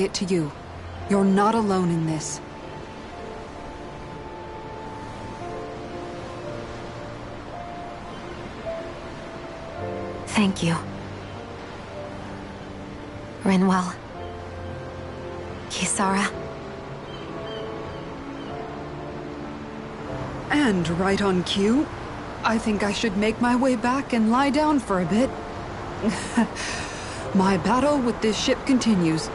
it to you. You're not alone in this. Thank you. Rinwell. Kisara. And right on cue, I think I should make my way back and lie down for a bit. My battle with this ship continues.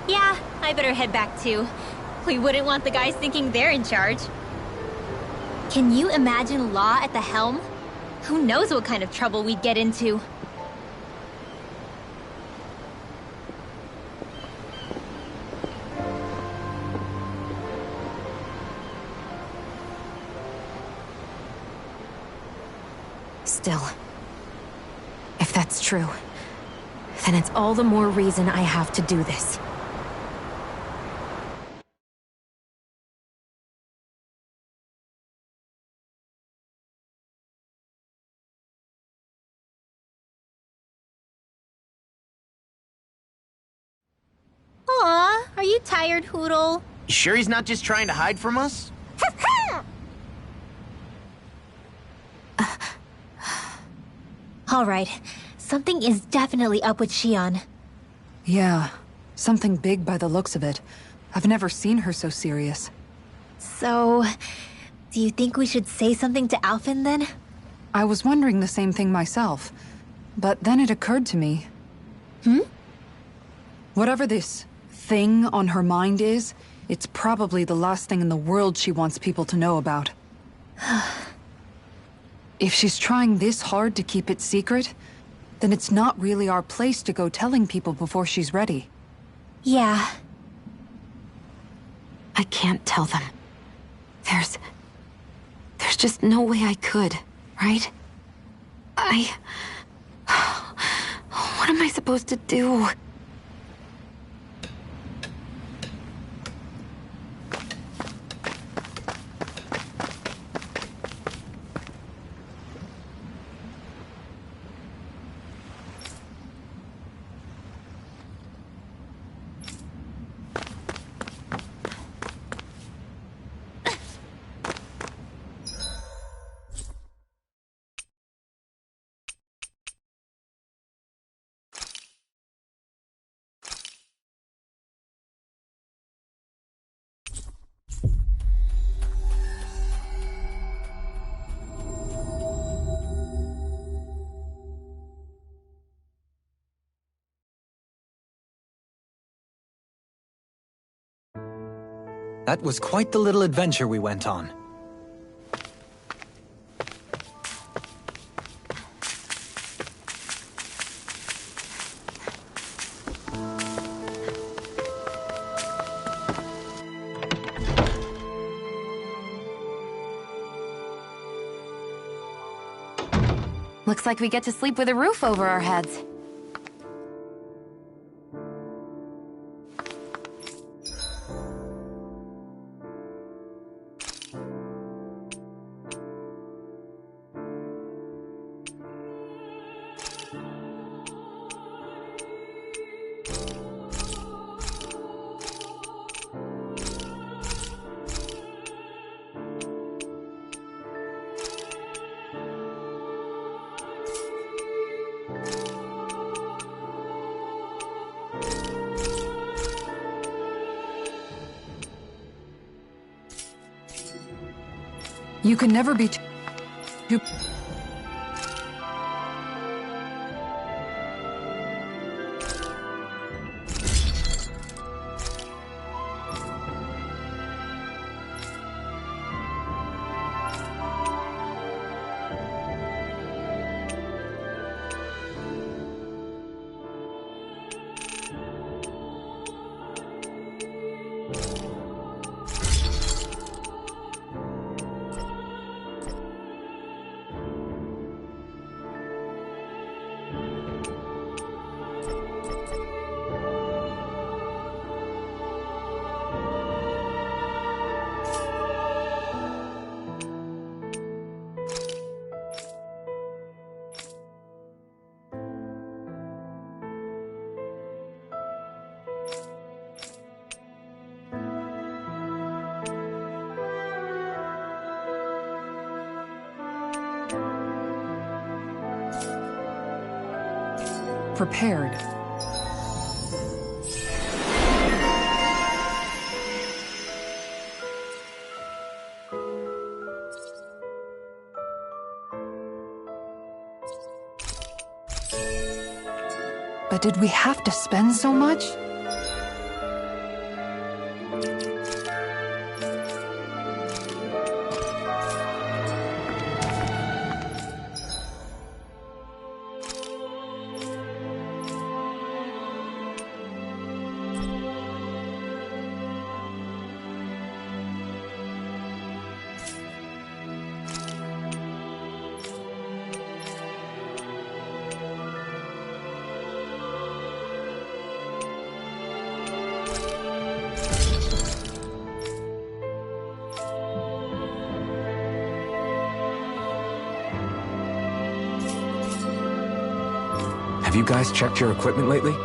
Yeah, I better head back too. We wouldn't want the guys thinking they're in charge. Can you imagine Law at the helm? Who knows what kind of trouble we'd get into? Still, if that's true, then it's all the more reason I have to do this. Aw, are you tired, Hootle? You sure he's not just trying to hide from us? All right, something is definitely up with Shion. Yeah, something big by the looks of it. I've never seen her so serious. So, do you think we should say something to Alphen then? I was wondering the same thing myself, but then it occurred to me. Whatever this thing on her mind is, it's probably the last thing in the world she wants people to know about. If she's trying this hard to keep it secret, then it's not really our place to go telling people before she's ready. Yeah. I can't tell them. There's just no way I could, right? What am I supposed to do? That was quite the little adventure we went on. Looks like we get to sleep with a roof over our heads. You can never be too... prepared. But did we have to spend so much? Have you guys checked your equipment lately?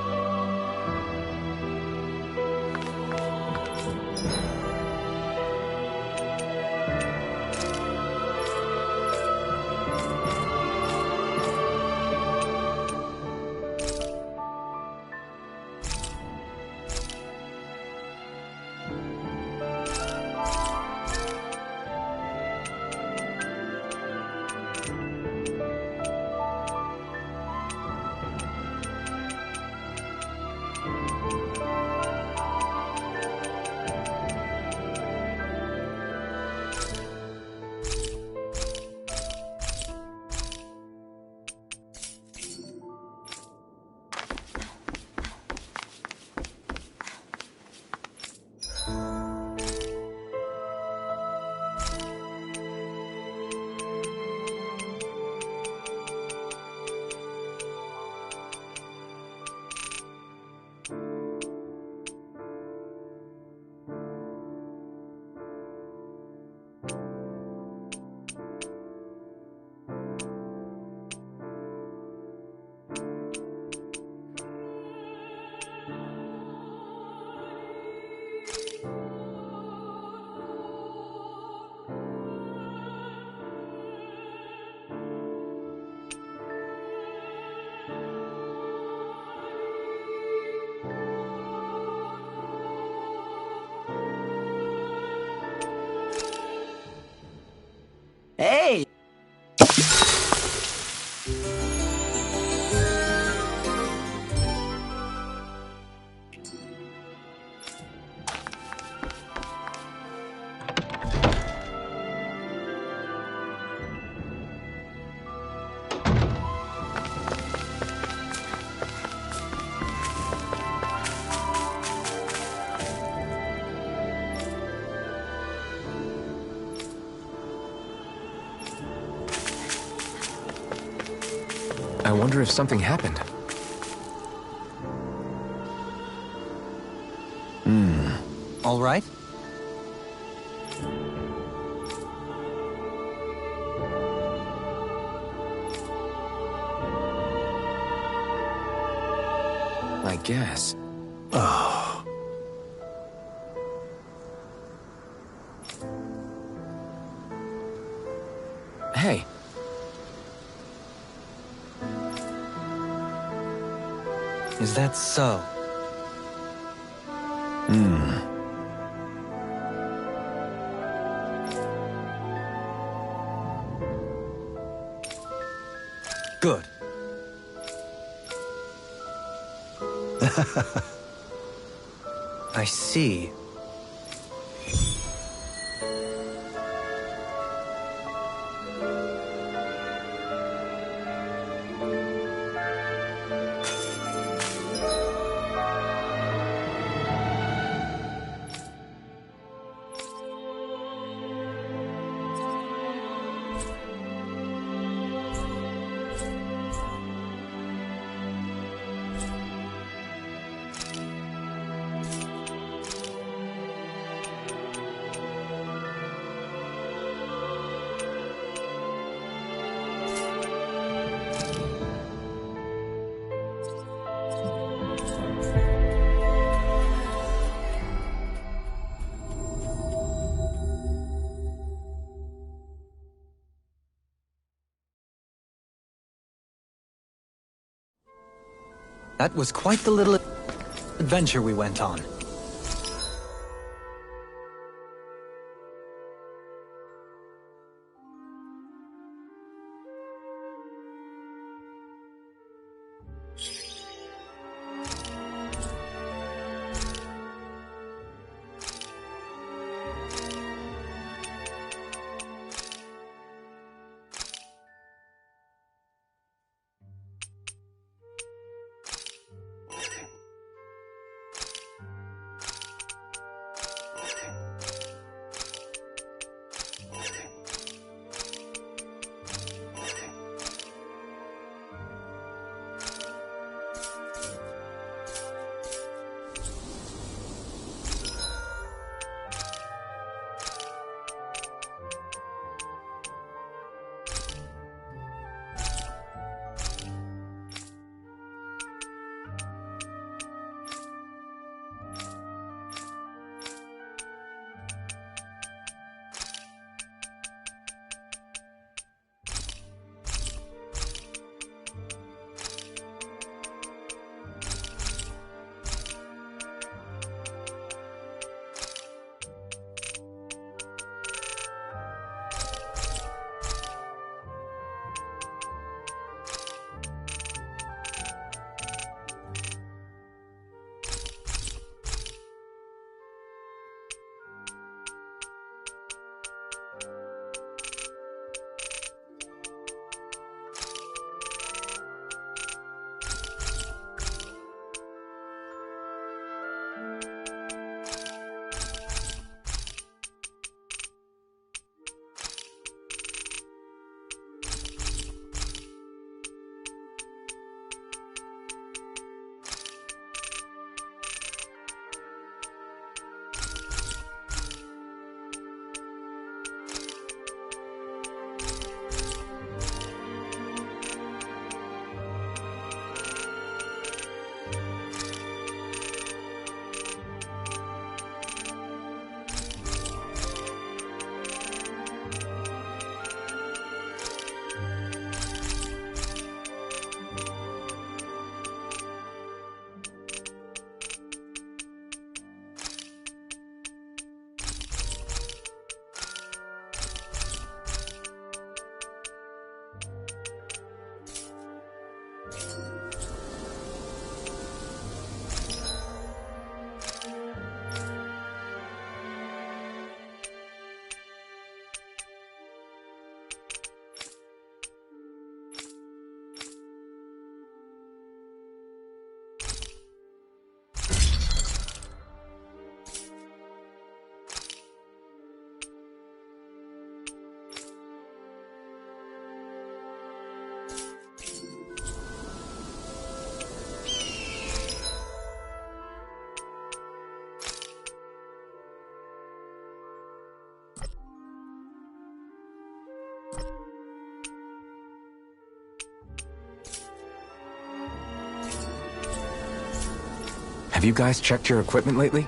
Hey! I wonder if something happened. All right? I guess. Hey, Is that so? Good. I see. That was quite the little adventure we went on. Have you guys checked your equipment lately?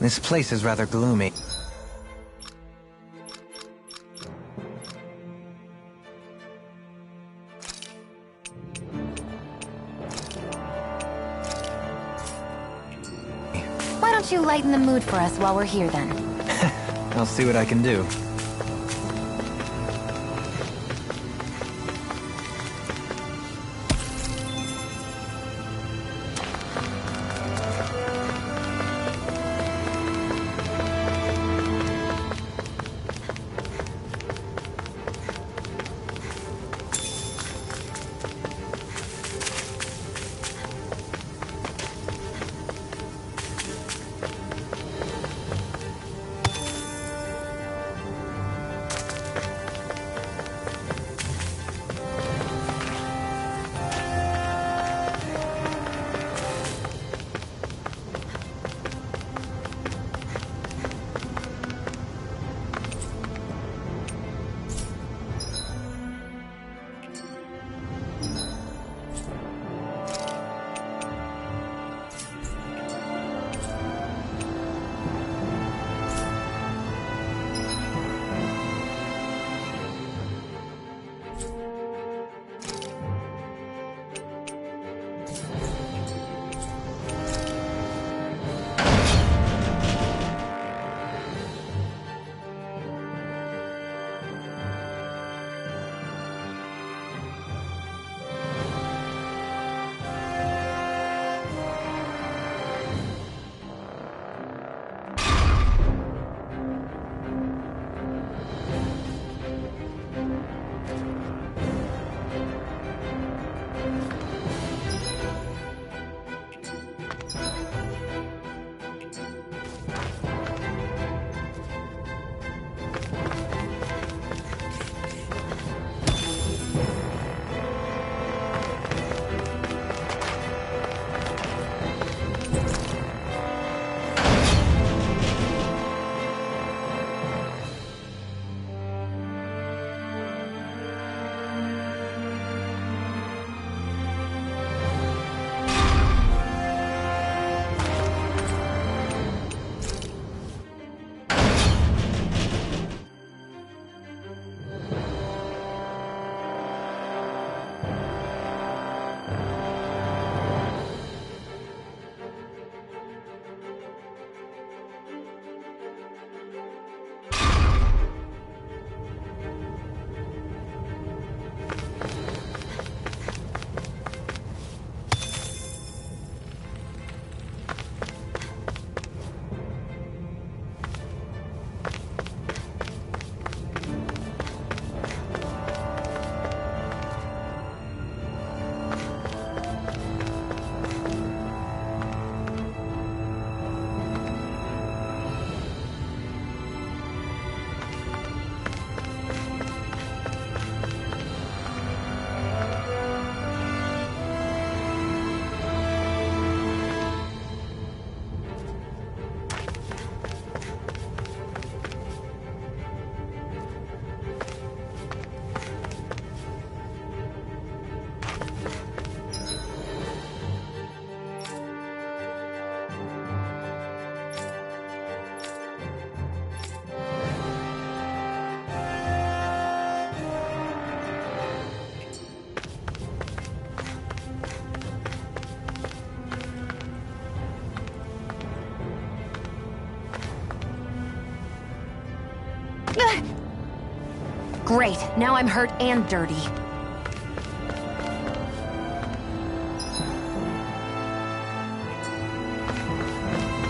This place is rather gloomy. Why don't you lighten the mood for us while we're here, then? I'll see what I can do. Great, now I'm hurt and dirty.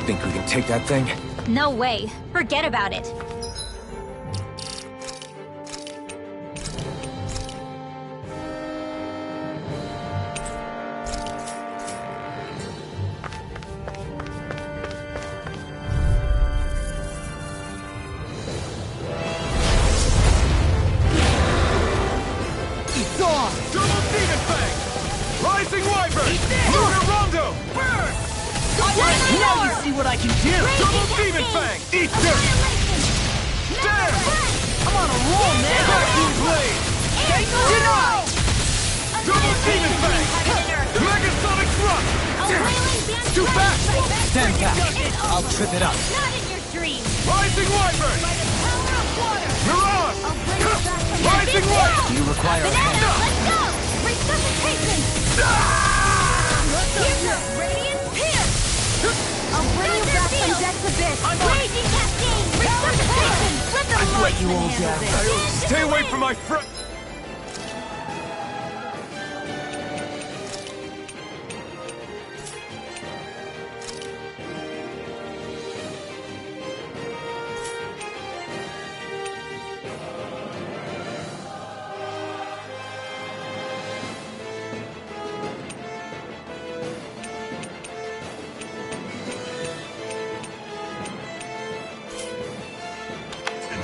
Think we can take that thing? No way. Forget about it. Now you see what I can do! Double Demon Fang! Eat dirt! Damn! I'm on a roll, man! Vacuum Blade! Denied! Double Demon Fang! Megasonic Thrust! Too fast! Stand back. I'll trip it up. Not in your dreams. Rising Wyvern! Mirage! Rising Light! Do you require a hand? Banana, let's go! Resuscitation! Here's your radiant pierce! I'll bring you back from death's abyss. Raging cascade! Resuscitation! Let the I've let you all marksman down. handle this. Stay away from my friend!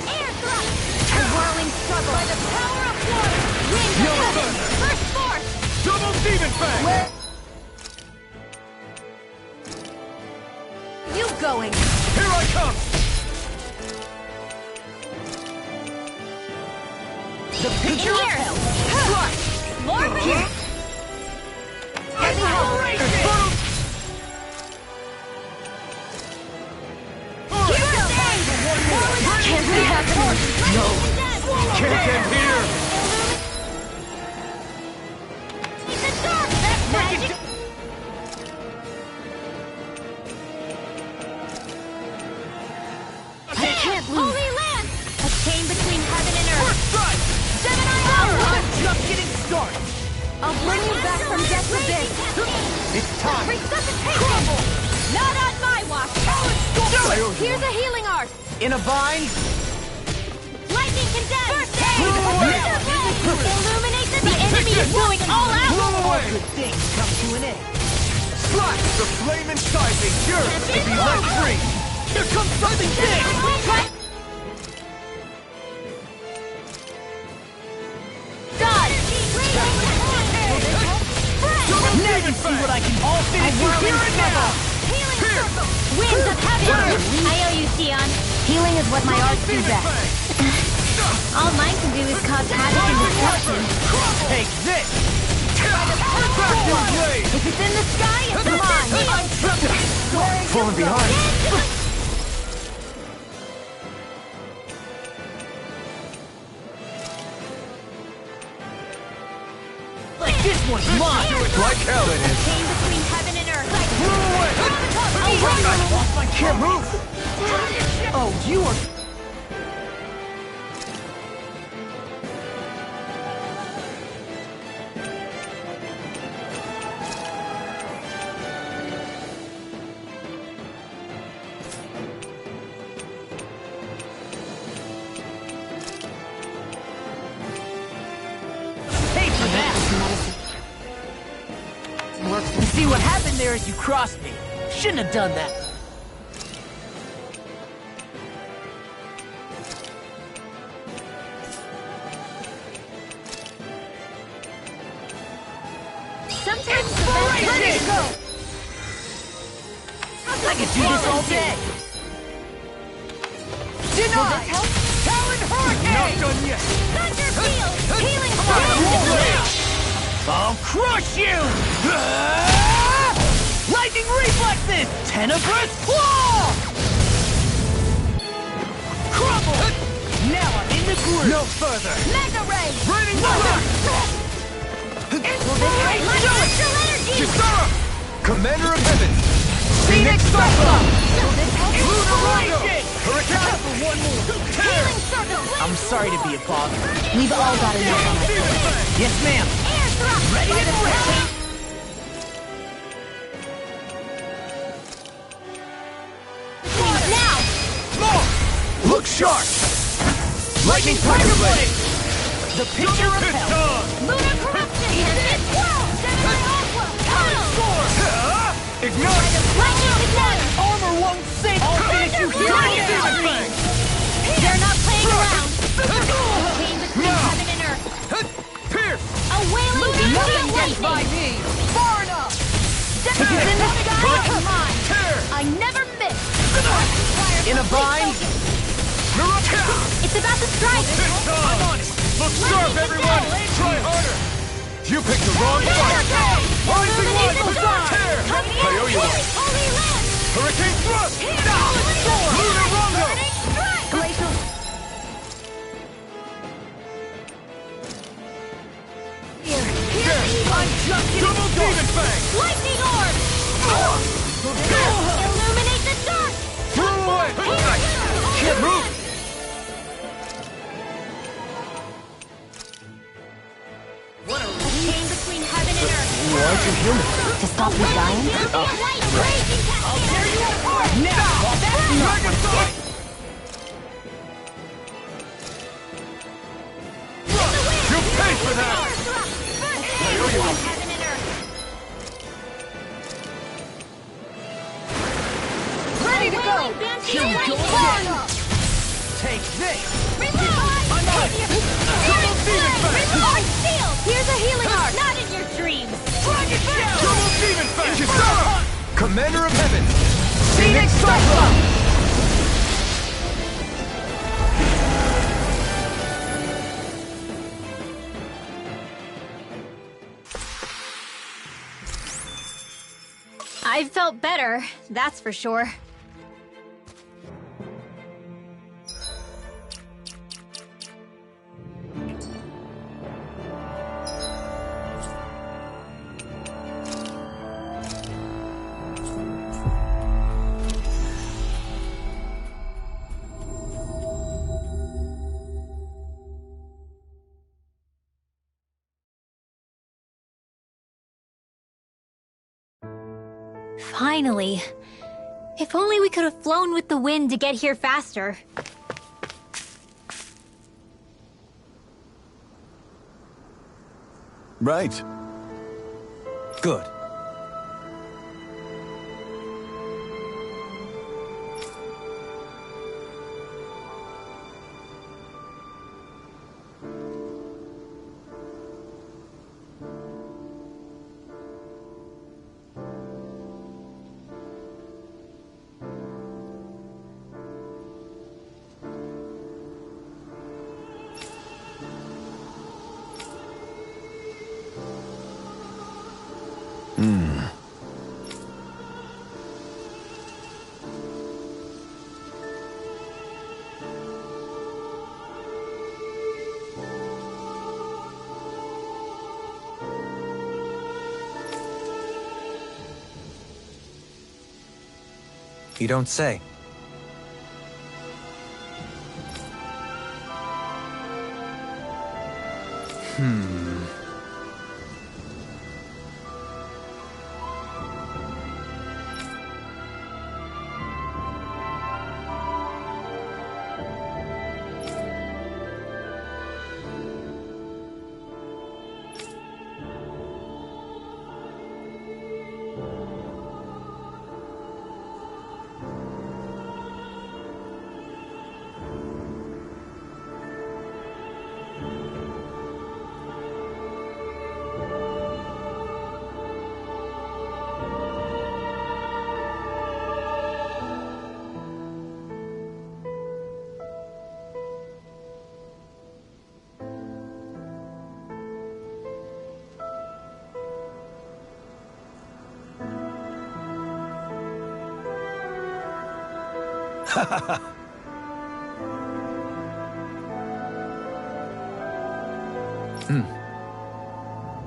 Air thrust! A whirling struggle by the power of water! Wind Yellow of heaven! thunder! First force! Double Demon Fang! You going? Here I come! The picture of hell! More here! Heavy help. Can't be happening. Can't end here! The dark! That's magic! I can't lose. Holy land! A chain between heaven and earth! First strike! Gemini power! Just getting started! I'll bring you back from death's abyss. It's time! Resuscitation! Not on my watch! Here's a healing art! In a vine? Lightning condemned! First aid! Illumination! The enemy is going all out! Blow away! Good things come to an end. Slash! The flame inside me yearns to be let free! Here comes something big! Dodge! Now you see what I can all finish you here and now! Healing circle! Winds of heaven! I owe you, Sion. Healing is what my arts do best. All mine can do is cause havoc and destruction. Take this! Vacuum Blade! If it's in the sky, it's mine. Falling behind. This one's mine! Like hell it is! Chain between heaven and earth. Blow away! I can't move! Oh, you are... Pay for that! You see what happened there is you crossed me. Shouldn't have done that. Sometimes the best Ready to go! I could do this all day. Denied! Talon Hurricane! Not done yet! Thunder field! Healing I'll crush you! Lightning reflexes! Tenebrous claw! Crumble! Now I'm in the groove! No further! Mega ray! Raining Thunder! Celestial energy! Kisara! Commander of Heaven! Phoenix Cyclone! Lunar Rondo! Rising! Hurricane! For one more! Tear! I'm sorry to be a bother. We've all got enough on our plate. Yes, ma'am. Ready and ready. Now! Look sharp! Lightning Tiger Blade! The picture of hell. Lunar corruption! Infinite swirl! Gemini Aqua! Ignite! Lightning ignite! Armor won't save. I'll finish you here. They're not playing around! Chain between heaven and earth! Pierce! A wailing Nothing beam gets of by lightning! me. Far enough. Steppers in the sky are mine! Tear! I never miss! In a bind. It's about to strike! I'm on it! Look sharp, everyone! Try harder! You picked the wrong fight! Rising light! Tear! I owe you one! Holy land! Hurricane Thrust! Lunar Rondo! Glacial... I'm just getting Double Demon Fang! Lightning orb! Illuminate the dark! Through away! Can't move! Chain between heaven and earth! Why aren't you human? To stop you dying? Light raging cascade! now. Dragon Thought! You paid for that! I owe you one. Heaven and earth! Ready to go. Wailing banshee Here we go lightning! again. Take this. Revive! I'm on it. Double Demon Fang! Revive! Shield! Here's a healing art! Not in your dreams! Double Demon Fang! Kisara! Commander of Heaven! Phoenix Cyclone. I felt better, that's for sure. Finally. If only we could have flown with the wind to get here faster. Right. Good. You don't say.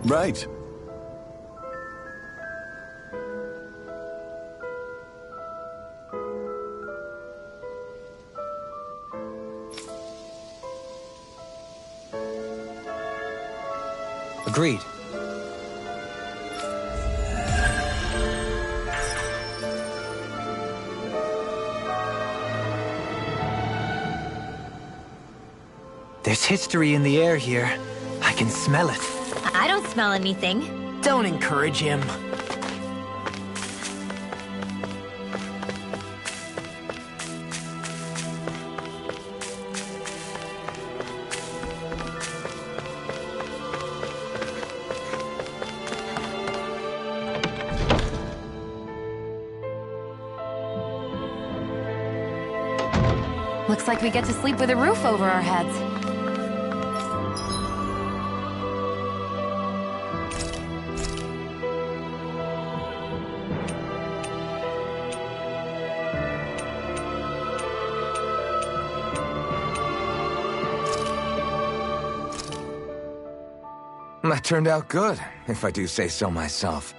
Right. Agreed. There's history in the air here. I can smell it. I don't smell anything. Don't encourage him. Looks like we get to sleep with a roof over our heads. That turned out good, if I do say so myself.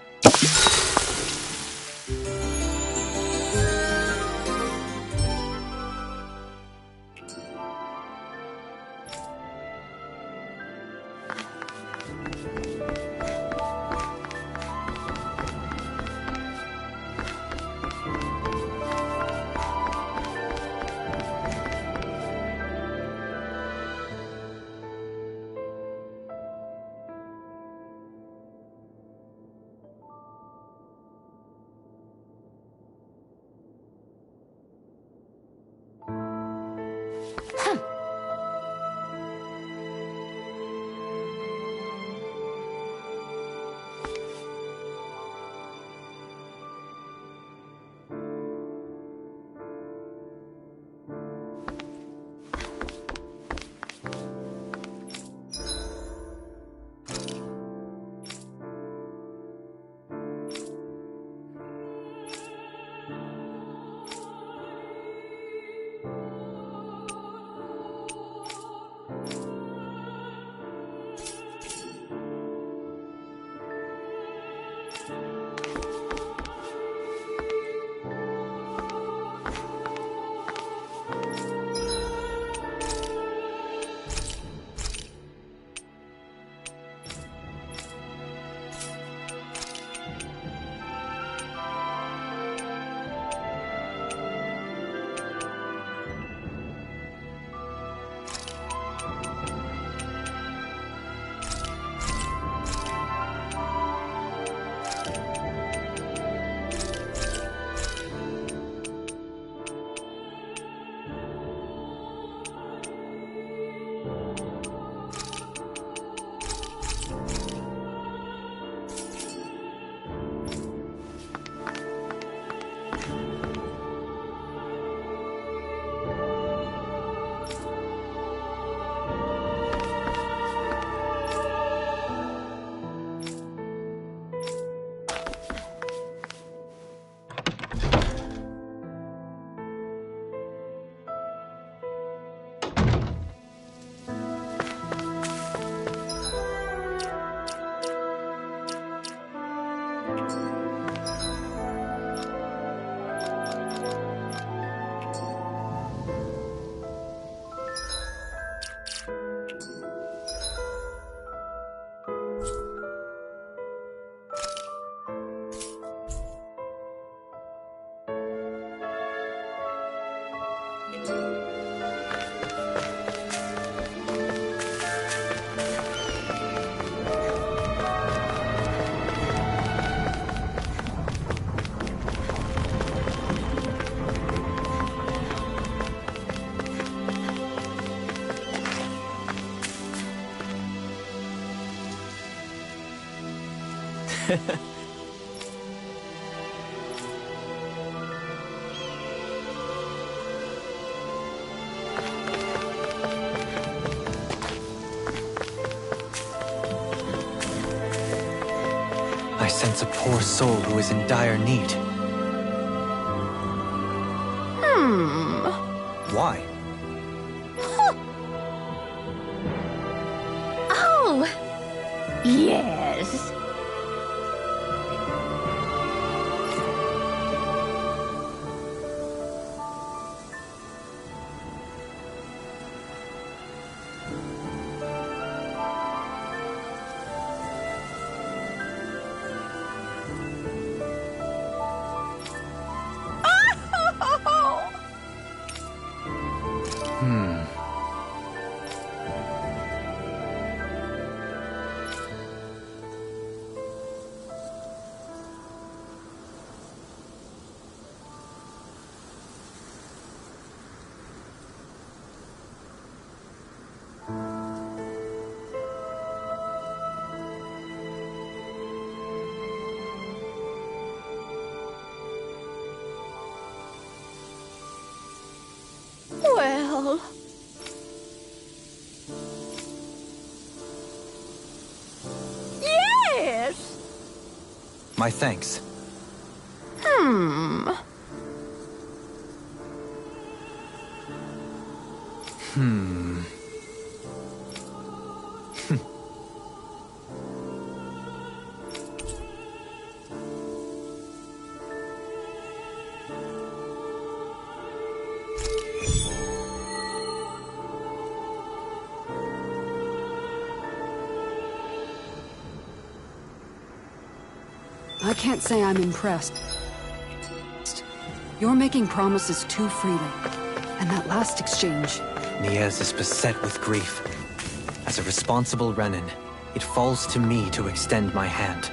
I sense a poor soul who is in dire need. Why? Oh! Yes. all. Yes! My thanks. I can't say I'm impressed. You're making promises too freely. And that last exchange... Niaz is beset with grief. As a responsible Renin, it falls to me to extend my hand.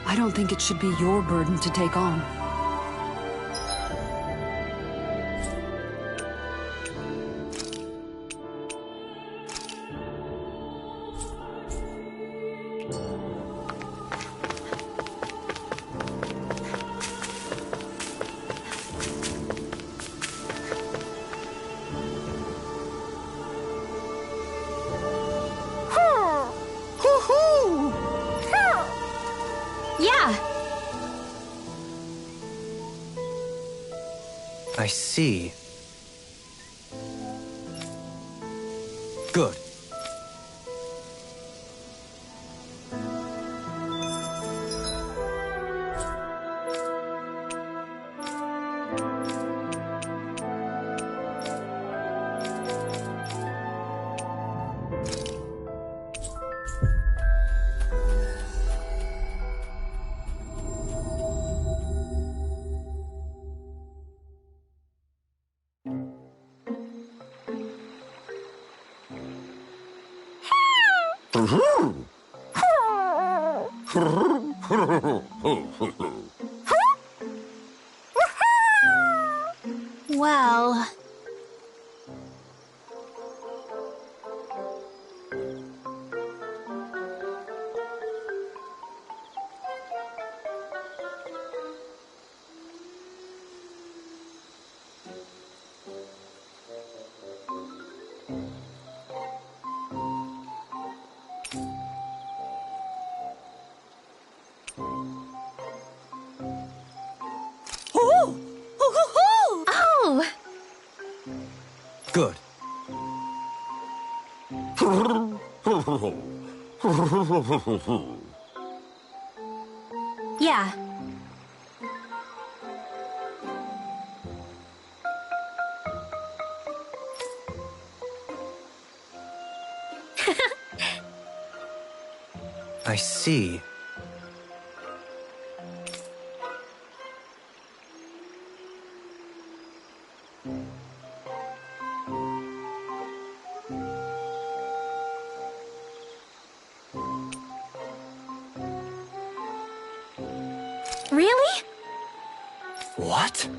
I don't think it should be your burden to take on. Yeah, I see. Good. well... Oh! Good. Yeah. I see. Really? What?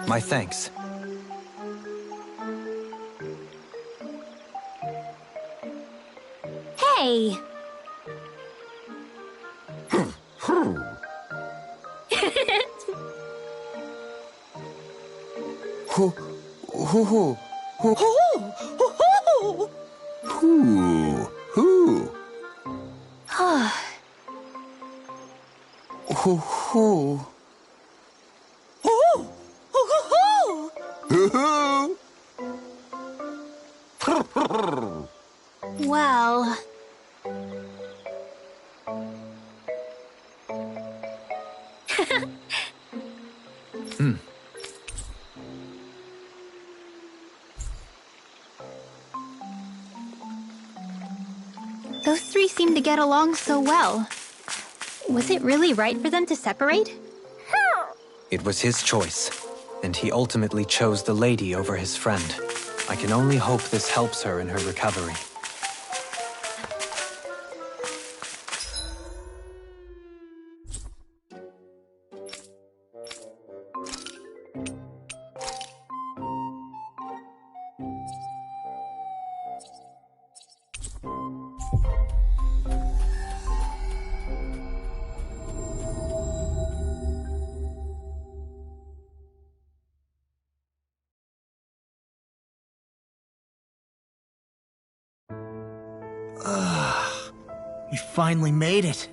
My thanks. Hey! Well... Those three seem to get along so well. Was it really right for them to separate? It was his choice, and he ultimately chose the lady over his friend. I can only hope this helps her in her recovery. We finally made it.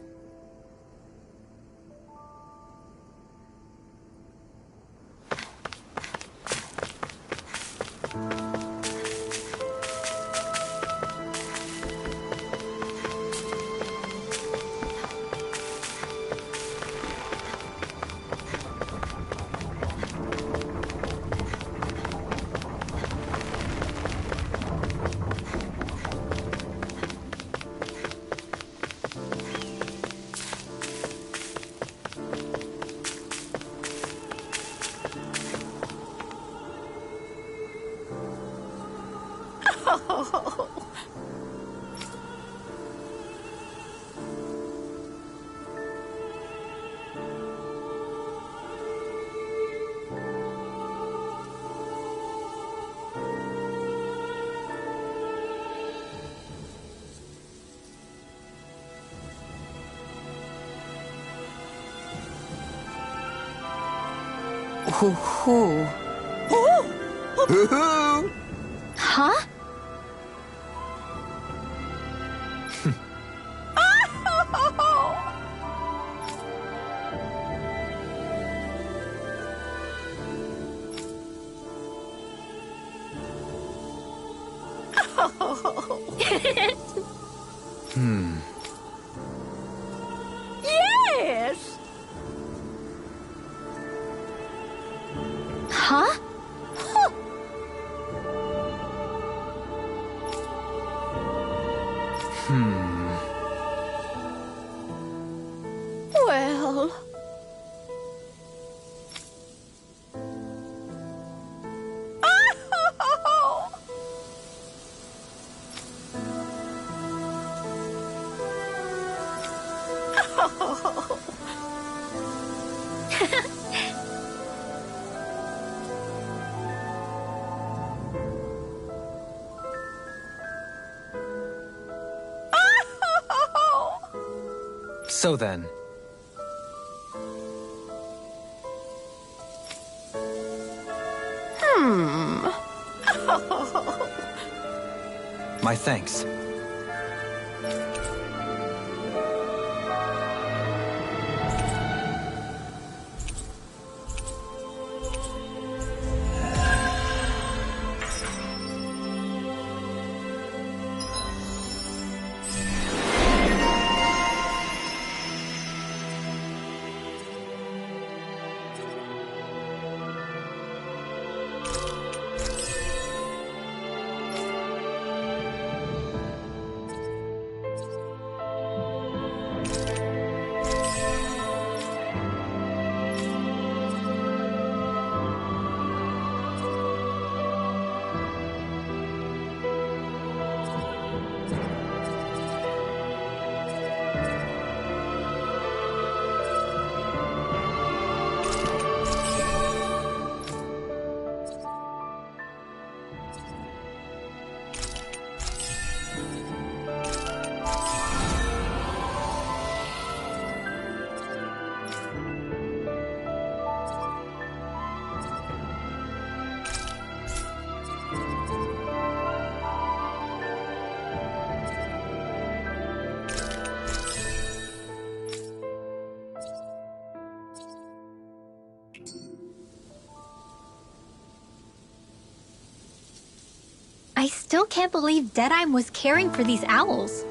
Hoo-hoo. Huh? Yes! Huh? Well... So then, my thanks. I still can't believe Deadeye was caring for these owls.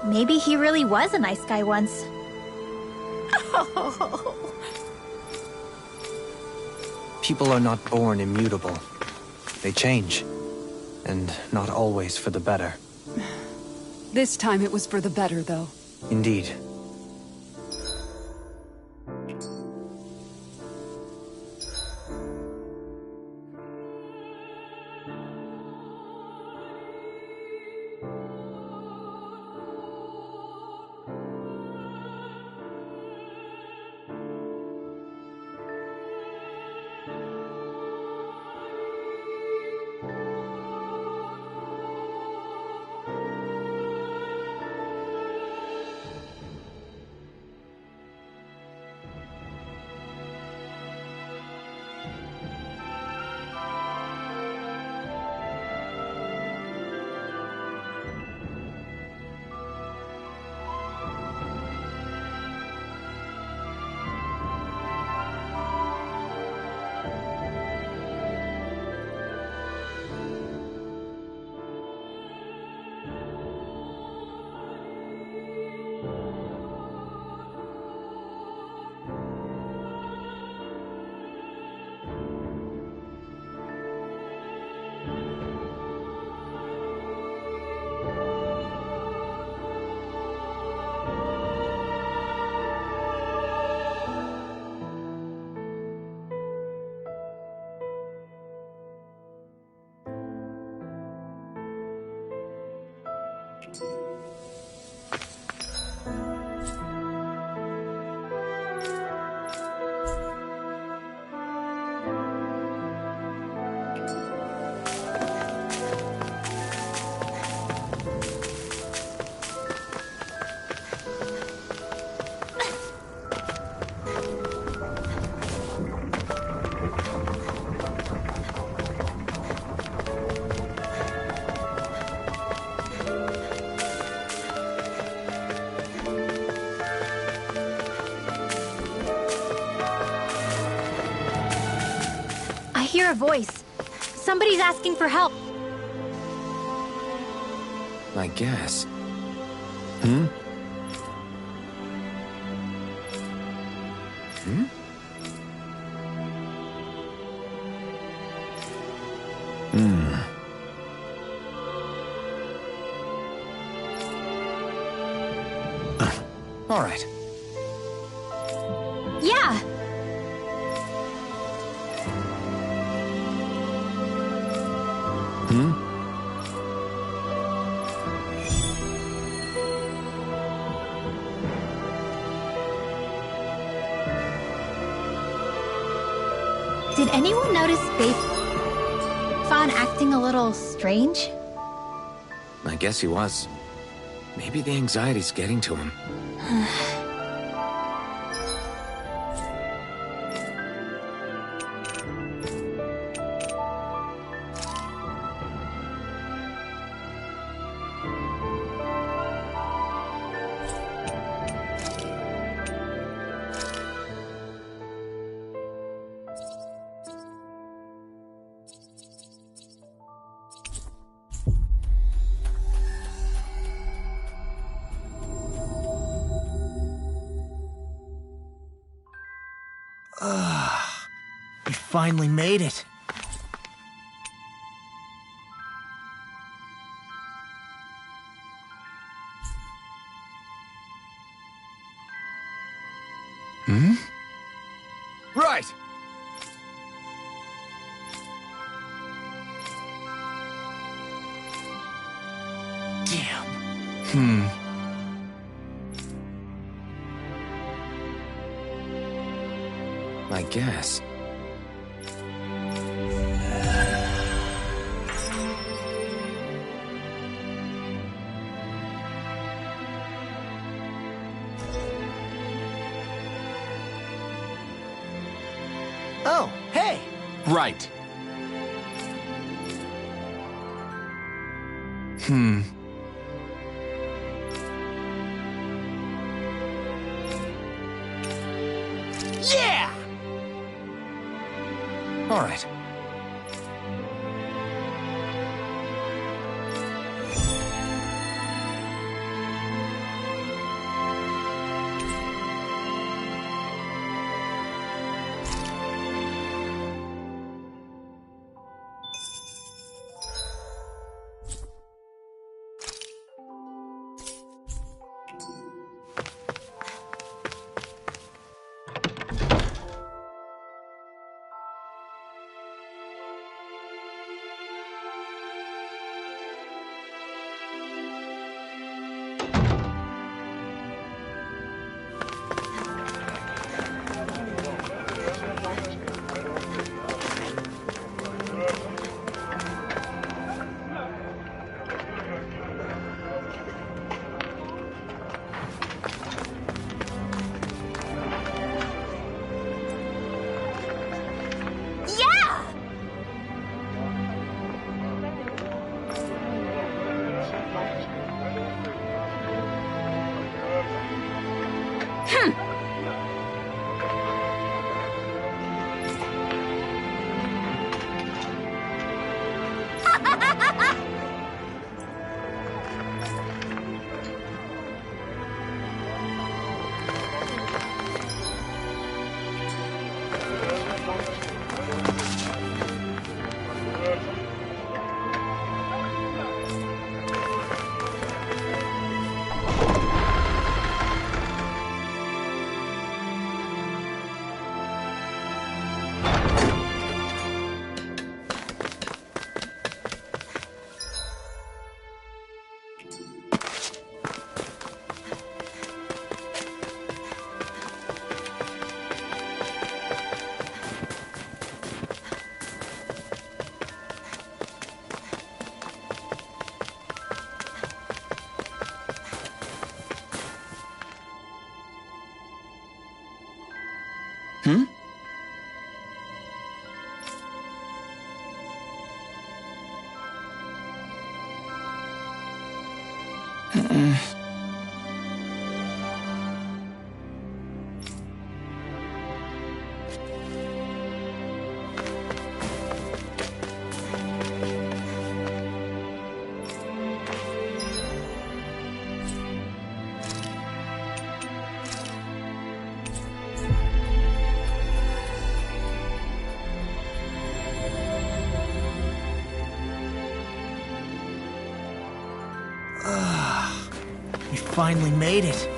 Maybe he really was a nice guy once. People are not born immutable. They change. And not always for the better. This time it was for the better, though. Indeed. I hear a voice. Somebody's asking for help. I guess. All right. Yeah. Did anyone notice Fawn acting a little strange? I guess he was. Maybe the anxiety's getting to him. We finally made it. Right! Damn. I guess. Oh, hey! Right. Yeah! All right. We finally made it.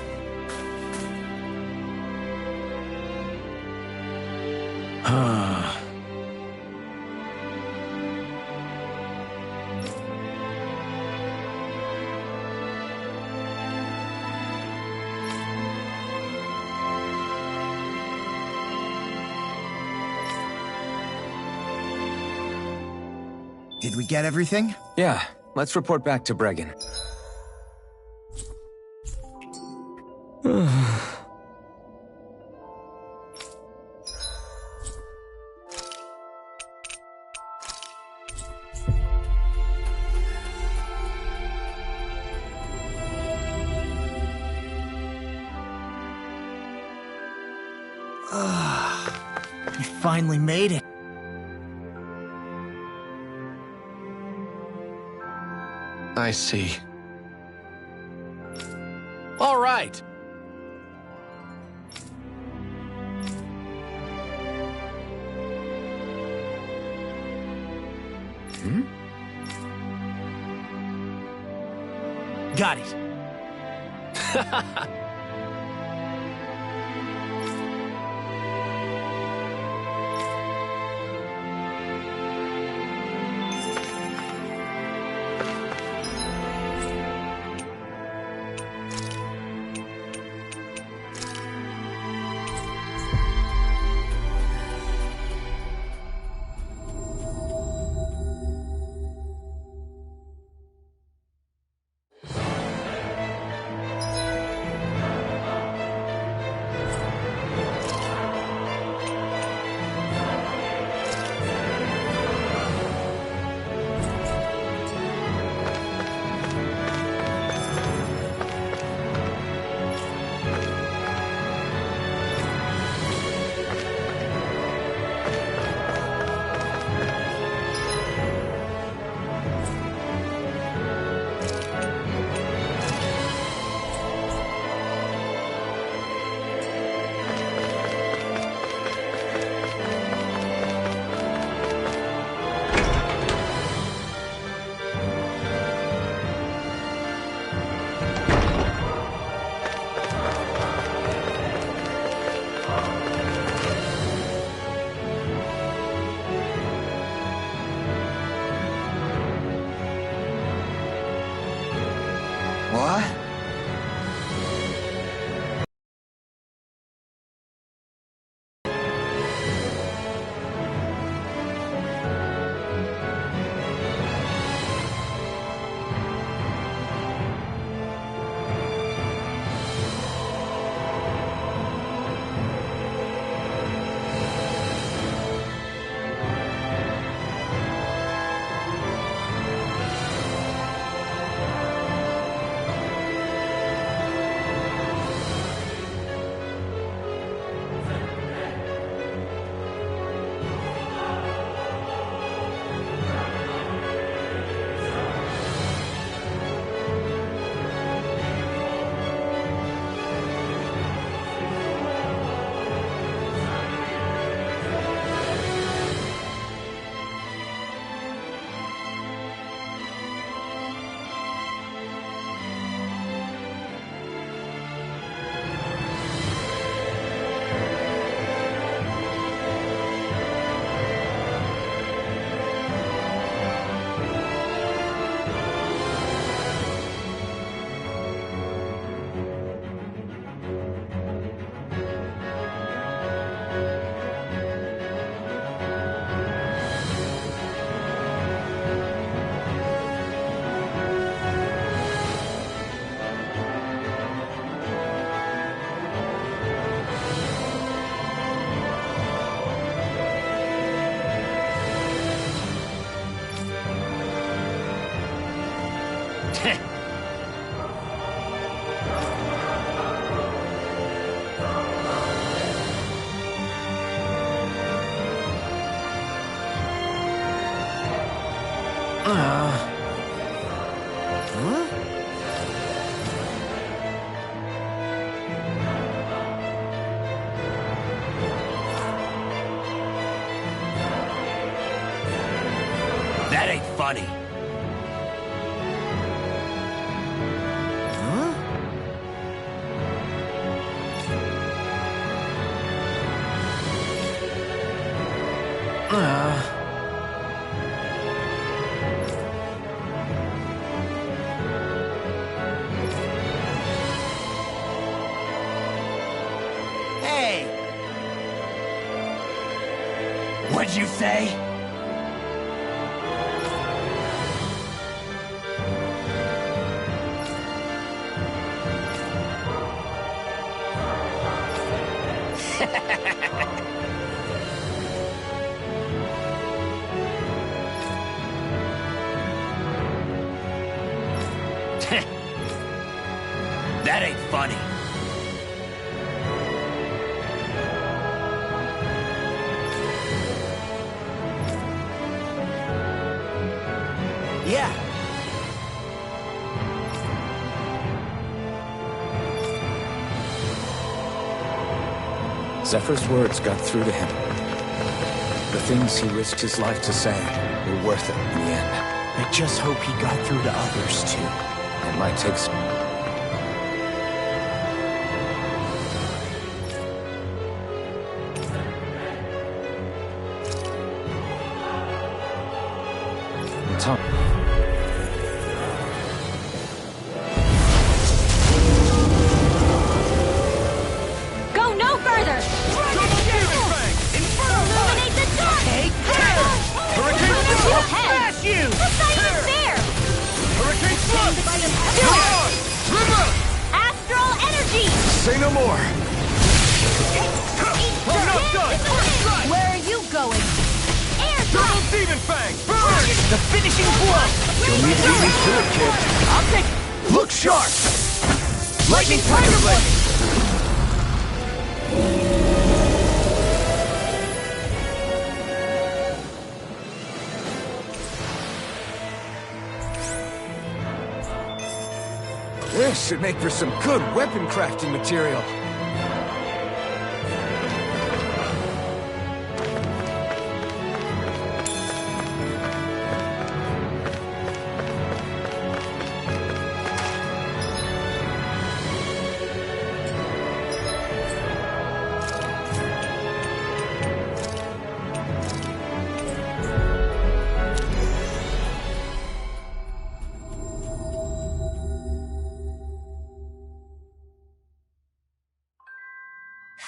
Did we get everything? Yeah, let's report back to Bregan. We finally made it. I see. All right. Got it. What? That ain't funny. Hey! What'd you say? That ain't funny. Yeah. Zephyr's words got through to him. The things he risked his life to say were worth it in the end. I just hope he got through to others, too. It might take some... time. Go no further! Illuminate the dark! Hurricane Flood! I'll smash you! That's not even fair! Hurricane Flood! Do it! Astral energy! Say no more. I'm not done! Where are you going? Air Double Demon Fang! Burn! The finishing blow! You'll need to beat me to it, kid. I'll take it! Look sharp! Lightning Tiger Blade! This should make for some good weapon crafting material.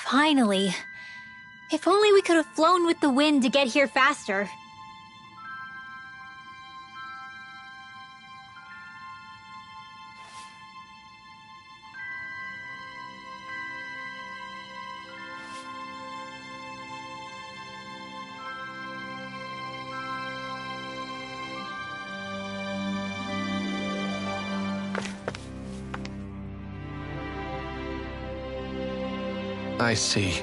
Finally. If only we could have flown with the wind to get here faster. I see.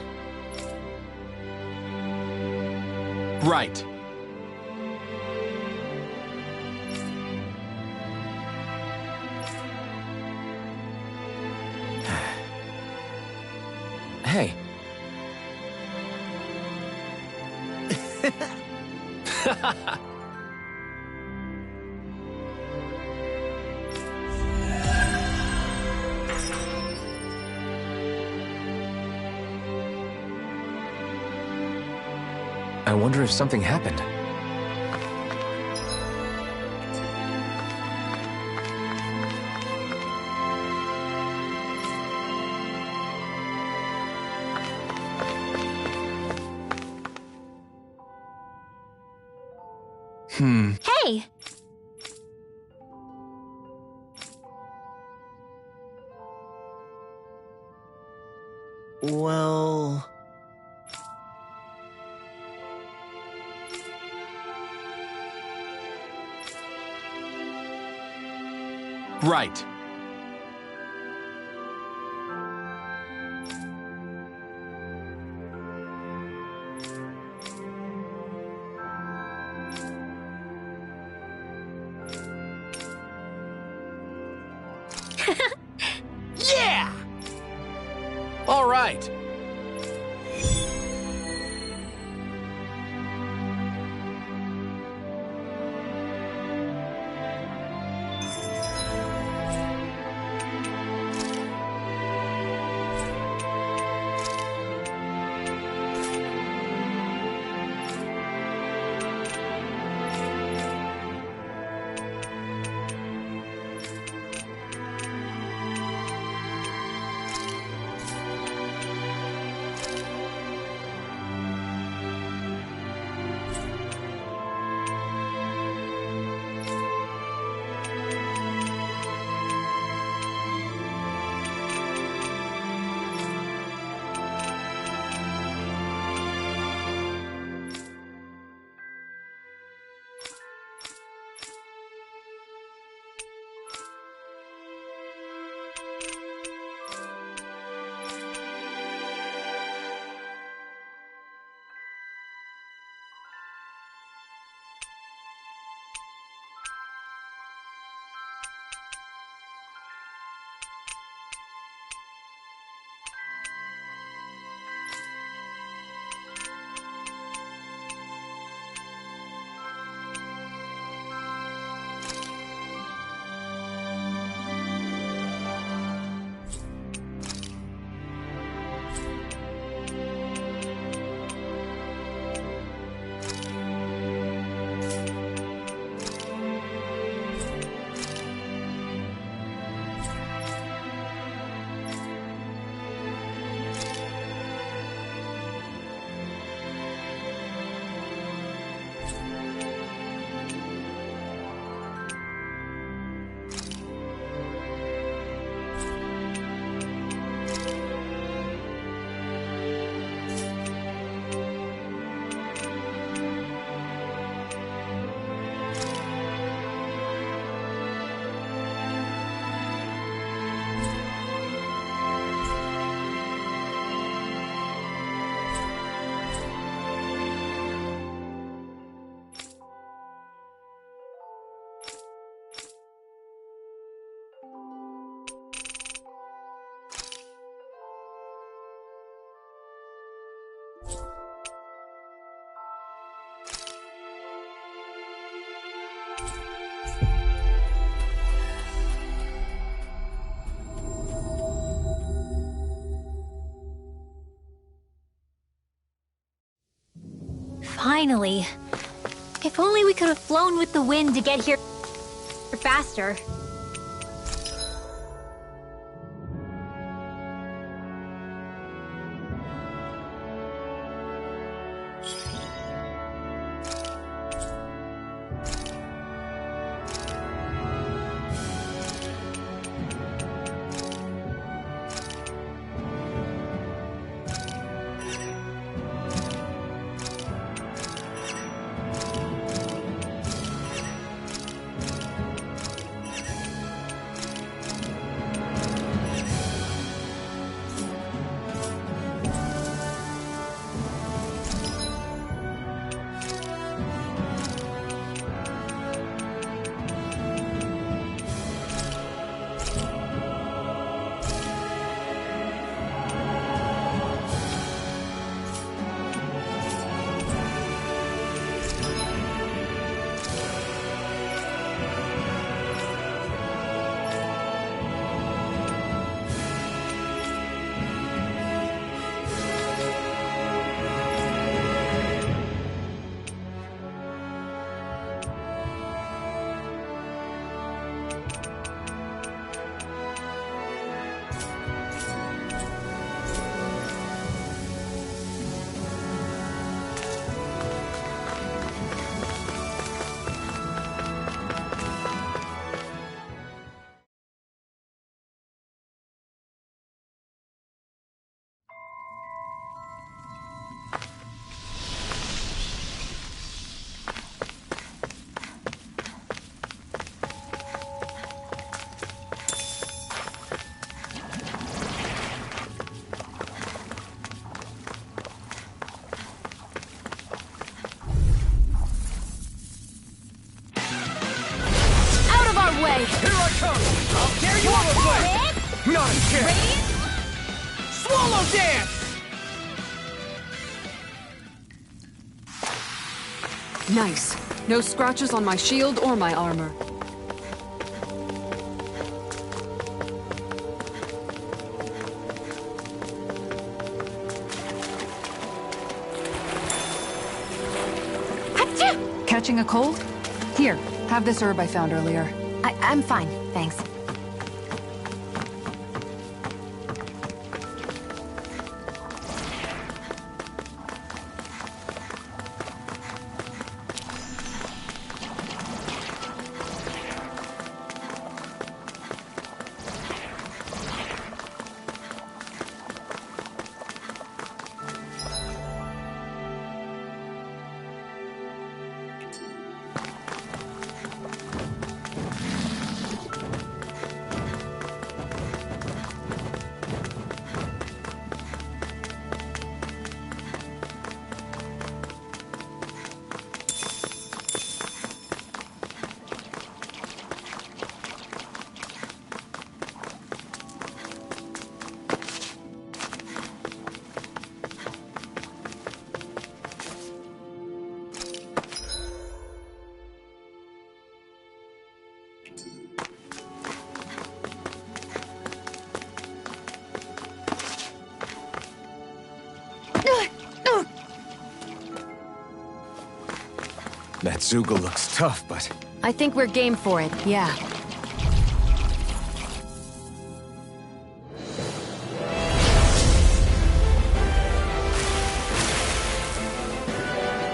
Right. Hey. I wonder if something happened. Hey! Well... Right. Yeah! All right. Finally. If only we could have flown with the wind to get here faster. way! Here I come! I'll tear you Swallow apart! blade! Not a chance! Swallow dance! Nice. No scratches on my shield or my armor. Catching a cold? Here, have this herb I found earlier. I'm fine, thanks. That Zoogle looks tough, but... I think we're game for it, yeah.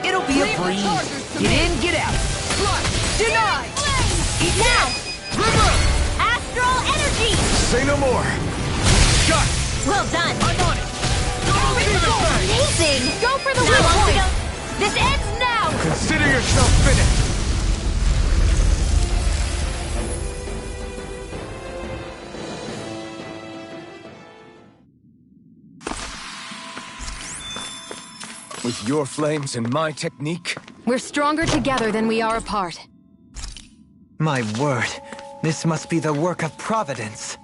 It'll be a breeze. Get in, get out. Denied! Now! Astral energy! Say no more! Got it! Well done! I'm on it! Double demon fang! Amazing! Go for the Not long to win! go. This ends now! Consider yourself finished! With your flames and my technique, We're stronger together than we are apart. My word, this must be the work of Providence.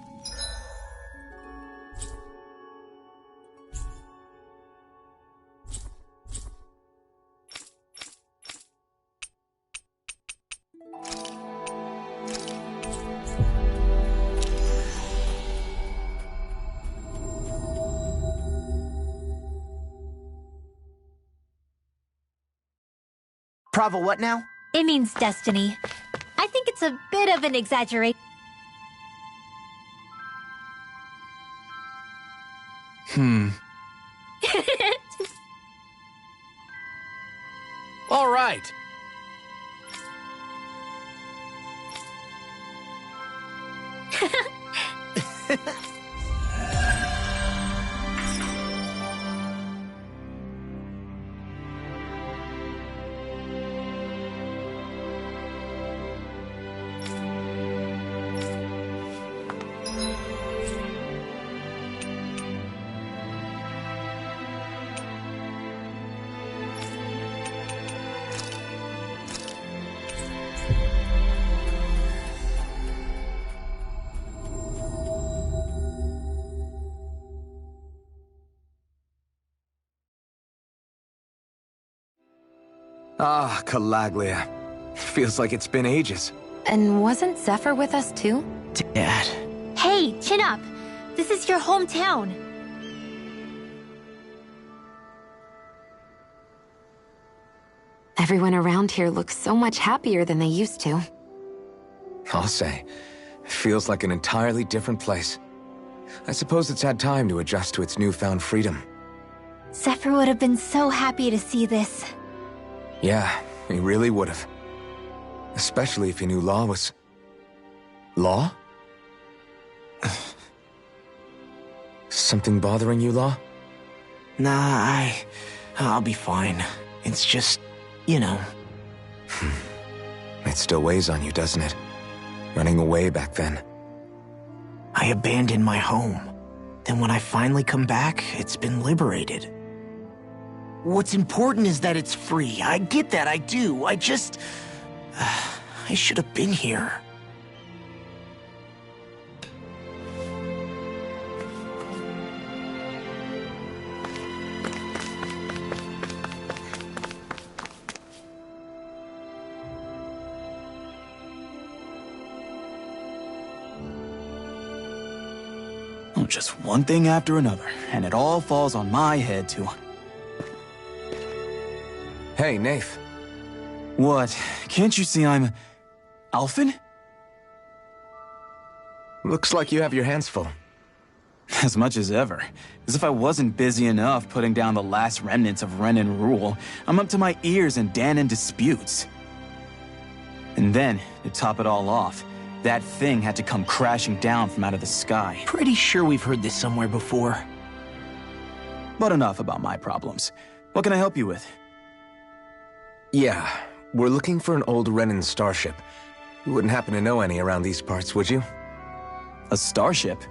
Prava what now? It means destiny. I think it's a bit of an exaggeration. All right. Ah, Calaglia. Feels like it's been ages. And wasn't Zephyr with us too? Dad. Hey, chin up! This is your hometown. Everyone around here looks so much happier than they used to. I'll say. Feels like an entirely different place. I suppose it's had time to adjust to its newfound freedom. Zephyr would have been so happy to see this. Yeah, he really would have. Especially if he knew Law was... Law? Something bothering you, Law? Nah, I'll be fine. It's just, you know. It still weighs on you, doesn't it? Running away back then. I abandoned my home. Then when I finally come back, it's been liberated. What's important is that it's free. I get that, I do. I just... I should have been here. Just one thing after another, and it all falls on my head too. Hey, Nath. What? Can't you see I'm... Alphin? Looks like you have your hands full. As much as ever. As if I wasn't busy enough putting down the last remnants of Renan rule, I'm up to my ears in Danon disputes. And then, to top it all off, that thing had to come crashing down from out of the sky. Pretty sure we've heard this somewhere before. But enough about my problems. What can I help you with? Yeah, we're looking for an old Renan starship. You wouldn't happen to know any around these parts, would you? A starship?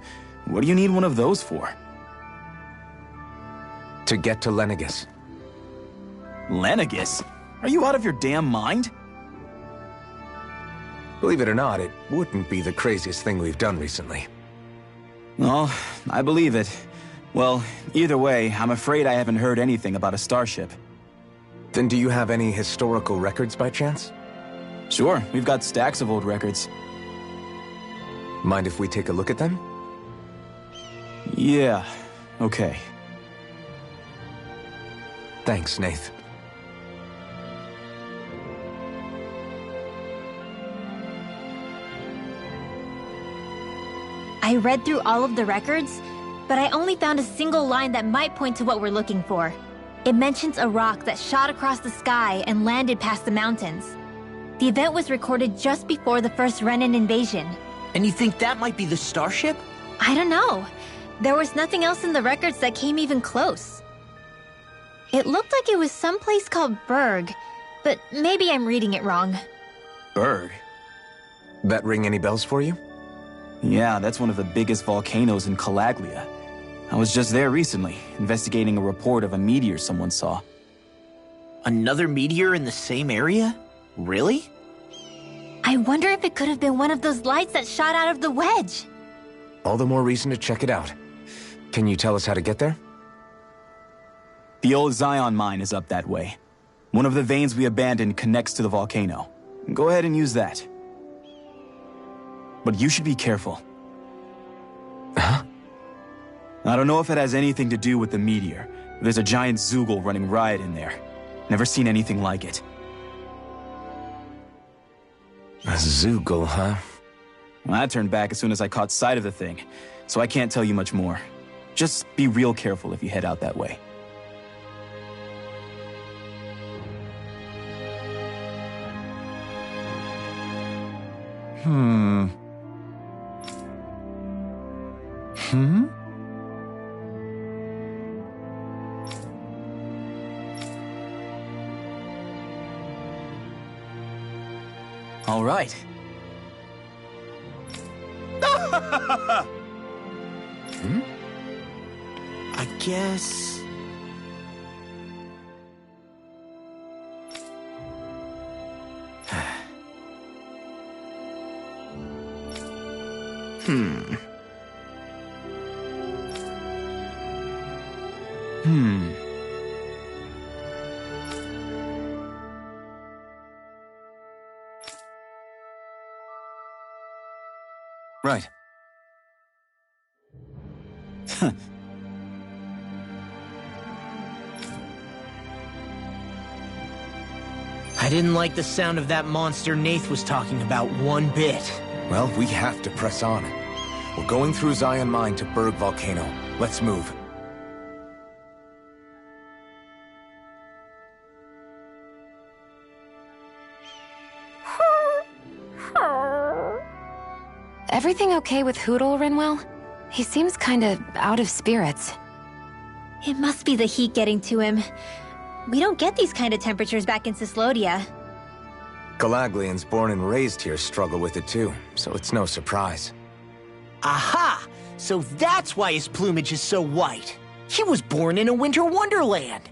What do you need one of those for? To get to Lenegis. Lenegis? Are you out of your damn mind? Believe it or not, it wouldn't be the craziest thing we've done recently. Well, I believe it. Well, either way, I'm afraid I haven't heard anything about a starship. Then do you have any historical records by chance? Sure, we've got stacks of old records. Mind if we take a look at them? Yeah, okay. Thanks, Nath. I read through all of the records, but I only found a single line that might point to what we're looking for. It mentions a rock that shot across the sky and landed past the mountains. The event was recorded just before the first Renan invasion. And you think that might be the starship? I don't know. There was nothing else in the records that came even close. It looked like it was someplace called Berg, but maybe I'm reading it wrong. Berg? That ring any bells for you? Yeah, that's one of the biggest volcanoes in Calaglia. I was just there recently, investigating a report of a meteor someone saw. Another meteor in the same area? Really? I wonder if it could have been one of those lights that shot out of the wedge. All the more reason to check it out. Can you tell us how to get there? The old Zion mine is up that way. One of the veins we abandoned connects to the volcano. Go ahead and use that. But you should be careful. Huh? I don't know if it has anything to do with the meteor. But there's a giant Zoogle running riot in there. Never seen anything like it. A Zoogle, huh? Well, I turned back as soon as I caught sight of the thing, so I can't tell you much more. Just be real careful if you head out that way. All right. I guess... Right. I didn't like the sound of that monster Nath was talking about one bit. Well, we have to press on. We're going through Zion Mine to Berg Volcano. Let's move. Everything okay with Hootle, Rinwell? He seems kinda out of spirits. It must be the heat getting to him. We don't get these kind of temperatures back in Cislodia. Galaglians born and raised here struggle with it too, so it's no surprise. Aha! So that's why his plumage is so white. He was born in a winter wonderland.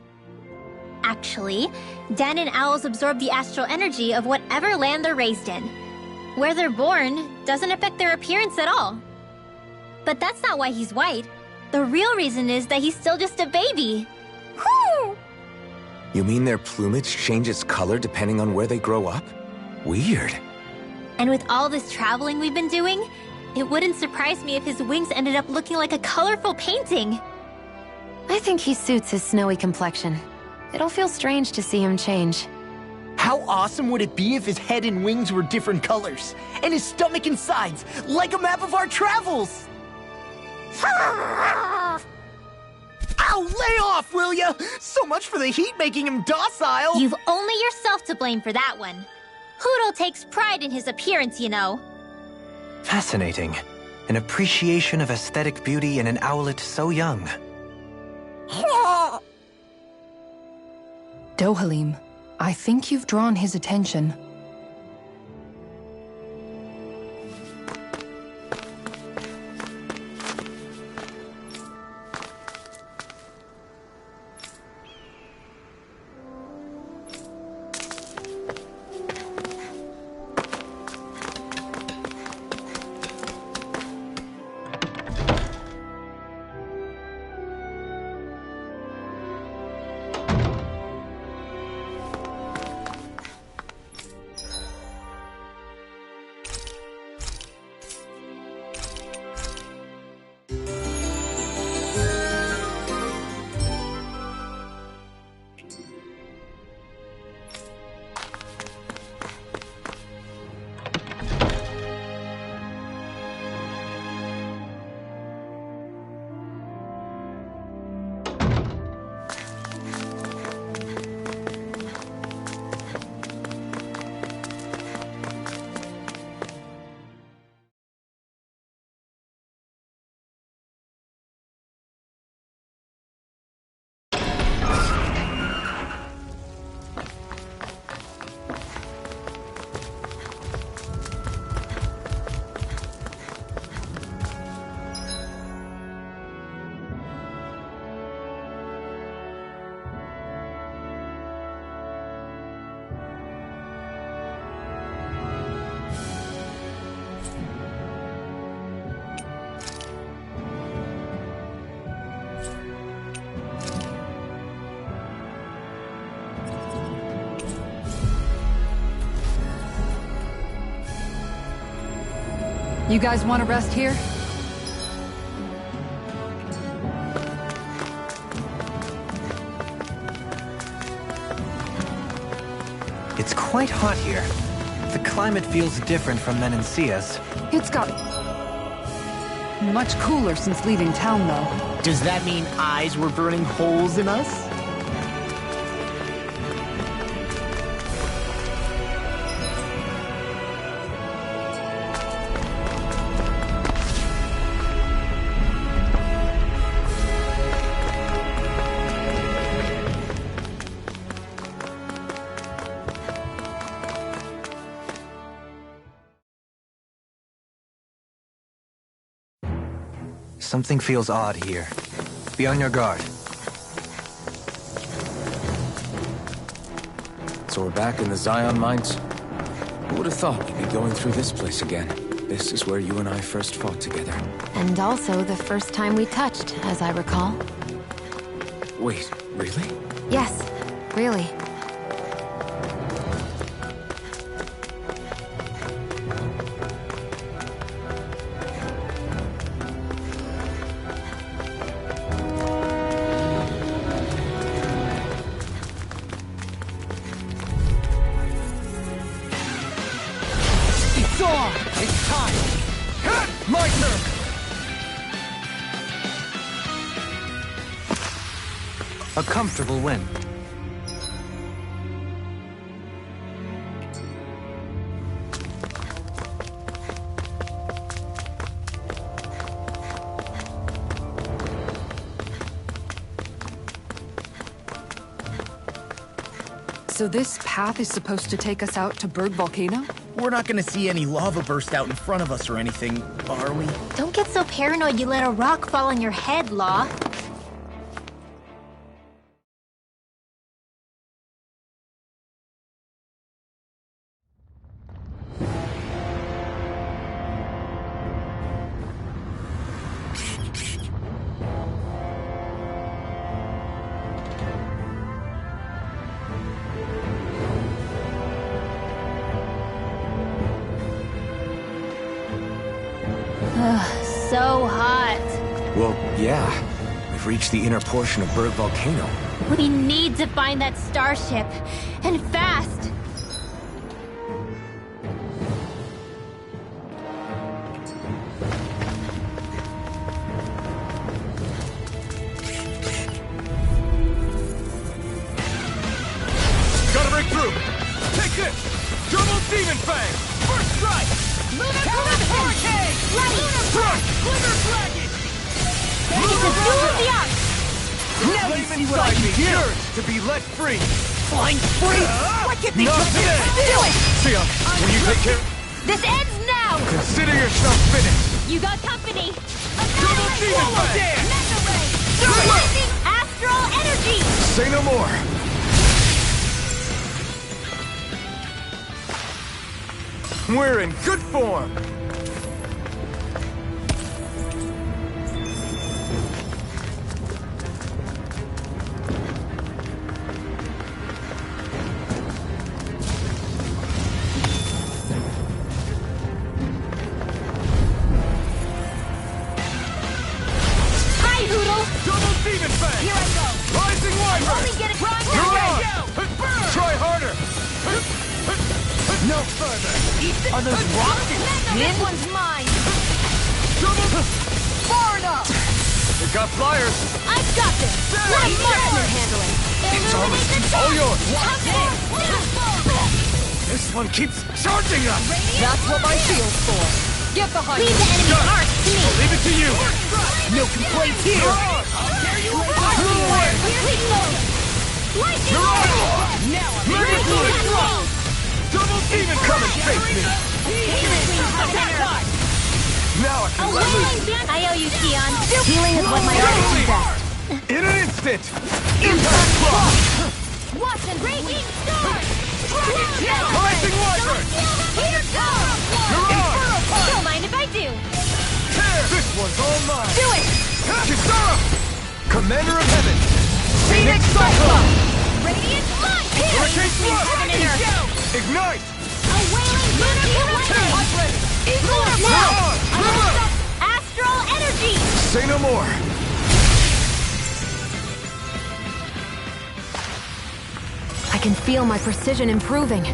Actually, Danon owls absorb the astral energy of whatever land they're raised in. Where they're born doesn't affect their appearance at all. But that's not why he's white. The real reason is that he's still just a baby. Whew! You mean their plumage changes color depending on where they grow up? Weird. And with all this traveling we've been doing, It wouldn't surprise me if his wings ended up looking like a colorful painting. I think he suits his snowy complexion. It'll feel strange to see him change. How awesome would it be if his head and wings were different colors? And his stomach and sides, like a map of our travels! Ow, lay off, will ya? So much for the heat making him docile! You've only yourself to blame for that one. Hootle takes pride in his appearance, you know. Fascinating. An appreciation of aesthetic beauty in an owlet so young. Dohalim, I think you've drawn his attention. You guys want to rest here? It's quite hot here. The climate feels different from Menancia's. It's got much cooler since leaving town, though. Does that mean eyes were burning holes in us? Something feels odd here. Be on your guard. So we're back in the Zion Mines? Who would have thought we'd be going through this place again? This is where you and I first fought together. And also the first time we touched, as I recall. Wait, really? Yes, really. It's time! My turn! A comfortable win. So this path is supposed to take us out to Bird Volcano? We're not gonna see any lava burst out in front of us or anything, are we? Don't get so paranoid you let a rock fall on your head, Law. So hot. Well, yeah. We've reached the inner portion of Berg Volcano. We need to find that starship. And fast. Gotta break through! Take this! Double Demon Fang! First strike! Lunar Hurricane! Lunar Strike! Lunar Dragon! It's a duel of the arts. Now you see what I mean! Yours to be let free! Flying free? What can they Not today! do it? See ya! Will you take care? This ends now. Consider yourself finished! You got company. Double Demon Fang! Releasing astral energy. Say no more! We're in good form! Hi, Hoodle. Double Demon Fang! Here I go. Rising Wyvern! Only get it wrong. You're on! Try harder! No further! Are those rockets? This one's mine. Double! Far enough. We got flyers! I've got this. Let Marksman handle it. Illuminate the All yours! Come This one keeps charging us! That's what my shield's for. Get behind Leave the enemy arc to me. Leave it to you! No complaints here! Lightning! Now I'm Mega Blade! Double Demon come and face me! Now I can let loose! I owe you, Sion. Healing is what my artist is best. In an instant! Impact Block! Watch and raging storm! Rising Wyvern! Here comes! You're on! Don't mind if I do. Tear! This one's all mine! Do it! Kisara! Commander of Heaven! Phoenix Cyclone! Radiant light! Hurricane Heaven and Thrust! earth! Ignite! A wailing lightning! Equal now! Astral energy! Say no more! I can feel my precision improving.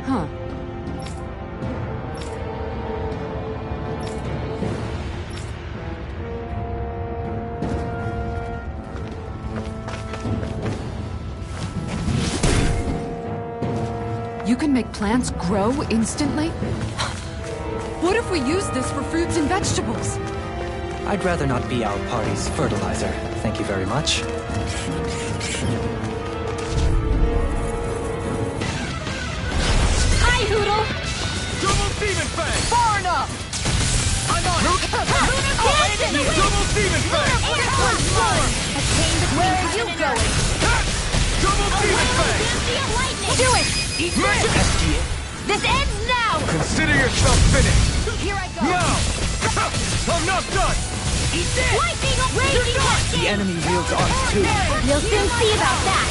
Huh. You can make plants grow instantly? What if we use this for fruits and vegetables? I'd rather not be our party's fertilizer. Thank you very much. Hi, Hoodle! Double Demon Fang! Far enough! I'm on! Double Demon Fang! Where are you going? Double Demon Fang! Do it! Mega This ends now! Consider yourself finished! Here I go! Now! I'm not done! Lightning raging cascade! The enemy wields arcs too. You'll soon see about that!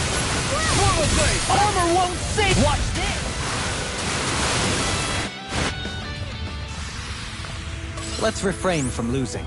Swallow Blade! Armor won't save! Watch this! Let's refrain from losing.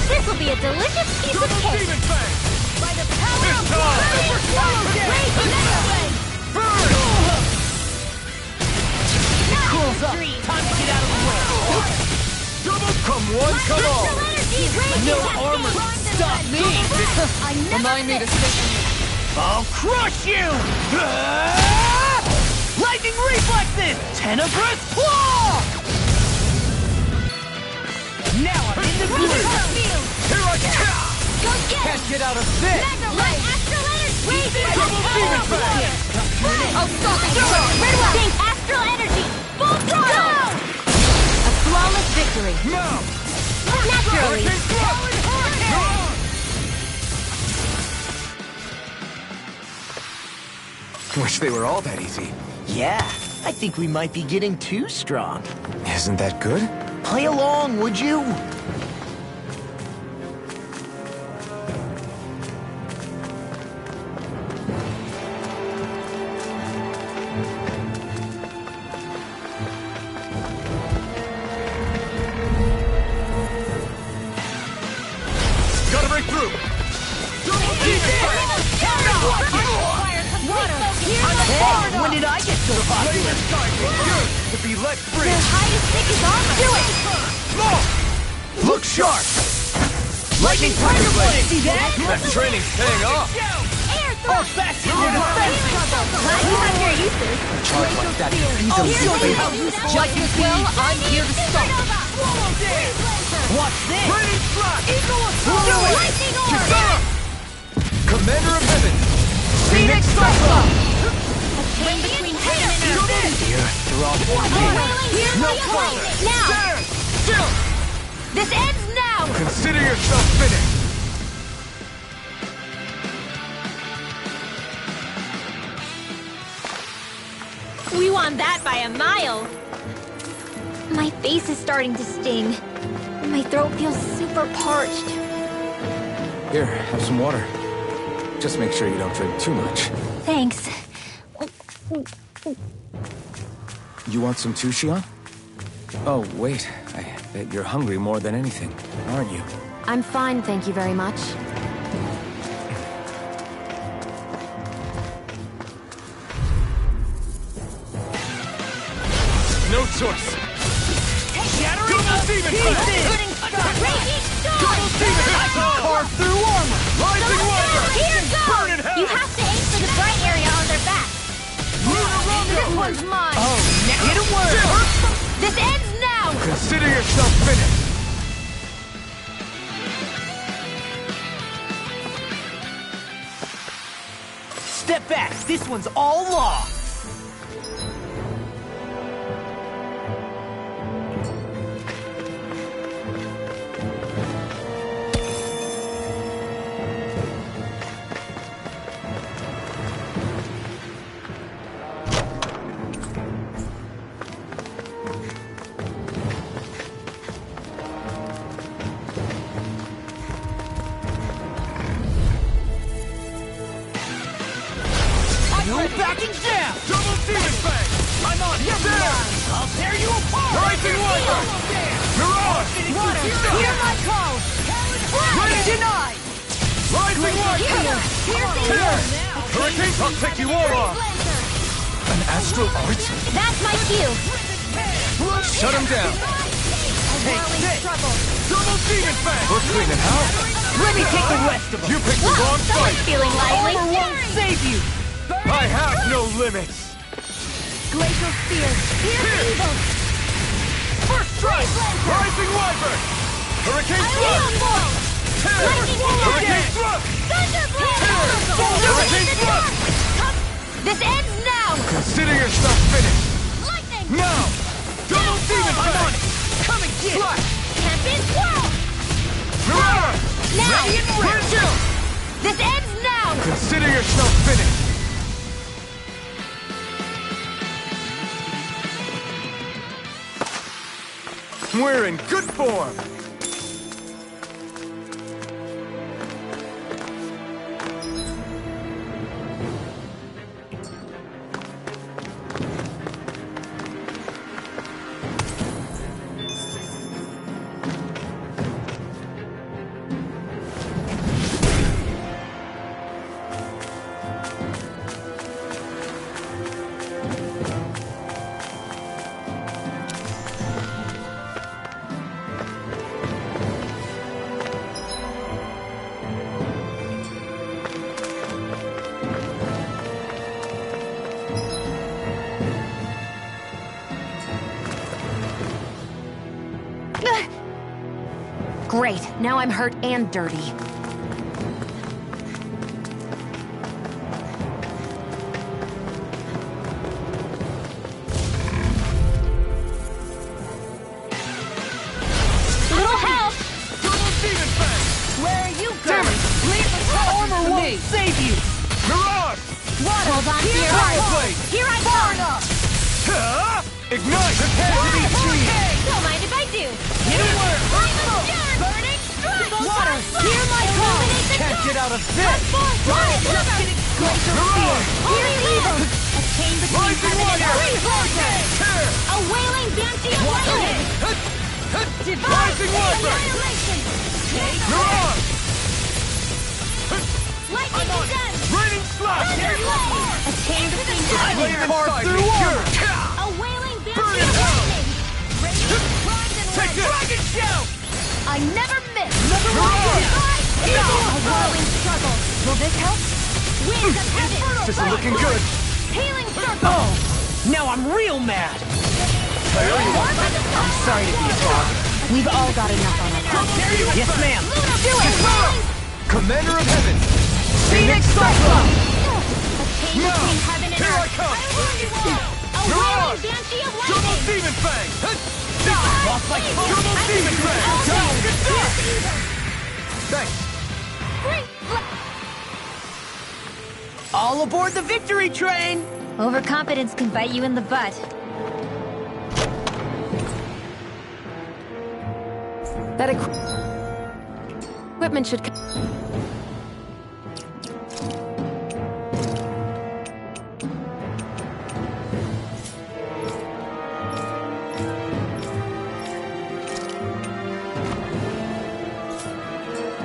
This will be a delicious piece of cake! Demon Fang! By the power This of time! Raging Swallow Blade! Burn! Come on! No armor can stop me! Remind me to stay. I'll crush you! Lightning reflexes! Tenebrous claw! Now I'm in the blue! Here I come! Go get Can't get out of this! Light astral energy! Double demon fang! I'll stop it! Think astral energy! Full throttle! A flawless victory. Now! Naturally! Hurricane thrust! Wish they were all that easy. Yeah, I think we might be getting too strong. Isn't that good? Play along, would you? Gotta break through! Hey, when did I get so popular? Laser sight! To be let free! Hide as thick as armor! Do it! Look sharp! Lightning tiger blade! See that? That training's paying off! Air I'll thrust! fasten your defense! Glad you have your uses. Charge like that defeats Oh, him. here's the Just as well, I'm here to stop. Watch this! Raining slash! Lightning orb! Kisara! Commander of Heaven! Phoenix Cyclone! Chain between heaven and earth. Here, they're all Here's No my problem. point. Now! Stand still! This ends now! Consider yourself finished! We won that by a mile. My face is starting to sting. My throat feels super parched. Here, have some water. Just make sure you don't drink too much. Thanks. You want some too, Xion? Oh, wait. I bet you're hungry more than anything, aren't you? I'm fine, thank you very much. No choice! Shattering Double to demon pieces! Raging storm! I can carve through armor! Rising Wyvern! Here Burn in goes! hell! You have to aim for the bright area on their back. This one's mine. Oh, now get a word! This ends now! Consider yourself finished! Step back! This one's all law! No backing down! Double demon fang! I'm on your line! I'll tear you apart! Rising Wyvern! Mirage! Hear my call! Denied! Rising Wyvern! Tear! Hurricane, I'll take you all off! An astral art? That's my cue. Shut him down! Take this! Double demon fang! We're cleaning house. Let me take the rest of them! You picked the wrong Someone's fight! feeling lively. Armor won't save you! I have no limits! Glacial spear. Here's evil. First strike! Rising Wyvern! Hurricane thrust! Tear! Lightning orb. Hurricane thrust! Hurricane thrust! This ends now. Consider yourself finished! Lightning. Now! Double demon fang! Come and get it! Slash! Champion swirl. Mirage! Now. Ready and ready! Chill! This ends now. Consider yourself finished! We're in good form! Great, now I'm hurt and dirty. Little help! Where are you going? Leave the armor won't save you! Mirage! Hold on to your Power heart. blade! Here I come! Ignite! Prepare to be free! Don't mind if I do. Burning strike! Water, hear my call! Can't get out of this! Just getting closer. Mirage! Here it is! A chain between Rising heaven and warrior! earth. Tear! A wailing banshee of lightning! Divine Rising warrior! annihilation! Mirage! Lightning condemned! Raining slash! A chain between heaven and Blade earth. inside me! A wailing Burn banshee in of hell! lightning! Radiant primed and Take red. this! Dragon shout! I never miss! Mirage! A whirling struggle. Will this help? Winds of heaven! This is looking good! Healing circle! Now I'm real mad! I'm Sorry to be a dog. We've all got enough on our hands. Yes, ma'am. Do it! Commander of Heaven! Phoenix Cyclone! A chain Now, between heaven and here I earth. come! A Mirage! whirling banshee of Double lightning! Demon Fang! Lost like Double Demon Fang! Thanks! All aboard the victory train! Overconfidence can bite you in the butt. That equipment should...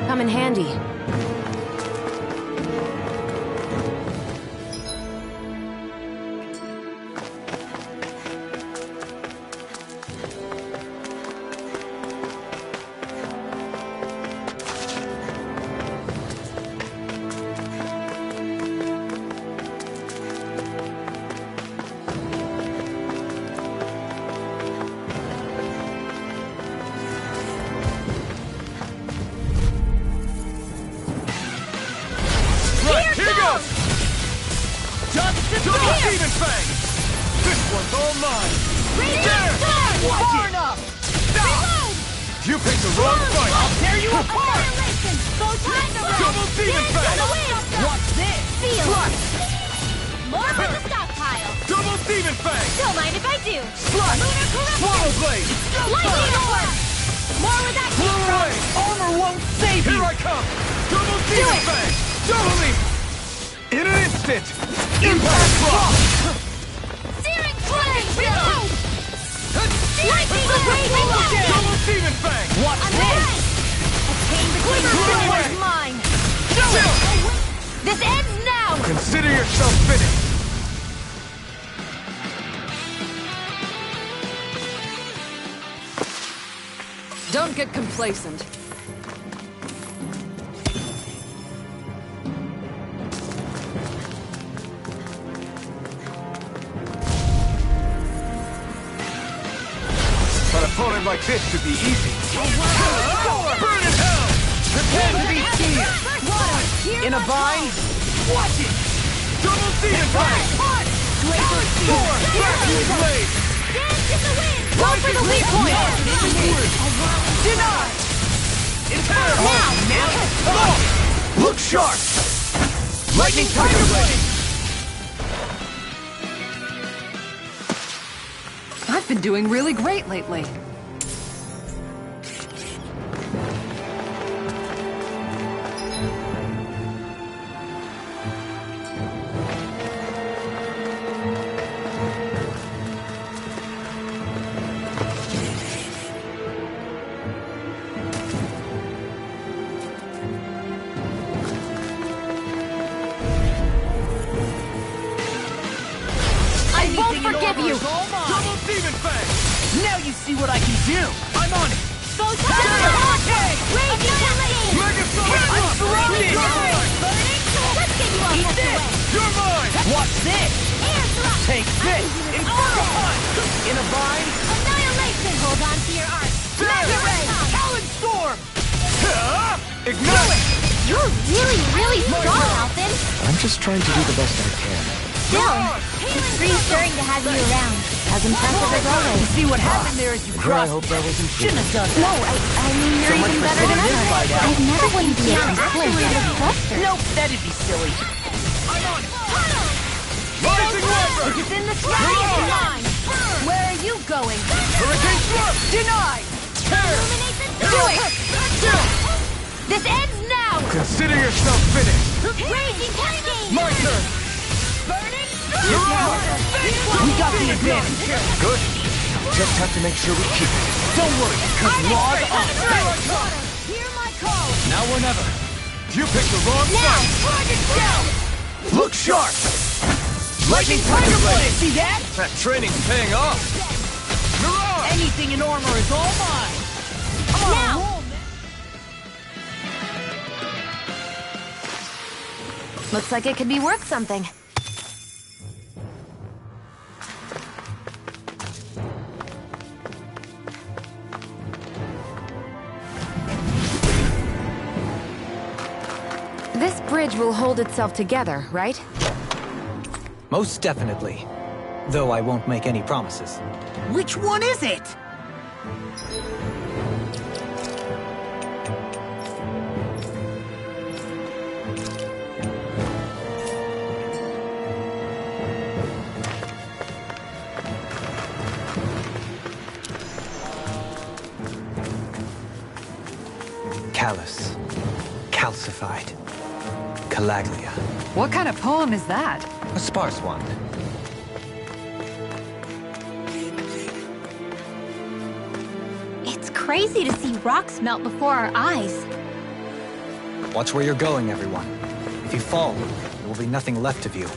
come in handy. Demon Fang! This one's all mine! There! Far enough! Reload! You picked the wrong fight! I'll tear you apart! Annihilation! Double Demon Fang! What's this? Feel Slash! more from the stockpile! Double Demon Fang! Don't mind if I do! Slash! Swallow Blade! Lightning orb! More where that came Blow from! away! Armor won't save Here you! I come! Double Demon Fang! Double me! In an instant! Impact Block! Searing flame! Reload! Lightning orb! Double Demon Fang! What's I'm this? right! A chain between Blow the away! was mine! Chill! This ends now! Consider yourself finished! Don't get complacent. An opponent like this should be easy. Burn in hell! Prepare to be seared! In a vine? Watch it! Double Demon Fang! Four! Vacuum Blade! Dance in the wind! Go for the weak point! Denied! Now! Look sharp! Lightning Tiger Blade! I've been doing really great lately. I won't forgive you! Double Demon Fang! Now you see what I can do! I'm on it! Mega Summon I'm Block! surrounded! Let's get you off Eat this this! way! You're mine! What's this? Air head! Inferno punch! In a vine! Annihilation! Hold on to your arc. Mega ray! Talon storm! Ignite! You're really strong, Alphin. I'm just trying to do the best I can. Still, it's reassuring to have you around. As impressive as always. See what happened there as you I crossed. hope that wasn't true. Shouldn't have done that. No, I mean, you're even better than ever. I've never wanted to be a cluster. Nope, that'd be silly. I'm on it. Rising Viper! If it's in the sky, it's mine. Where are you going? Hurricane Slurp! Denied! Tear! Do it! This ends now! Consider yourself finished. Raging Cascade! My turn. Burning! We got the advantage. Good. Just have to make sure we keep it. Don't worry, because law's on. Hear my call! Now or never. You picked the wrong Now! side. Target down! Look sharp. Lightning Tiger Blade! See that? That training's paying off. Mirage! Anything in armor is all mine. Now! Looks like it could be worth something. This bridge will hold itself together, right? Most definitely. Though I won't make any promises. Which one is it? Callous. Calcified. Calaglia. What kind of poem is that? A sparse one. It's crazy to see rocks melt before our eyes. Watch where you're going, everyone. If you fall, there will be nothing left of you.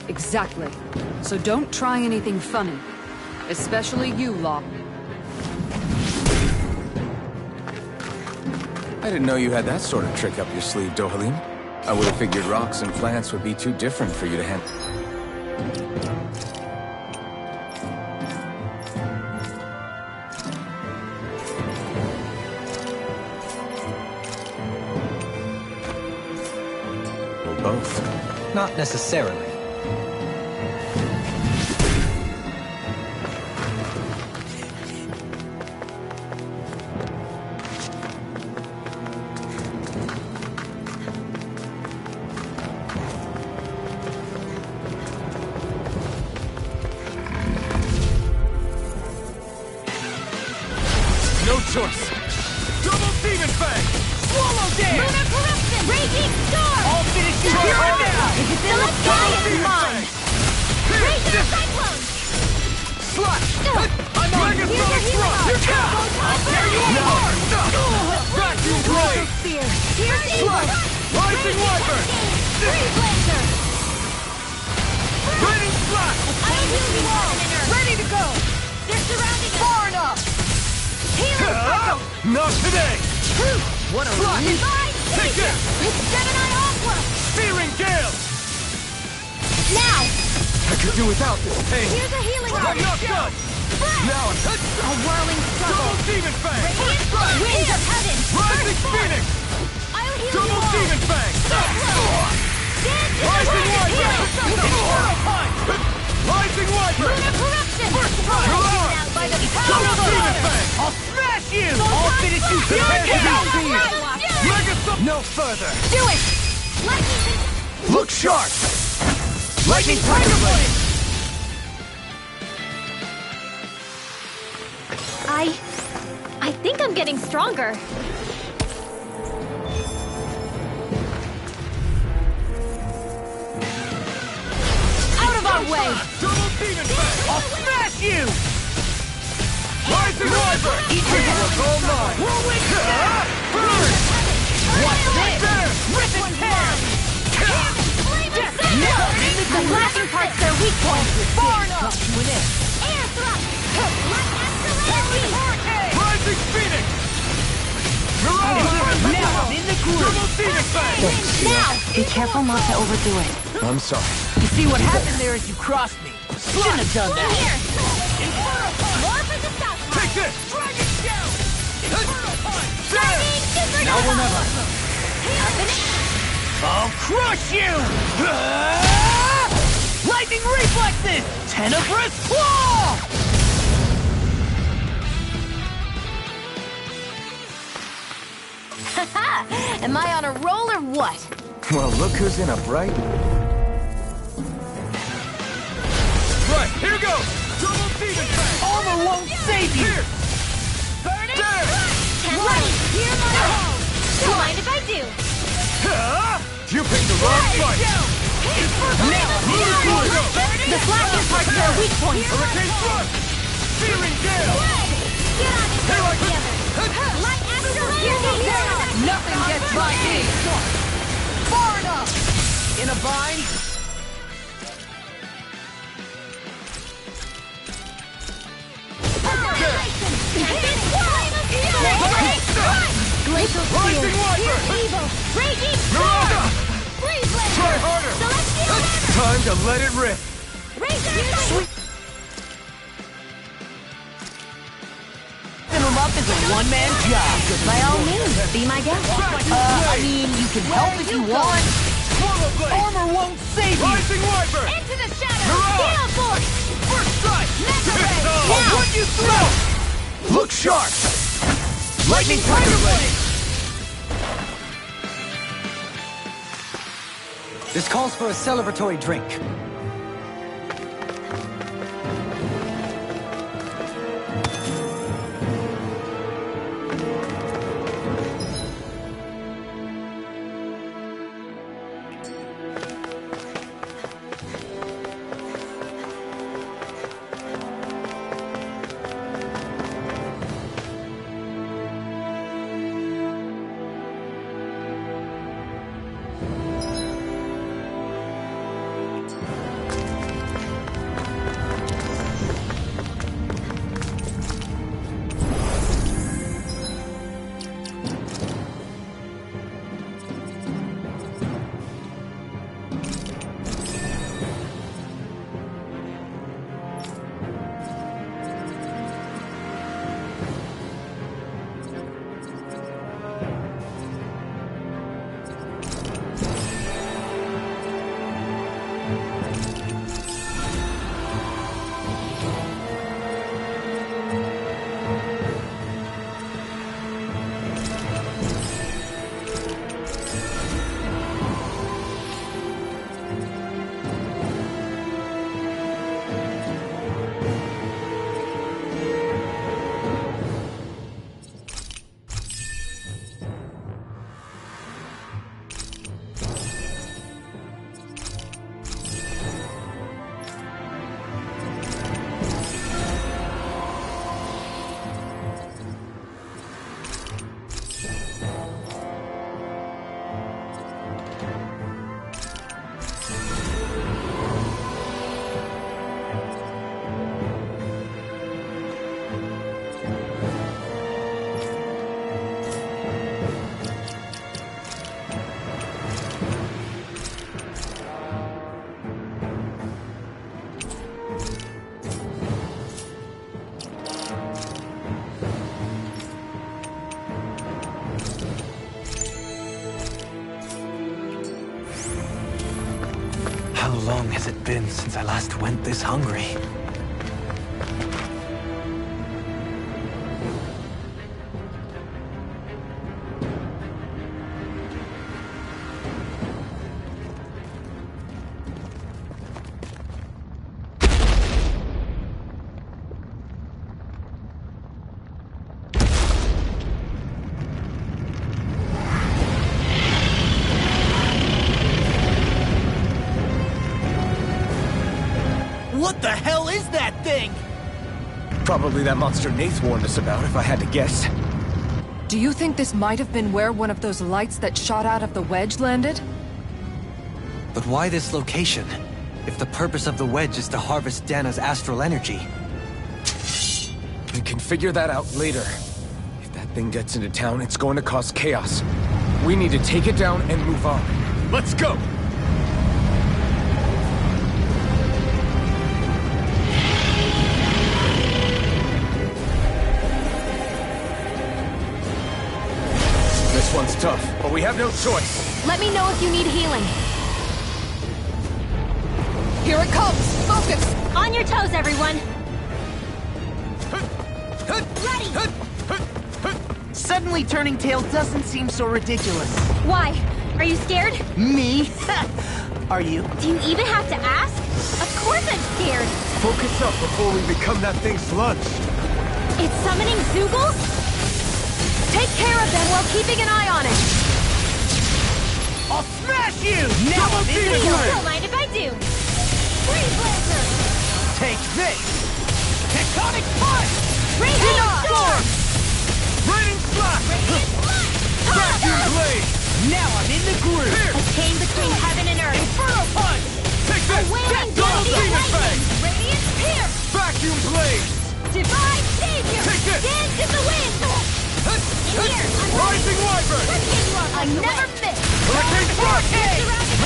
Exactly. So don't try anything funny. Especially you, Law. I didn't know you had that sort of trick up your sleeve, Dohalim. I would have figured rocks and plants would be too different for you to handle. Well, both. Not necessarily. No choice. Double Demon Fang! Swallow Dance! Lunar Corruption! Raging Storm! I'll finish you here and now! If it's in the sky, it's mine! Raging Cyclone! Slash! I'm on Mega it! Sonic Thrust! Here comes! I'll tear you apart! Vacuum Blade! Spear! Piercing! Rising Wyvern! Free Blazer! Raining Slash! I don't heal you all! Ready to go! They're surrounding us! Far enough! Healer Circle! Not today! What a Divine Take Seizure! this! Gemini Aqua! Searing Gale! Now! I could do without this pain! Here's a healing I'm not done! Now I'm A whirling struggle! Double Demon Fang! Radiant Winds of Heaven! Rising Phoenix! I'll heal you Double all! Demon Fang! Dance in the Rising Radiant Wyvern! Healer Circle! Rising Wyvern! Lunar Corruption! Mirage! Now by the power Double of Demon Lord! Fang! I'll smash you! I'll finish you here Prepare and to now! be seized! Mega Sub- No further! Do it! Lightning! Look sharp! Lightning Tiger Blade! I think I'm getting stronger. Out of our way! Double Demon Fang! I'll smash you! Rising Wyvern! Eat your It's all mine! Whirlwind! Burn! What's this? There! Rip and tear! The flashing parts their weak point. Far enough! Air thrust! Light acceleration! Rising Phoenix! Mirage! Now I'm in the groove! Double Demon Fang! Now! Be careful not to overdo it. I'm sorry. You see what happened there as you crossed me? Shouldn't have done that. Here! More for the stop! Take this! Dragon Shout! Inferno Punch! Shining Super Now or never. I'll crush you! Lightning Reflexes! Tenebrous Claw! Haha! Am I on a roll or what? Well, look who's in a bright... Right, here goes! Double demon track! Armor won't save you! Here! Burn it! There! Right! Hear my call! Don't mind if I do! You picked the wrong fight! The flash parts are weak point. Hurricane Thrust! Searing Gale! Get on it! Here I go! Light Astral Hurricane! Nothing gets by me! Far enough! In a bind? Glacial Rising Spear. Wyvern! Evil! Raging Miranda! Freeze Blade! Try harder! Celestial Hammer! Time to let it rip! Razor Blade! Him up is a one-man job. By all means, be my guest. I mean, you can help if you want. Swallow Blade! Armor won't save you. Rising Wyvern! Into the shadows! Mirage! Gale Force! First strike! Mega Ray! I'll run you through! Look sharp! Lightning Tiger Blade! This calls for a celebratory drink. How long has it been since I last went this hungry? What the hell is that thing? Probably that monster Nath warned us about, if I had to guess. Do you think this might have been where one of those lights that shot out of the wedge landed? But why this location? If the purpose of the wedge is to harvest Dana's astral energy. We can figure that out later. If that thing gets into town, it's going to cause chaos. We need to take it down and move on. Let's go! but we have no choice. Let me know if you need healing. Here it comes! Focus! On your toes, everyone! Ready! Suddenly turning tail doesn't seem so ridiculous. Why? Are you scared? Me? Are you? Do you even have to ask? Of course I'm scared! Focus up before we become that thing's lunch. It's summoning Zoogles? Take care of them while keeping an eye on it. I'll smash you! Now I'm in the Please, groove! don't mind if I do! Freeze Blazer! Take this! Tectonic punch! Radiant Storm! Raining Slash! Radiant Punch! Vacuum Blade! Now I'm in the groove! A chain between heaven and earth! Inferno punch! Take this! Wailing Double Demon Demon Fang! Lightning! Radiant Pierce! Vacuum Blade! Divine Savior! Take this! Dance in the wind! Here! Rising Wyvern! I never miss! Hurricane Thrust!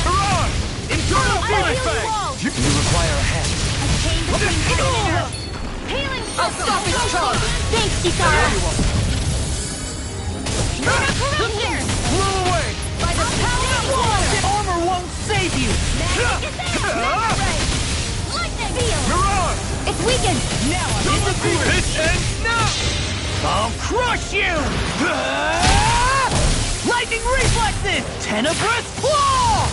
Mirage! Internal Demon Fang! You require a hand. A chain between heaven and earth! Healing I'll stop its charge! Thanks, Chikara! Here! Blow away! By the power of water! Armor won't save you! Lightning! Field! Mirage! It's weakened! Now I'm in the groove! This ends now! I'll crush you! Lightning reflexes! Tenebrous claw!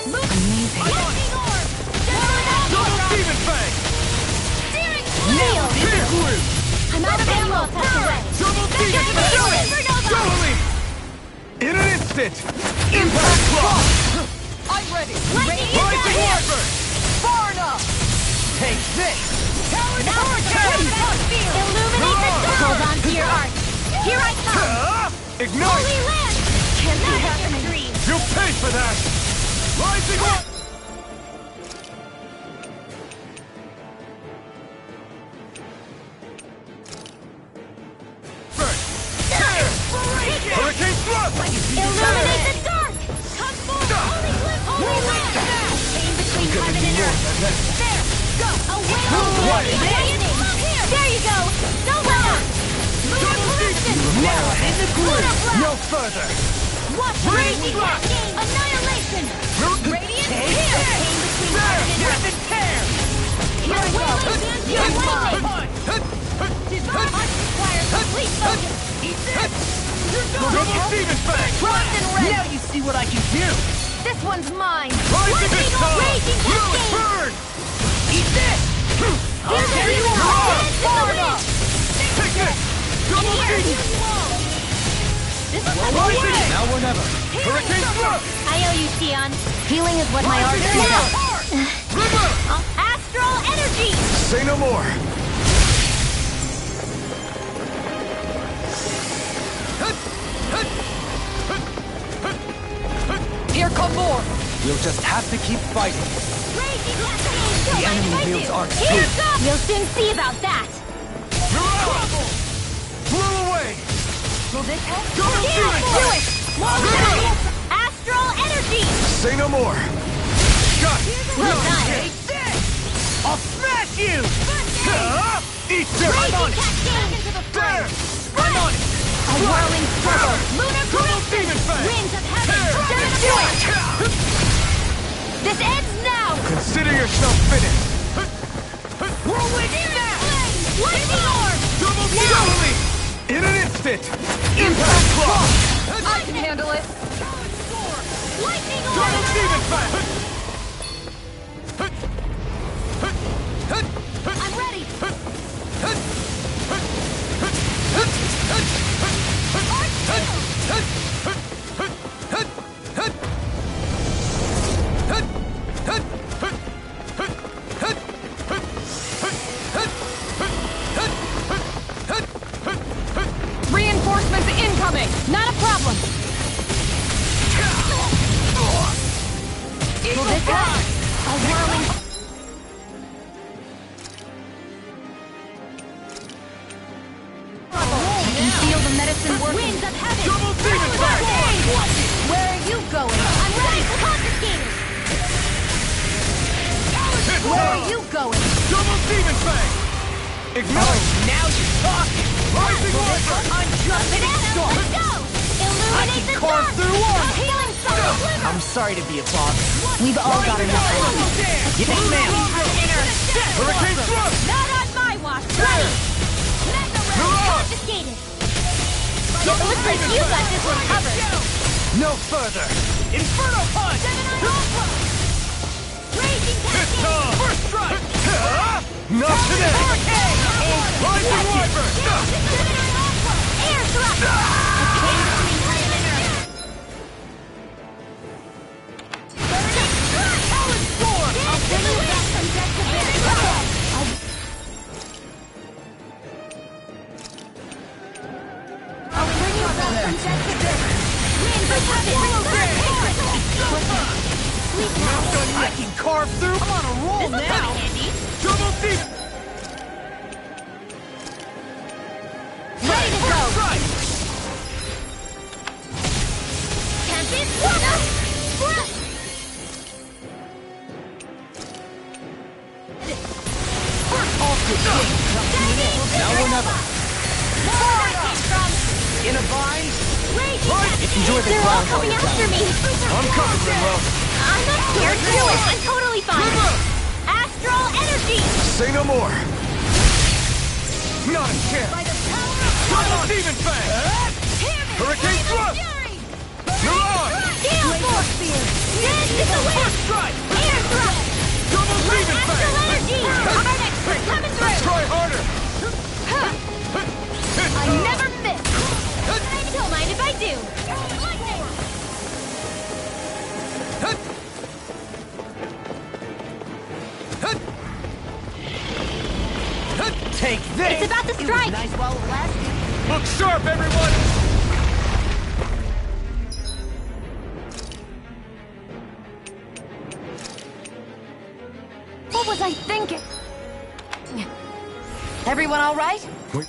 Amazing! Lightning orb! Double Demon Fang! Steering Now wheel! I'm in the groove! I'm out of ammo! Tucked away! Double Demon Fang! Supernova! Totally! In an instant! Impact Claw! I'm ready! Lightning Rising is Wyvern! Far enough! Take this! Talon Now Hurricane! illuminate the dark! Hold on to your arc! Here I come! Ignite! Holy land! Can't be happening! Dream. You pay for that! Rising Wyvern! Hurricane Thrust! Illuminate the dark! Come forth! Holy glimpse! Holy land! Chain between heaven and earth! There! Go! A whale! Lightning! Here! There you go! No weather! Lunar collision! Now I'm in the groove! No further! Watch raging cascade! Annihilation! Radiant Take here! this! Chain between heaven and Rip earth! and tear! Here I go! Your lightning! Divine punch requires complete focus! Eat this! Double Demon Fang! Bronze and red! Now you see what I can do! This one's mine! Rising Lightning Star! raging Blue cascade! Burn! Eat this! Here carry you you are! on! Dance in the wind! Take this! Double Here Demon! you wall! This is Rising! Now or never. Hurricane Thrust! I owe you, Sion. Healing is what my art Rising is. Blast! River! Astral energy! Say no more! Here come more! We'll just have to keep fighting. Raging cascade! Don't mind enemy if I wields do. arcs Here too. goes! You'll soon see about that! Mirage! Blow away! Will this help? Double Here, Demon do Fang! it! More Astral energy! Say no more! Shot! Well done! Take this! I'll smash you! Eat this! Raging cascade into the There! I'm on it! A whirling struggle! Lunar Double collision! Demon Fang! Winds of heaven! There! Turn it to it! This ends now! Consider yourself finished! Whirlwind smash! Lightning orb! Double Demon! In an instant! Impact Claw! I can handle it! Lightning Double orb! Demon Fang! I'm ready! Reinforcements incoming! Not a problem. Eagle this Fly! A whirling... I can feel the medicine working. Winds of heaven! Double Demon Fang! Where are you going? I'm ready! Confiscated! Where are you going? Double Demon Fang! Ignite! Now you're talking! Rising Wyvern! I'm just Banana, let's go! I can carve through armor! I'm sorry to be a bother. We've all got enough. Yes, ma'am! Hurricane thrust! Not on my watch, buddy! Confiscated! It looks like you got this one covered. No further! Inferno punch! Raging It's cascade! time! First strike! Not today! Rising Wyvern! Air thrust! Talon Storm! I'll bring you back from death to I'll bring you back from death to I can carve through. I'm on a roll now. Double deep! Ready to go! Strike! Tempest! Now or never. In a bind. Enjoy the They're all coming after me! I'm coming, Rinwell. I'm not scared. Do it! I'm totally fine! Astral energy! Say no more. Not a chance. Double Demon Fang! Hurricane thrust! Mirage! Gale force! This is the way! First strike! Air thrust! Double Demon Astral Fang! energy! I'm an expert coming through! Try harder! I never miss! Don't mind if I do! Take this. It's about to strike! Nice while it lasted. Look sharp, everyone! What was I thinking? Everyone all right? We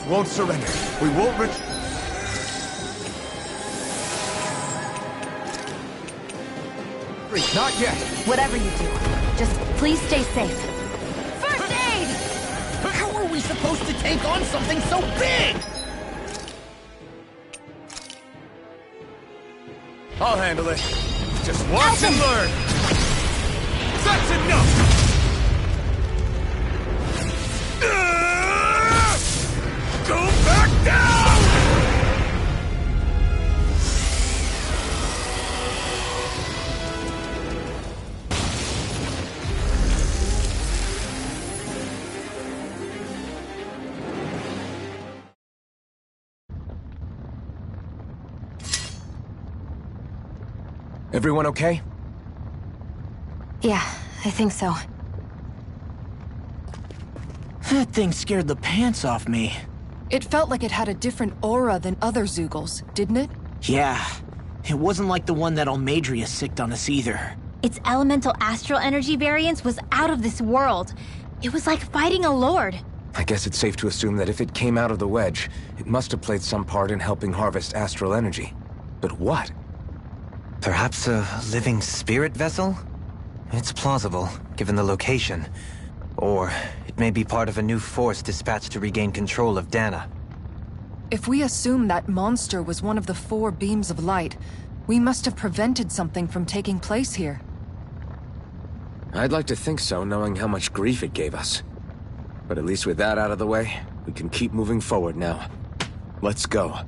won't surrender. We won't Not yet! Whatever you do, just please stay safe. First aid! How are we supposed to take on something so big? I'll handle it. Just watch and learn! That's enough! Go back down! Everyone okay? Yeah, I think so. That thing scared the pants off me. It felt like it had a different aura than other Zeugles, didn't it? Yeah. It wasn't like the one that Almadria sicked on us either. Its elemental astral energy variance was out of this world. It was like fighting a lord. I guess it's safe to assume that if it came out of the wedge, it must have played some part in helping harvest astral energy. But what? Perhaps a living spirit vessel? It's plausible, given the location. Or it may be part of a new force dispatched to regain control of Dana. If we assume that monster was one of the 4 beams of light, we must have prevented something from taking place here. I'd like to think so, knowing how much grief it gave us. But at least with that out of the way, we can keep moving forward now. Let's go.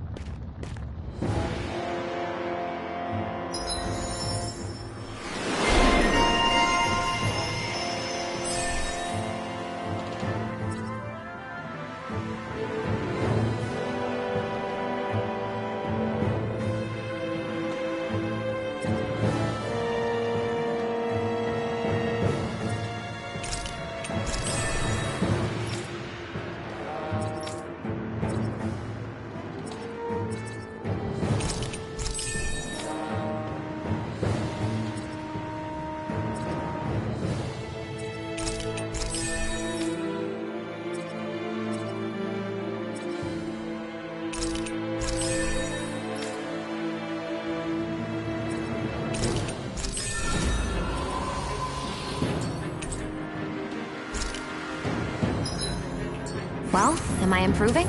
Well, am I improving?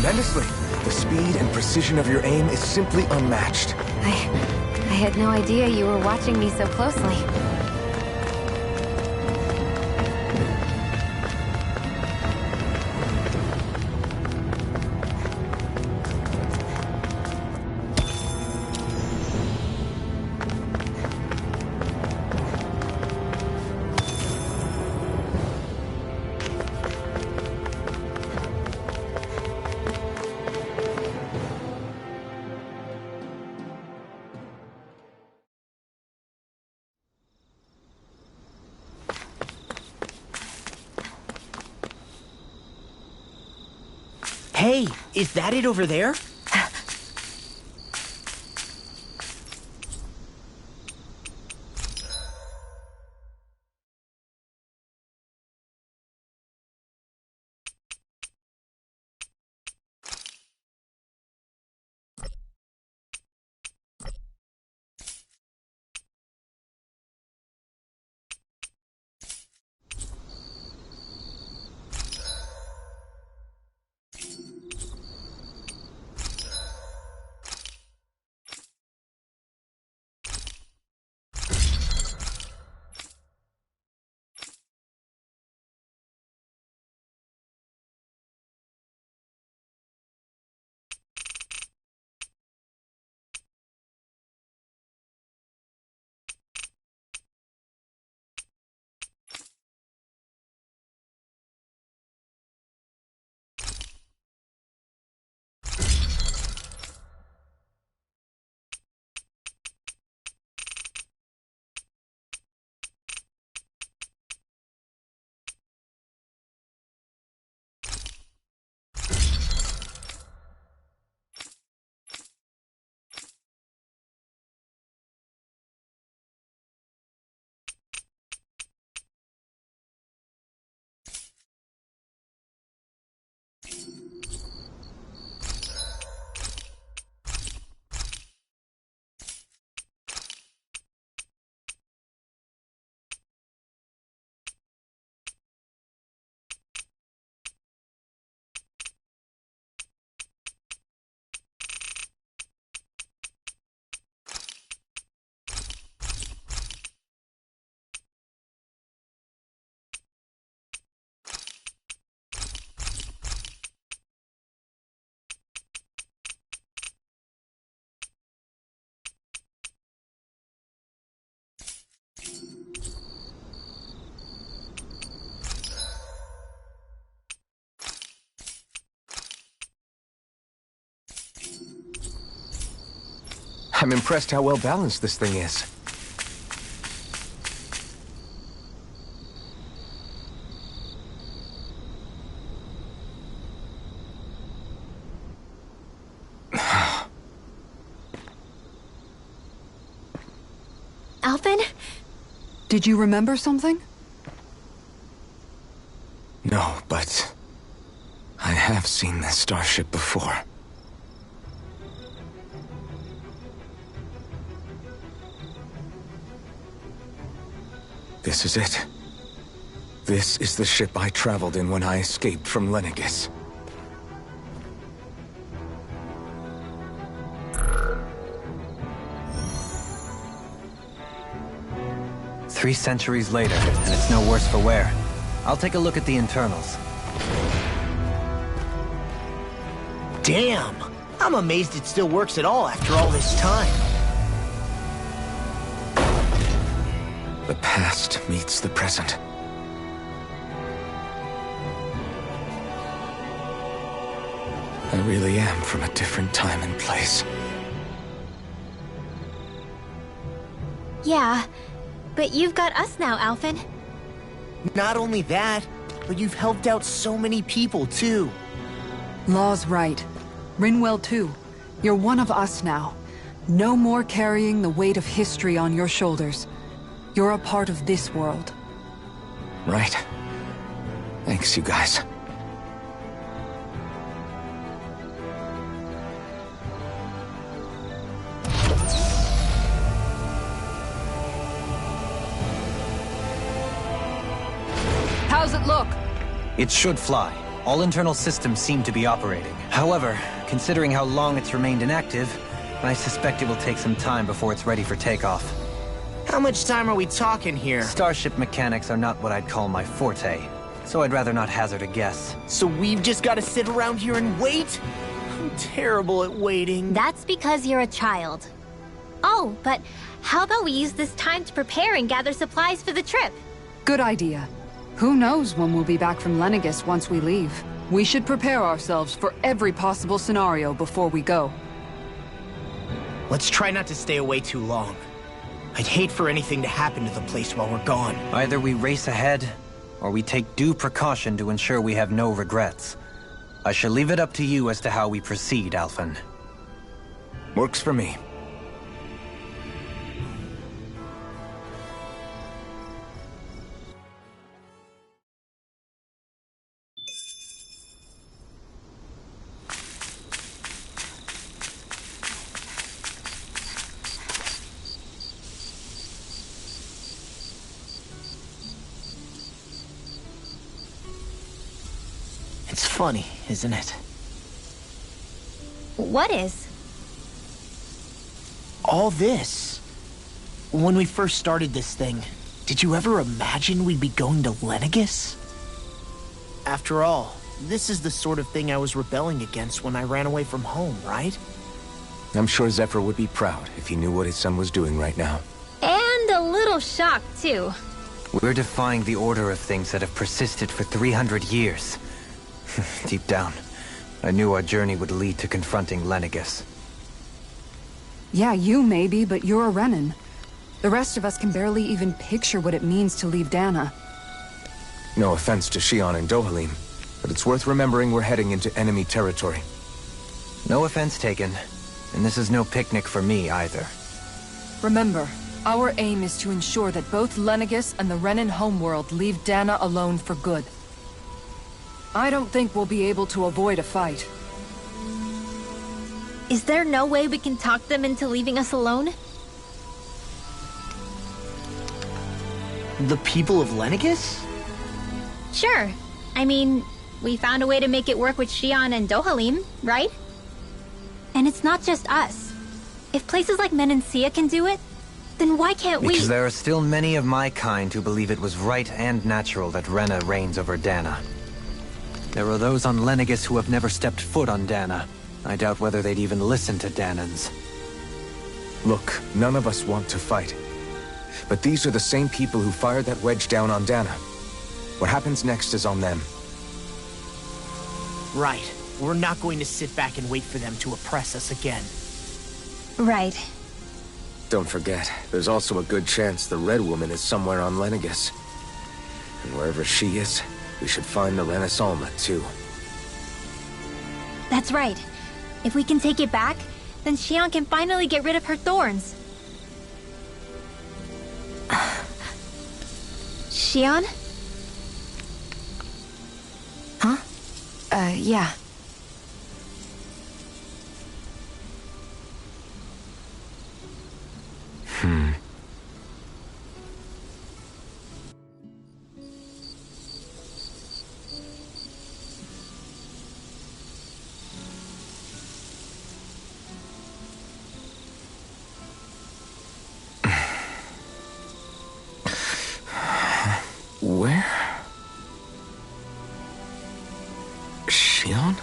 tremendously. The speed and precision of your aim is simply unmatched. I had no idea you were watching me so closely. Hey, is that it over there? I'm impressed how well balanced this thing is. Alphen? Did you remember something? No, but I have seen this starship before. This is it. This is the ship I traveled in when I escaped from Lenegis. Three centuries later, and it's no worse for wear. I'll take a look at the internals. Damn! I'm amazed it still works at all after all this time. The past meets the present. I really am from a different time and place. Yeah, but you've got us now, Alphen. Not only that, but you've helped out so many people, too. Law's right. Rinwell too. You're one of us now. No more carrying the weight of history on your shoulders. You're a part of this world. Right. Thanks, you guys. How's it look? It should fly. All internal systems seem to be operating. However, considering how long it's remained inactive, I suspect it will take some time before it's ready for takeoff. How much time are we talking here? Starship mechanics are not what I'd call my forte, so I'd rather not hazard a guess. So we've just got to sit around here and wait? I'm terrible at waiting. That's because you're a child. Oh, but how about we use this time to prepare and gather supplies for the trip? Good idea. Who knows when we'll be back from Lenegis once we leave? We should prepare ourselves for every possible scenario before we go. Let's try not to stay away too long. I'd hate for anything to happen to the place while we're gone. Either we race ahead, or we take due precaution to ensure we have no regrets. I shall leave it up to you as to how we proceed, Alphen. Works for me. It's funny, isn't it? What is? All this. When we first started this thing, did you ever imagine we'd be going to Lenegis? After all, this is the sort of thing I was rebelling against when I ran away from home, right? I'm sure Zephyr would be proud if he knew what his son was doing right now. And a little shocked, too. We're defying the order of things that have persisted for 300 years. Deep down, I knew our journey would lead to confronting Lenegis. Yeah, you maybe, but you're a Renin. The rest of us can barely even picture what it means to leave Dana. No offense to Shion and Dohalim, but it's worth remembering we're heading into enemy territory. No offense taken, and this is no picnic for me either. Remember, our aim is to ensure that both Lenegis and the Renin homeworld leave Dana alone for good. I don't think we'll be able to avoid a fight. Is there no way we can talk them into leaving us alone? The people of Lenegis? Sure. I mean, we found a way to make it work with Shion and Dohalim, right? And it's not just us. If places like Menancia can do it, then why can't we? Because there are still many of my kind who believe it was right and natural that Rena reigns over Dana. There are those on Lenegis who have never stepped foot on Dana. I doubt whether they'd even listen to Danans. Look, none of us want to fight. But these are the same people who fired that wedge down on Dana. What happens next is on them. Right. We're not going to sit back and wait for them to oppress us again. Right. Don't forget, there's also a good chance the Red Woman is somewhere on Lenegis. And wherever she is, we should find the Renasalma, too. That's right. If we can take it back, then Shion can finally get rid of her thorns. Shion? Huh? Yeah. Where? Shion?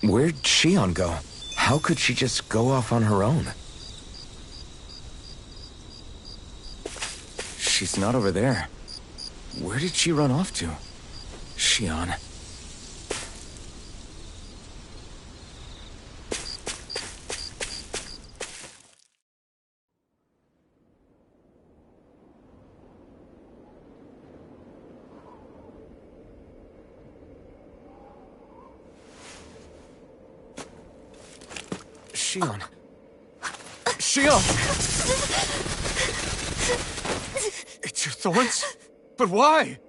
Where'd Shion go? How could she just go off on her own? She's not over there. Where did she run off to? Shion. Shion. Shion! It's your thorns? But why?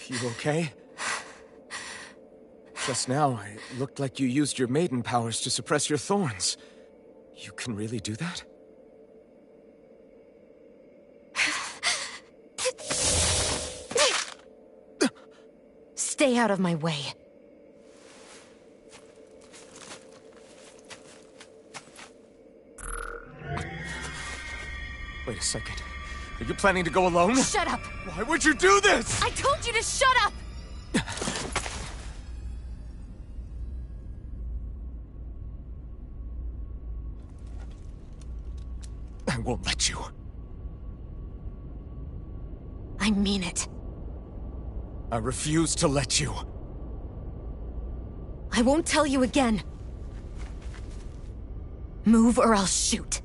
You okay? Just now, it looked like you used your maiden powers to suppress your thorns. You can really do that? Stay out of my way. Wait a second. Are you planning to go alone? Shut up! Why would you do this? I told you to shut up! I won't let you. I mean it. I refuse to let you. I won't tell you again. Move or I'll shoot.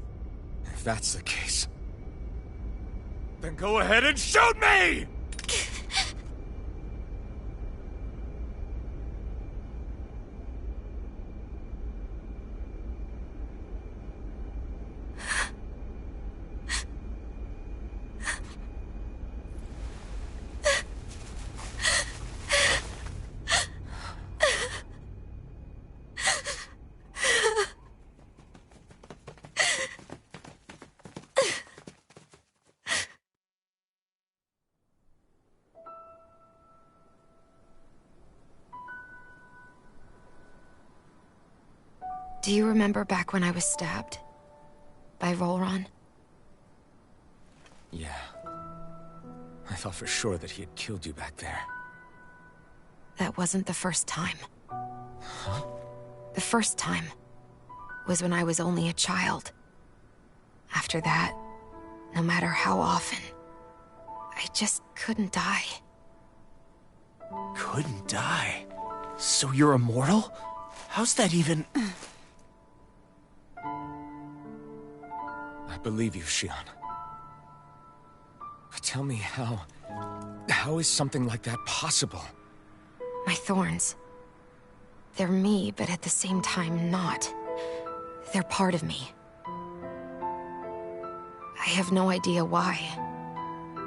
If that's the case, then go ahead and shoot me! Do you remember back when I was stabbed? By Volron? Yeah. I thought for sure that he had killed you back there. That wasn't the first time. The first time was when I was only a child. After that, no matter how often, I just couldn't die. Couldn't die? So you're immortal? How's that even... I believe you, Shion. But tell me how is something like that possible? My thorns. They're me, but at the same time not. They're part of me. I have no idea why,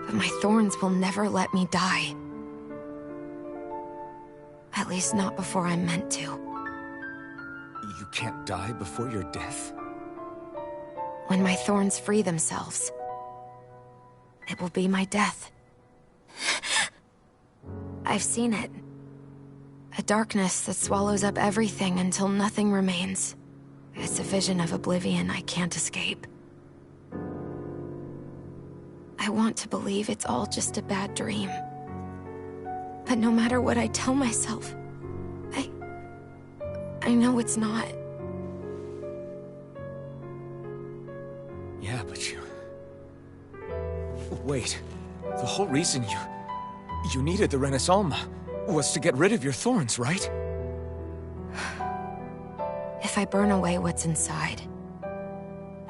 but my thorns will never let me die. At least not before I'm meant to. You can't die before your death? When my thorns free themselves, it will be my death. I've seen it. A darkness that swallows up everything until nothing remains. It's a vision of oblivion I can't escape. I want to believe it's all just a bad dream. But no matter what I tell myself, I know it's not. Yeah, but you... Wait. The whole reason you needed the Renaissance was to get rid of your thorns, right? If I burn away what's inside,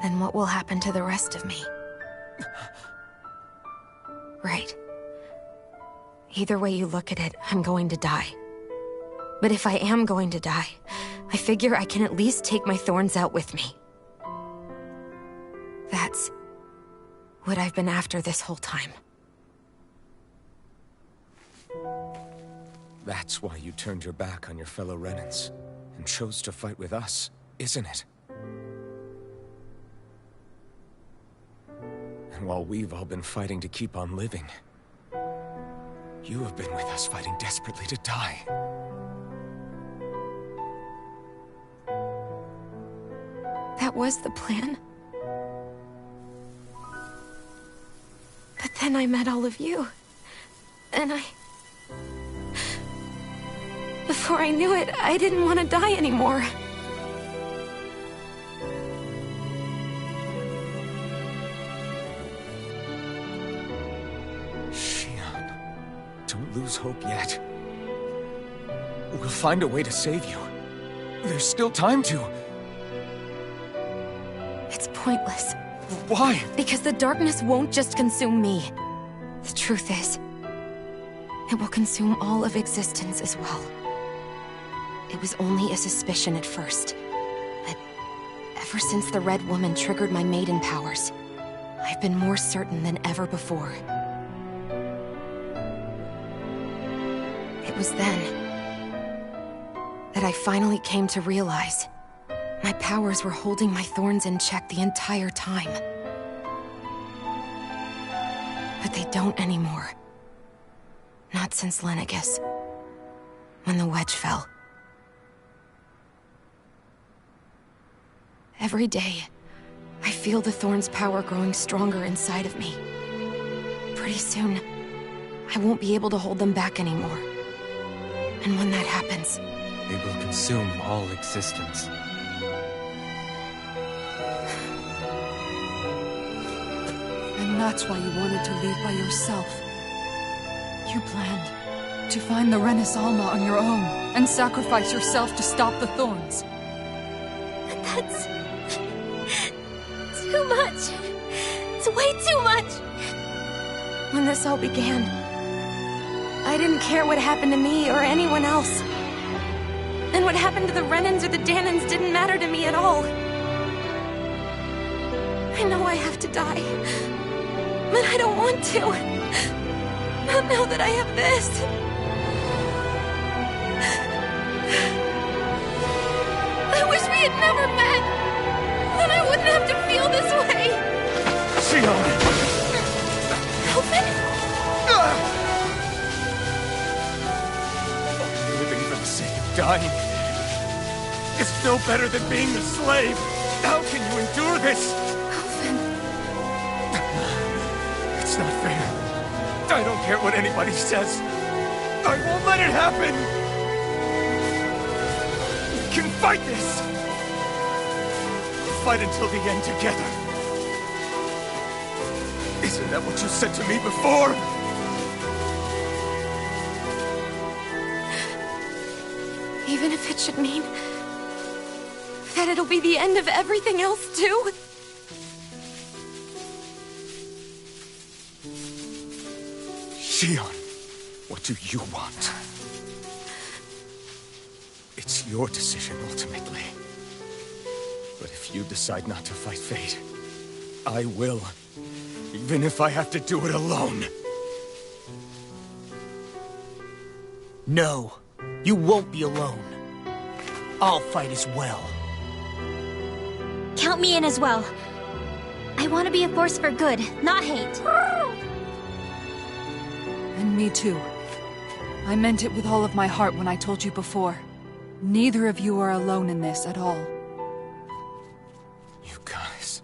then what will happen to the rest of me? Right. Either way you look at it, I'm going to die. But if I am going to die, I figure I can at least take my thorns out with me. That's what I've been after this whole time. That's why you turned your back on your fellow Renans and chose to fight with us, isn't it? And while we've all been fighting to keep on living, you have been with us fighting desperately to die. That was the plan. But then I met all of you. And before I knew it, I didn't want to die anymore. Shion, don't lose hope yet. We'll find a way to save you. There's still time to. It's pointless. Why? Because the darkness won't just consume me. The truth is, it will consume all of existence as well. It was only a suspicion at first, but Ever since the Red Woman triggered my maiden powers, I've been more certain than ever before. It was then that I finally came to realize my powers were holding my thorns in check the entire time. But they don't anymore. Not since Lenegis, when the wedge fell. Every day, I feel the thorn's power growing stronger inside of me. Pretty soon, I won't be able to hold them back anymore. And when that happens, they will consume all existence. And that's why you wanted to leave by yourself. You planned to find the Renis Alma on your own and sacrifice yourself to stop the thorns. That's... too much. It's way too much. When this all began, I didn't care what happened to me or anyone else. And what happened to the Renans or the Danans didn't matter to me at all. I know I have to die, but I don't want to. Not now that I have this. I wish we had never met. Then I wouldn't have to feel this way. Shion! Elfin? Living for the sake of dying is no better than being a slave. How can you endure this? Elfin. It's not fair. I don't care what anybody says. I won't let it happen! We can fight this! Fight until the end together. Isn't that what you said to me before? Even if it should mean that it'll be the end of everything else, too? Shion, what do you want? It's your decision, ultimately. But if you decide not to fight fate, I will. Even if I have to do it alone. No, you won't be alone. I'll fight as well. Count me in as well. I want to be a force for good, not hate. And me too. I meant it with all of my heart when I told you before. Neither of you are alone in this at all. You guys...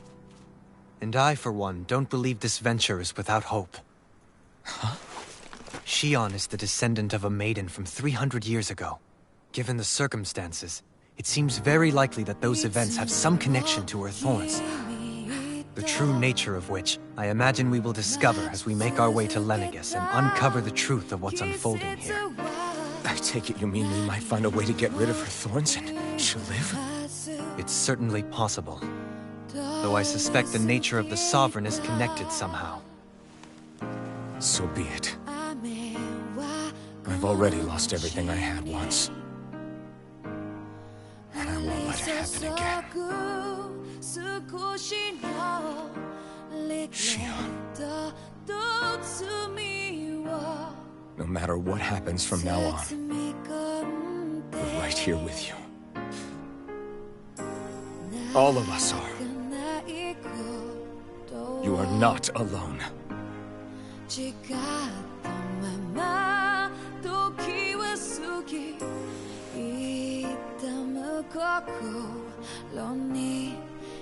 And I, for one, don't believe this venture is without hope. Huh? Shion is the descendant of a maiden from 300 years ago. Given the circumstances, it seems very likely that those events have some connection to her thorns. The true nature of which, I imagine we will discover as we make our way to Lenegis and uncover the truth of what's unfolding here. I take it you mean we might find a way to get rid of her thorns and she'll live? It's certainly possible. Though I suspect the nature of the Sovereign is connected somehow. So be it. I've already lost everything I had once. And I won't let it happen again. Shion. No matter what happens from now on, we're right here with you. All of us are. You are not alone.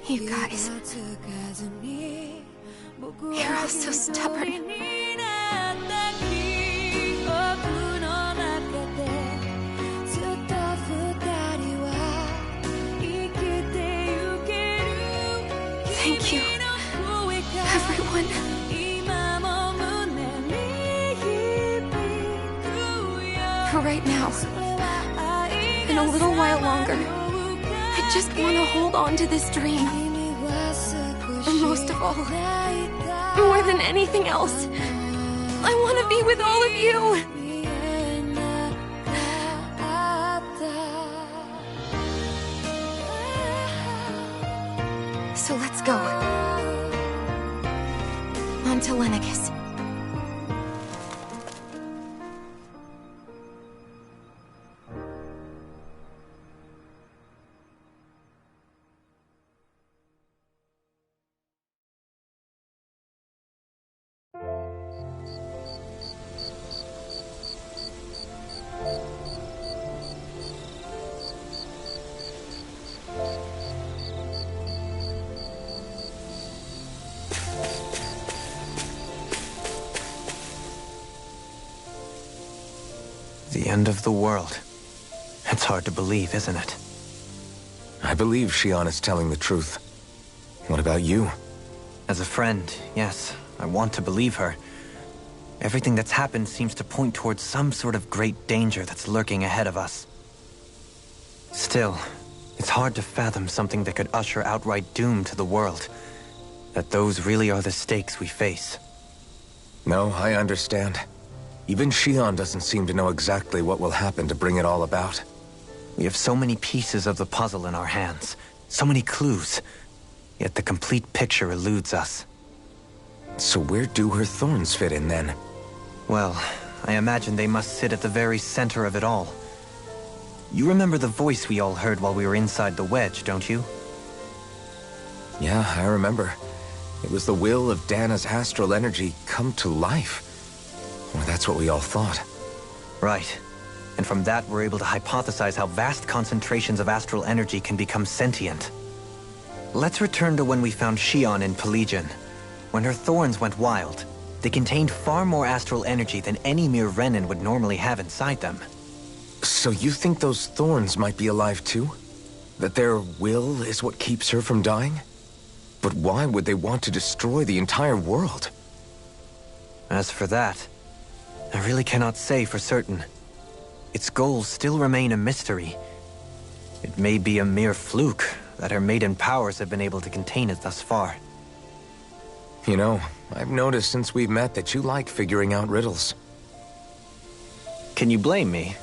You guys... You're all so stubborn. Thank you, everyone. For right now, and a little while longer, I just want to hold on to this dream. And most of all, more than anything else, I want to be with all of you. So let's go. On to Lenegis. The end of the world. It's hard to believe, isn't it? I believe Shion is telling the truth. What about you? As a friend, yes, I want to believe her. Everything that's happened seems to point towards some sort of great danger that's lurking ahead of us. Still, it's hard to fathom something that could usher outright doom to the world. That those really are the stakes we face. No, I understand. Even Shion doesn't seem to know exactly what will happen to bring it all about. We have so many pieces of the puzzle in our hands, so many clues, yet the complete picture eludes us. So where do her thorns fit in then? Well, I imagine they must sit at the very center of it all. You remember the voice we all heard while we were inside the wedge, don't you? Yeah, I remember. It was the will of Dana's astral energy come to life. Or that's what we all thought. Right. And from that, we're able to hypothesize how vast concentrations of astral energy can become sentient. Let's return to when we found Shion in Pelagian. When her thorns went wild, they contained far more astral energy than any mere Renin would normally have inside them. So you think those thorns might be alive too? That their will is what keeps her from dying? But why would they want to destroy the entire world? As for that, I really cannot say for certain. Its goals still remain a mystery. It may be a mere fluke that her maiden powers have been able to contain it thus far. You know, I've noticed since we've met that you like figuring out riddles. Can you blame me?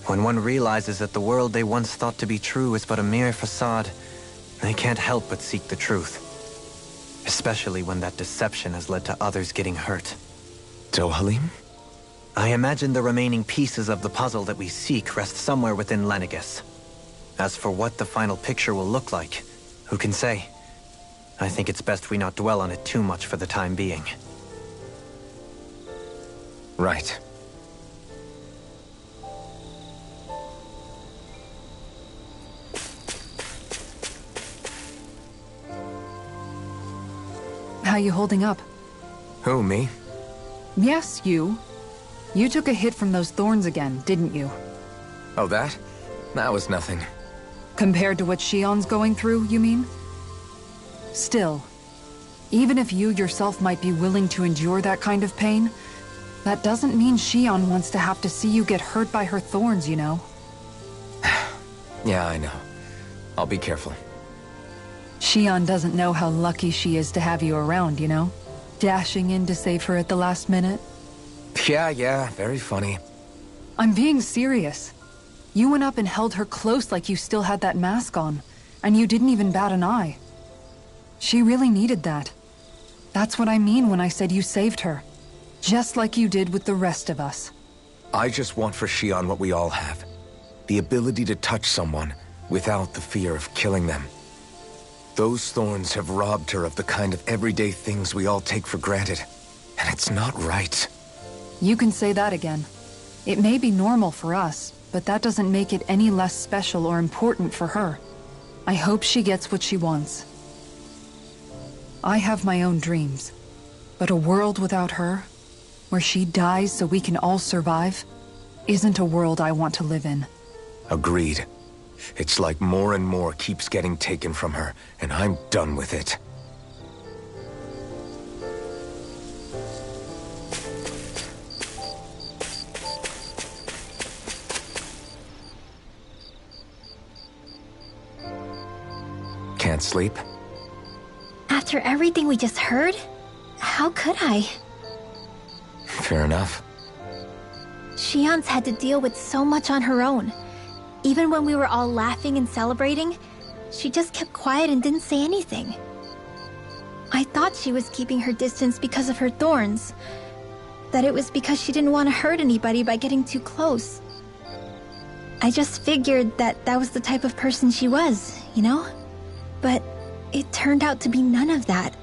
When one realizes that the world they once thought to be true is but a mere facade, they can't help but seek the truth. Especially when that deception has led to others getting hurt. Dohalim? I imagine the remaining pieces of the puzzle that we seek rest somewhere within Lenegis. As for what the final picture will look like, who can say? I think it's best we not dwell on it too much for the time being. Right. How you holding up? Who, me? Yes, you. You took a hit from those thorns again, didn't you? Oh, that? That was nothing. Compared to what Shion's going through, you mean? Still, even if you yourself might be willing to endure that kind of pain, that doesn't mean Shion wants to have to see you get hurt by her thorns, you know? Yeah, I know. I'll be careful. Shion doesn't know how lucky she is to have you around, you know? Dashing in to save her at the last minute. Yeah, very funny. I'm being serious. You went up and held her close like you still had that mask on, and you didn't even bat an eye. She really needed that. That's what I mean when I said you saved her. Just like you did with the rest of us. I just want for Shion what we all have. The ability to touch someone without the fear of killing them. Those thorns have robbed her of the kind of everyday things we all take for granted. And it's not right. You can say that again. It may be normal for us, but that doesn't make it any less special or important for her. I hope she gets what she wants. I have my own dreams, but a world without her, where she dies so we can all survive, isn't a world I want to live in. Agreed. It's like more and more keeps getting taken from her, and I'm done with it. Can't sleep? After everything we just heard, how could I? Fair enough. Shion's had to deal with so much on her own. Even when we were all laughing and celebrating, she just kept quiet and didn't say anything. I thought she was keeping her distance because of her thorns. That it was because she didn't want to hurt anybody by getting too close. I just figured that that was the type of person she was, you know? But it turned out to be none of that.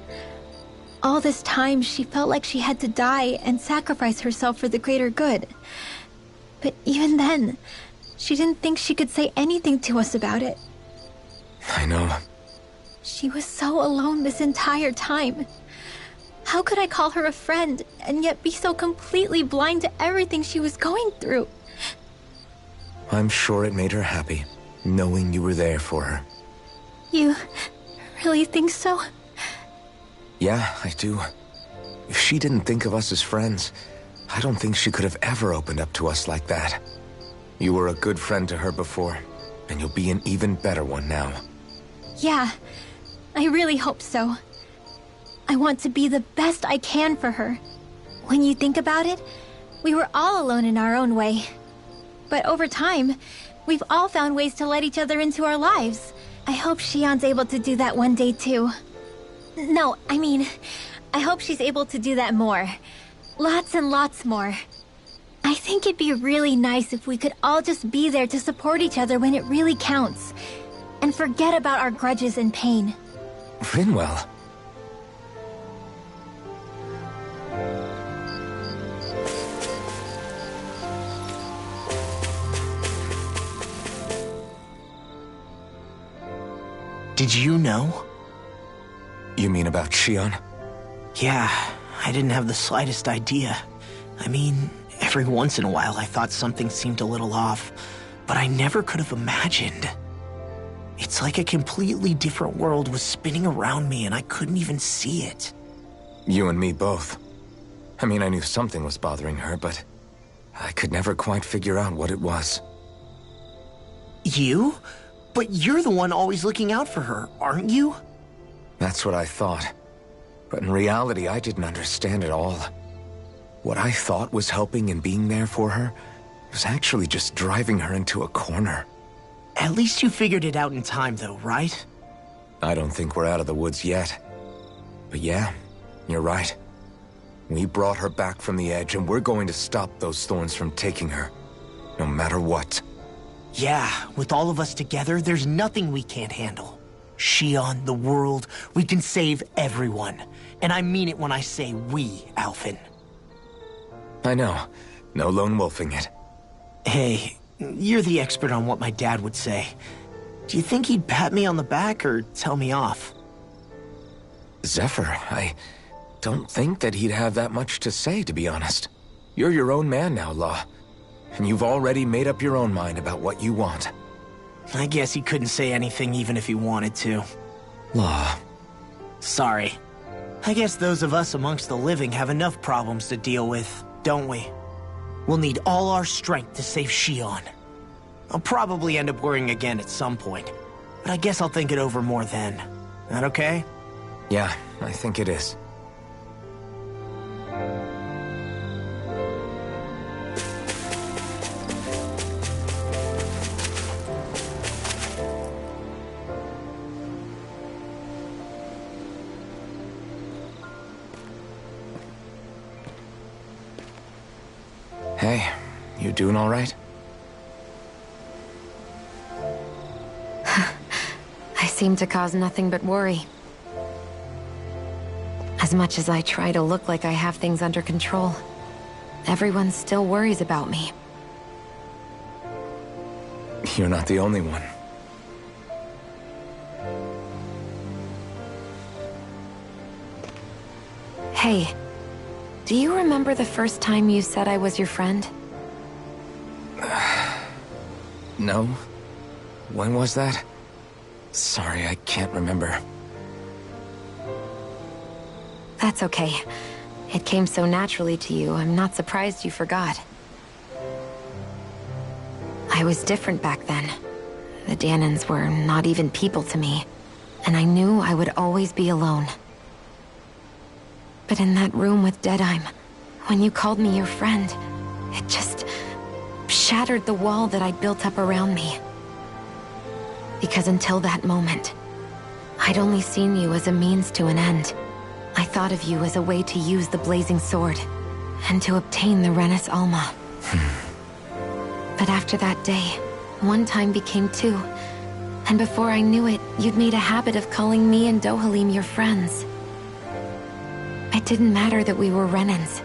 All this time, she felt like she had to die and sacrifice herself for the greater good. But even then, she didn't think she could say anything to us about it. I know. She was so alone this entire time. How could I call her a friend and yet be so completely blind to everything she was going through? I'm sure it made her happy, knowing you were there for her. You really think so? Yeah, I do. If she didn't think of us as friends, I don't think she could have ever opened up to us like that. You were a good friend to her before, and you'll be an even better one now. Yeah, I really hope so. I want to be the best I can for her. When you think about it, we were all alone in our own way. But over time, we've all found ways to let each other into our lives. I hope Shion's able to do that one day too. No, I mean, I hope she's able to do that more. Lots and lots more. I think it'd be really nice if we could all just be there to support each other when it really counts. And forget about our grudges and pain. Rinwell. Did you know? You mean about Shion? Yeah, I didn't have the slightest idea. I mean, every once in a while I thought something seemed a little off, but I never could have imagined. It's like a completely different world was spinning around me and I couldn't even see it. You and me both. I mean, I knew something was bothering her, but I could never quite figure out what it was. You? But you're the one always looking out for her, aren't you? That's what I thought. But in reality, I didn't understand it all. What I thought was helping and being there for her was actually just driving her into a corner. At least you figured it out in time, though, right? I don't think we're out of the woods yet. But yeah, you're right. We brought her back from the edge, and we're going to stop those thorns from taking her, no matter what. Yeah, with all of us together, there's nothing we can't handle. Shion, the world, we can save everyone. And I mean it when I say we, Alphen. I know. No lone wolfing it. Hey, you're the expert on what my dad would say. Do you think he'd pat me on the back or tell me off? Zephyr, I don't think that he'd have that much to say, to be honest. You're your own man now, Law. And you've already made up your own mind about what you want. I guess he couldn't say anything even if he wanted to. Law. Sorry. I guess those of us amongst the living have enough problems to deal with, don't we? We'll need all our strength to save Shion. I'll probably end up worrying again at some point, but I guess I'll think it over more then. That okay? Yeah, I think it is. Hey, you doing all right? I seem to cause nothing but worry. As much as I try to look like I have things under control, everyone still worries about me. You're not the only one. Hey, do you remember the first time you said I was your friend? No? When was that? Sorry, I can't remember. That's okay. It came so naturally to you, I'm not surprised you forgot. I was different back then. The Danans were not even people to me, and I knew I would always be alone. But in that room with Deadime, when you called me your friend, it just shattered the wall that I'd built up around me. Because until that moment, I'd only seen you as a means to an end. I thought of you as a way to use the blazing sword, and to obtain the Renis Alma. But after that day, one time became two, and before I knew it, you'd made a habit of calling me and Dohalim your friends. It didn't matter that we were Renins.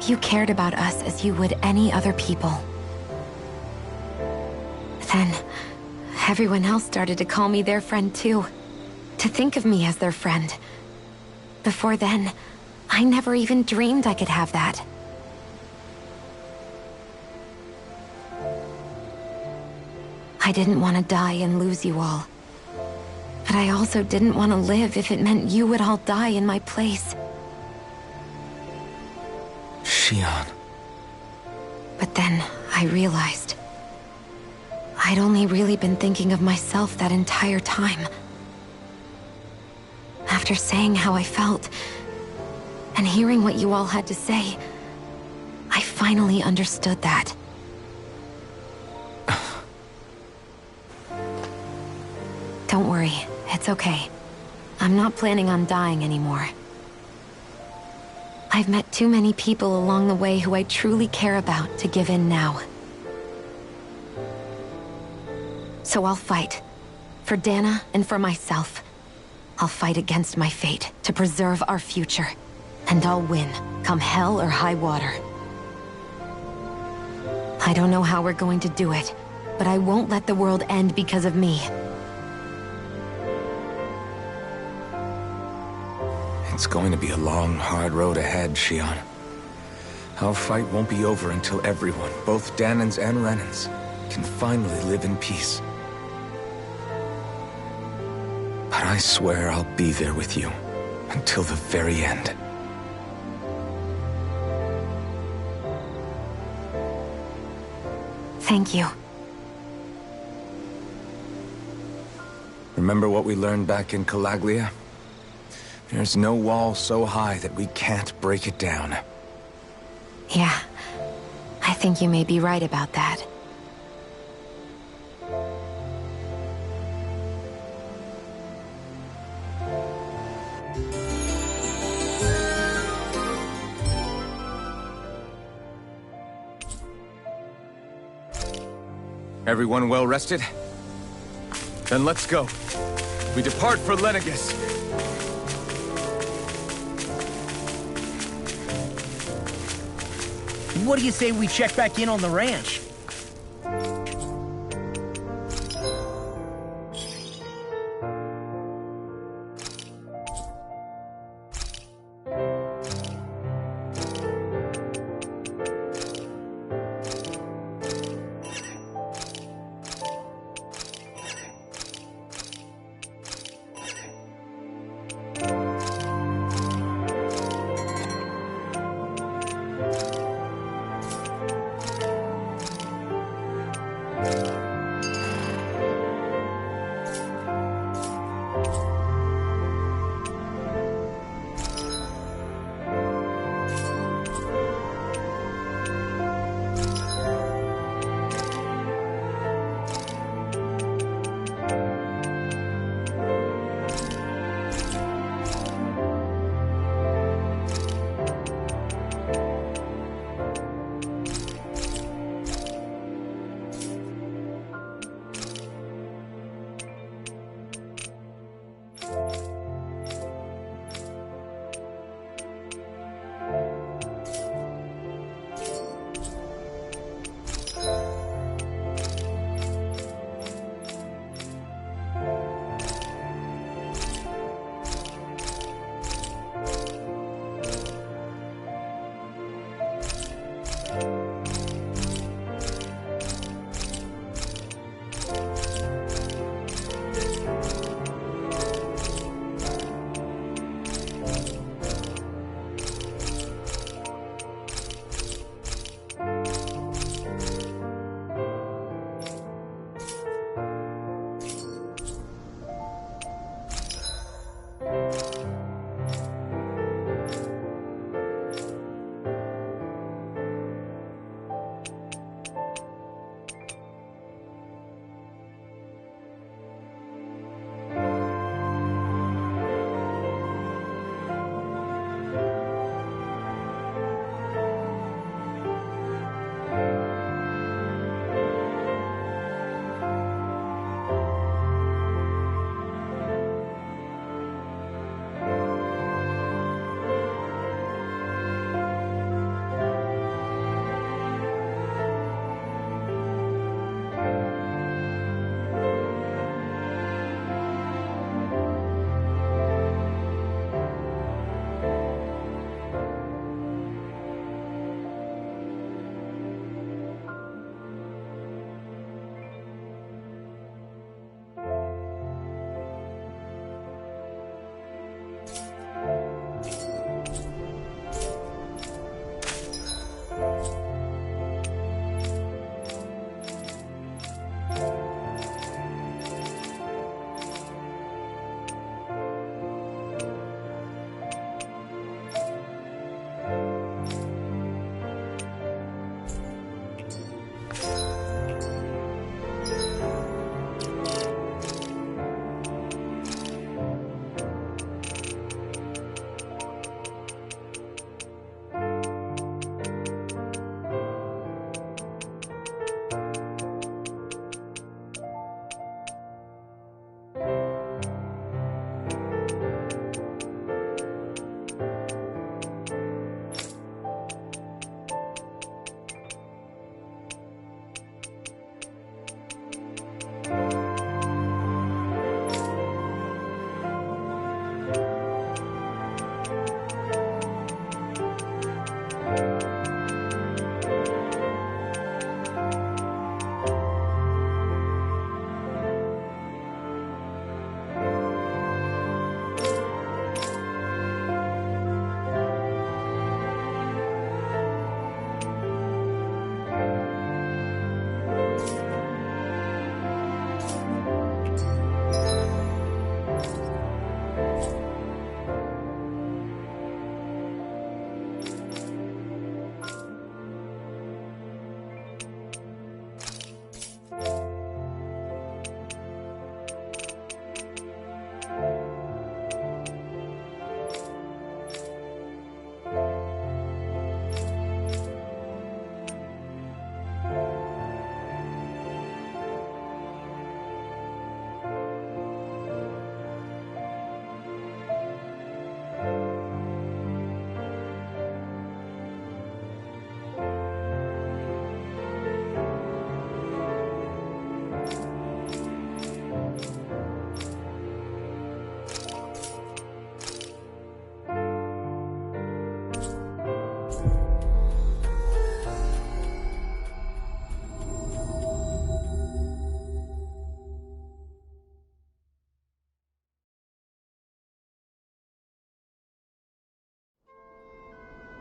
You cared about us as you would any other people. Then, everyone else started to call me their friend too. To think of me as their friend. Before then, I never even dreamed I could have that. I didn't want to die and lose you all. But I also didn't want to live if it meant you would all die in my place. Shion. But then I realized I'd only really been thinking of myself that entire time. After saying how I felt, and hearing what you all had to say, I finally understood that. Don't worry, it's okay. I'm not planning on dying anymore. I've met too many people along the way who I truly care about to give in now. So I'll fight. For Dana and for myself. I'll fight against my fate to preserve our future. And I'll win, come hell or high water. I don't know how we're going to do it, but I won't let the world end because of me. It's going to be a long, hard road ahead, Shion. Our fight won't be over until everyone, both Danans and Renins, can finally live in peace. But I swear I'll be there with you until the very end. Thank you. Remember what we learned back in Calaglia? There's no wall so high that we can't break it down. Yeah, I think you may be right about that. Everyone well rested? Then let's go. We depart for Lenegis. What do you say we check back in on the ranch?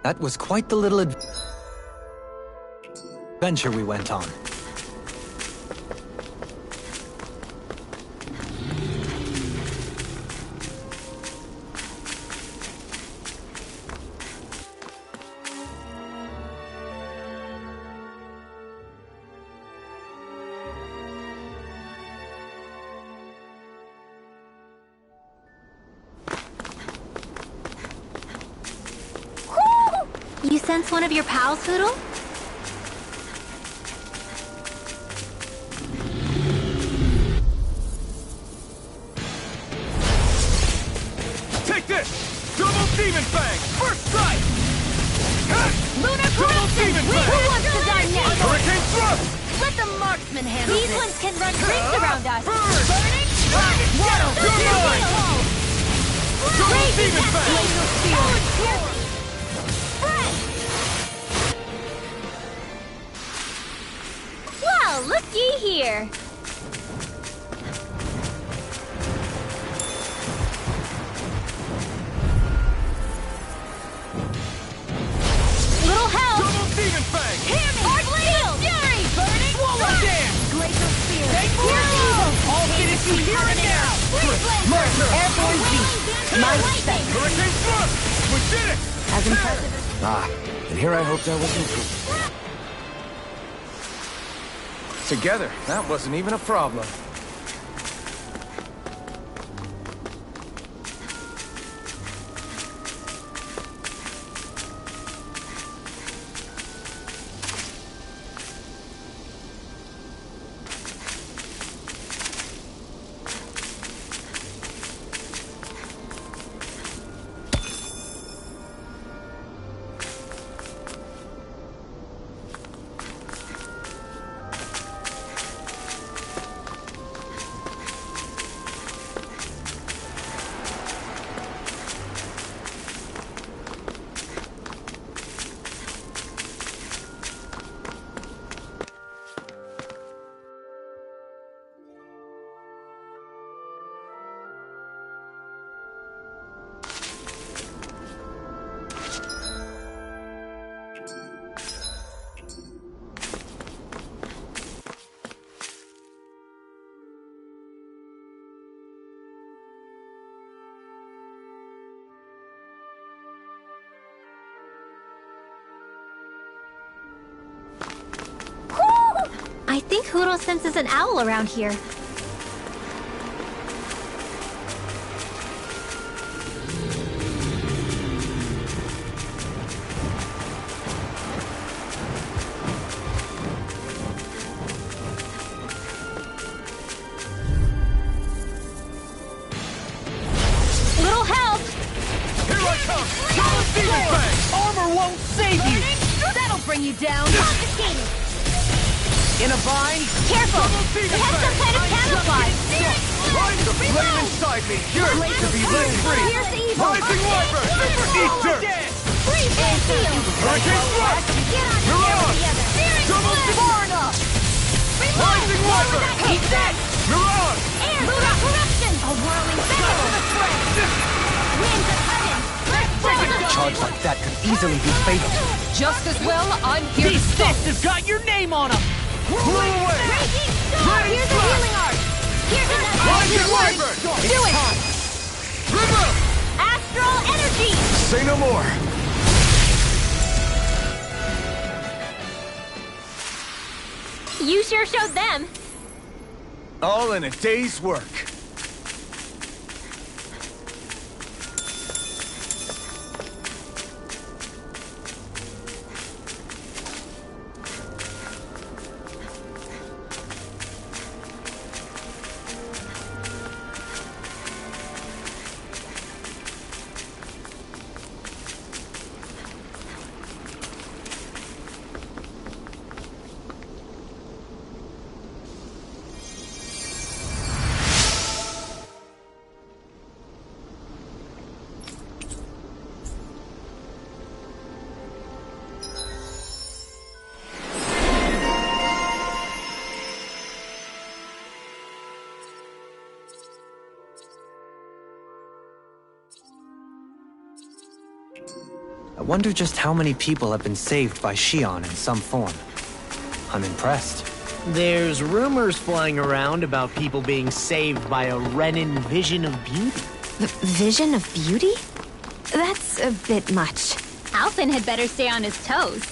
That was quite the little adventure we went on. You sense one of your pals, Hoodle? Take this! Double Demon Fang! First strike! Lunar Double Corruption! Demon Who Fang! wants to die next? Hurricane Thrust! Let the marksman handle These ones can run rings around us. Burn! Burning Strike! Water! Double Demon Fang! Well, looky here. Little help! Double Demon Fang! Hear me! Archfield! Fury! Burning Wall Dance! Glacial Spear! Take Here's more! evil! I'll finish you here and now! Marker! Airborne Beast! Mind Set! Hurricane Thrust! We did it! As impressive. Ah, and here I hoped I wasn't true. Together, that wasn't even a problem. I think Hoodle senses an owl around here. Little help! Here I come! Double Demon Fang! Armor won't save you! That'll bring you down! Confiscated! In a bind? Careful! Double Demon It has some kind of camouflage! Rise the flame inside me! Yours to be let free! Here's the evil! Rising Wyvern! Eat dirt! Freeze and seal! Hurricane Thrust! Get on You're together on! together! Double Far enough! Rising Wyvern! Eat that! You're on! Air! Lunar Corruption! A whirling battle! Winds of heaven! A charge like that could easily be fatal. Just as well, I'm here to These stop. fists have got your name on them! Blow away! Raging storm! Here's a healing art! Here's another! Rising Wyvern! Do it! River! Astral energy! Say no more. You sure showed them. All in a day's work. I wonder just how many people have been saved by Shion in some form. I'm impressed. There's rumors flying around about people being saved by a Renin vision of beauty. Vision of beauty? That's a bit much. Alphen had better stay on his toes.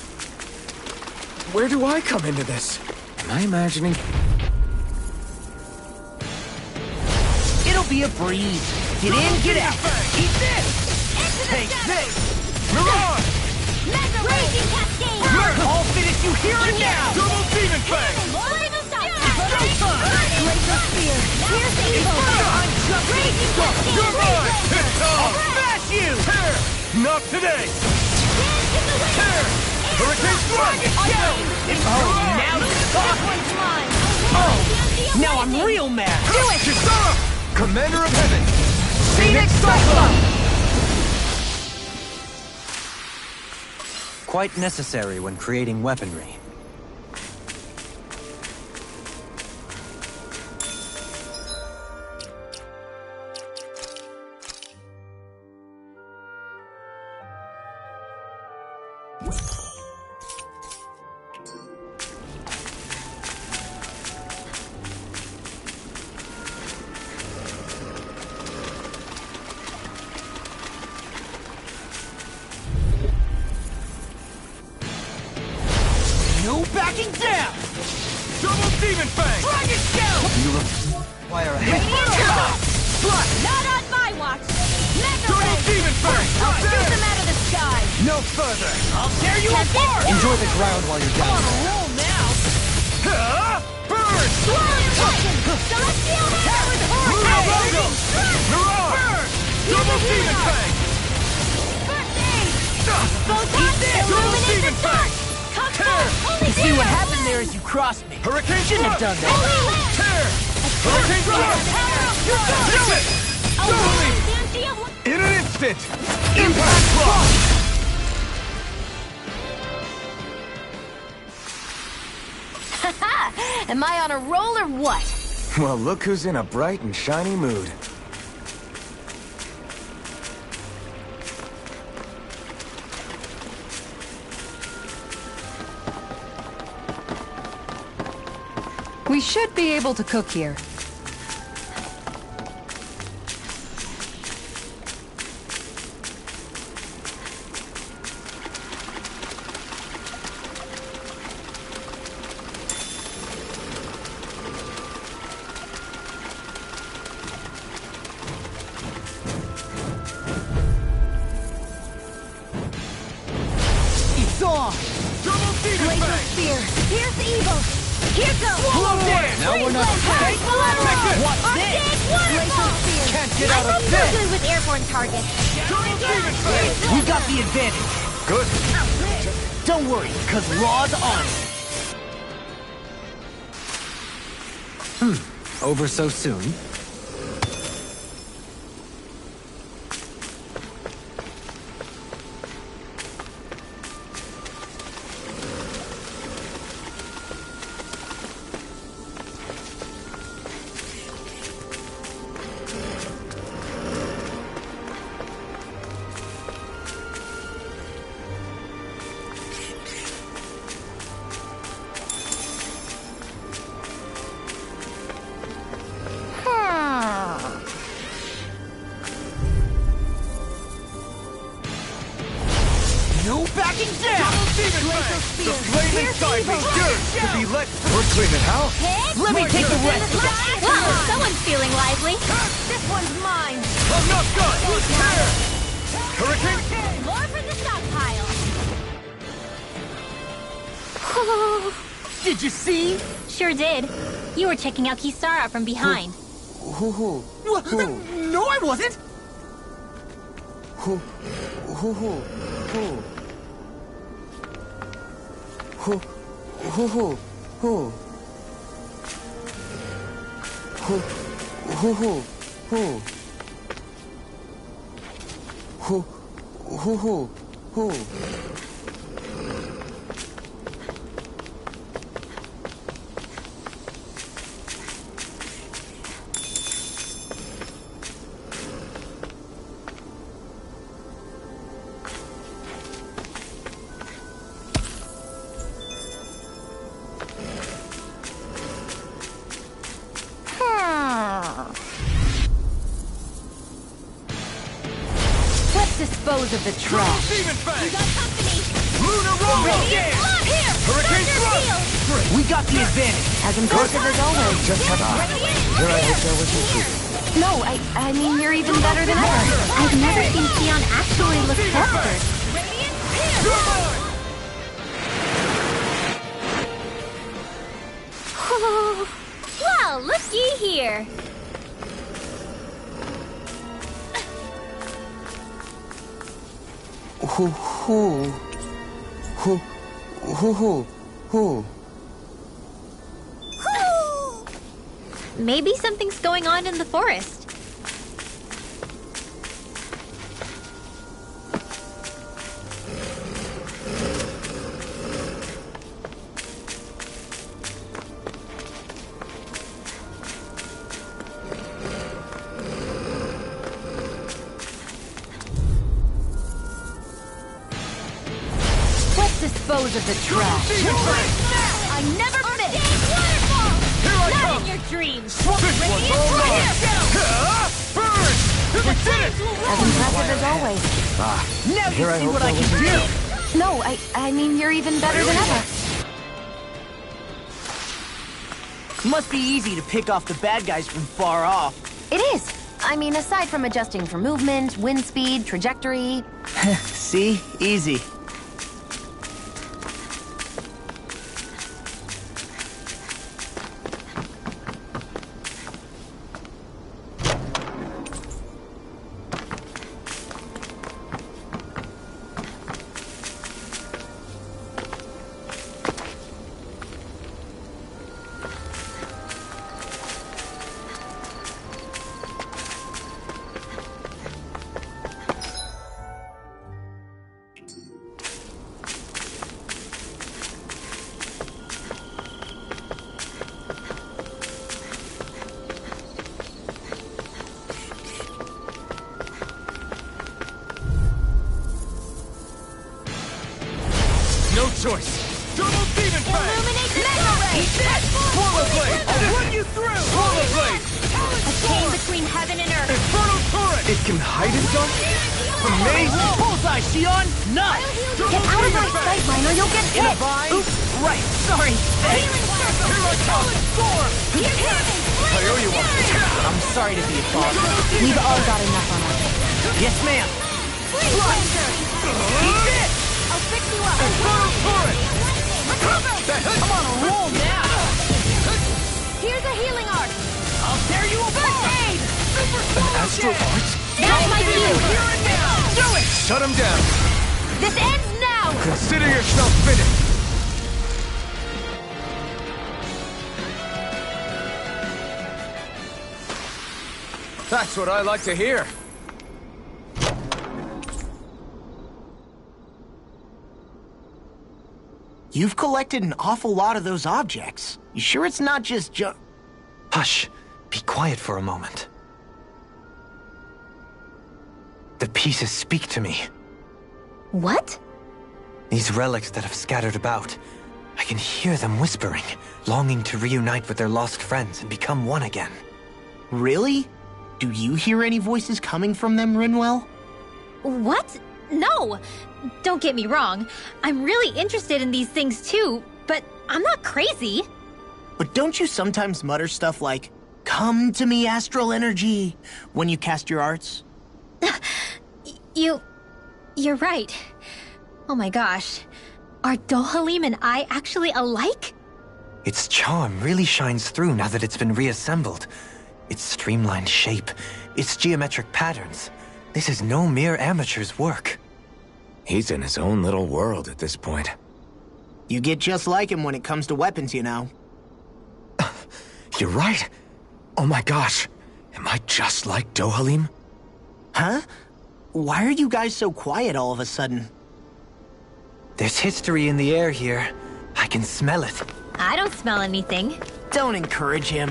Where do I come into this? Am I imagining? It'll be a breeze. Get in, get out. Eat this! Take this! Mirage! Mega Raging Cascade! I'll finish you here and now! Double Demon Fang! Laser Stop! Laser spear! Here's the evil! Raging Cascade! You're mine! It's on! Smash you! Tear! Not today! Dance in the wind! Tear! Hurricane Strike! Now you're talking! Oh! Now I'm real mad! Do it! Kisara! Commander of Heaven! Phoenix Cyclone! Quite necessary when creating weaponry. No backing down! Double Demon Fang! Dragon Shell! You require a Not on my watch! Mega Double Ray! Demon Fang! Shoot them out of the sky! No further! I'll tear you apart! Enjoy the ground while you're I'm down on a there. roll now! Burn! Swirling Titan! Celestial Hammer! Lunarogo! Mirage! Double Demon Fang! First aid! Photon! Double Illuminate Demon the Fang! dark! Come down! Holy You see what Zero! happened there is you crossed me. Hurricane Shouldn't have Strike! done that. Holy Land! Tear! Hurricane Strike! Do it! Totally! In an instant! Impact Block! Am I on a roll or what? Well, look who's in a bright and shiny mood. We should be able to cook here. It's on! Double Demon Laser Fang! Spear! Here's the evil! Here goes! Slow down! Now we're not Hey, What's this? Waterfall! Can't get out I'm of so this! good with airborne targets. Double Demon Fang! We got the advantage. Good. Don't worry, cause Law's on it. Over so soon? No backing down! Demon Fang! The flame inside me yearns to be let... We're cleaning house. Let me take the rest. Wow, someone's feeling lively. This one's mine. I'm not done! Tear! Hurricane... More for the stockpile. Did you see? Sure did. You were checking out Kisara from behind. No, I wasn't! dispose of the trash. Demon You Fang! got company! Lunar Roll! Radiant Blood! Here! Hurricane Thunder Thrust! Field! We got the advantage. As impressive as always. Just have Radiant Here, I wish I was Here! included. No, I mean, you're even better than ever. I've never seen Xion actually look flustered. Radiant Here! Well, looky here. Who? Maybe something's going on in the forest. Let's dispose of the trash. I never miss! Waterfall! Here I Not come! in your dreams! This one's all mine! Burn! We did it! As impressive as always. Now you Here I see hope what I that can do. No, I mean, you're even better than ever. Must be easy to pick off the bad guys from far off. It is. I mean, aside from adjusting for movement, wind speed, trajectory. See? Easy. No choice! Double Demon Fang! Illuminate the Mega Ray! Swallow Blade! I'll run you through! Swallow Blade! A chain between heaven and earth! Inferno Turret! It can hide and dump? Amazing! Bullseye, Xion! None! Get out of my sight, Mine, or you'll get In a hit! vine? Oops, right, sorry. Here I come! Storm! I owe you one. I'm sorry to be a bother. We've all got enough on us. Yes, ma'am. Eat this! I'll fix you up! Inferno Turret! I'm on a roll now. Here's a healing arc! I'll tear you apart. Aid! Astral Arts? That's my cue! Here and now. Do it. Shut him down! This ends now! Consider yourself finished! That's what I like to hear. You've collected an awful lot of those objects. You sure it's not just Hush. Be quiet for a moment. The pieces speak to me. What? These relics that have scattered about. I can hear them whispering, longing to reunite with their lost friends and become one again. Really? Do you hear any voices coming from them, Rinwell? What? No! Don't get me wrong. I'm really interested in these things too, but I'm not crazy. But don't you sometimes mutter stuff like, "Come to me, astral energy," when you cast your arts? You're right. Oh my gosh. Are Dohalim and I actually alike? Its charm really shines through now that it's been reassembled. Its streamlined shape, its geometric patterns. This is no mere amateur's work. He's in his own little world at this point. You get just like him when it comes to weapons, you know. You're right. Oh my gosh. Am I just like Dohalim? Huh? Why are you guys so quiet all of a sudden? There's history in the air here. I can smell it. I don't smell anything. Don't encourage him.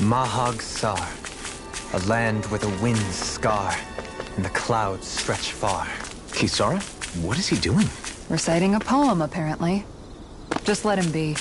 Mahag Sar, a land with a wind's scar. and the clouds stretch far. Kisara? What is he doing? Reciting a poem, apparently. Just let him be.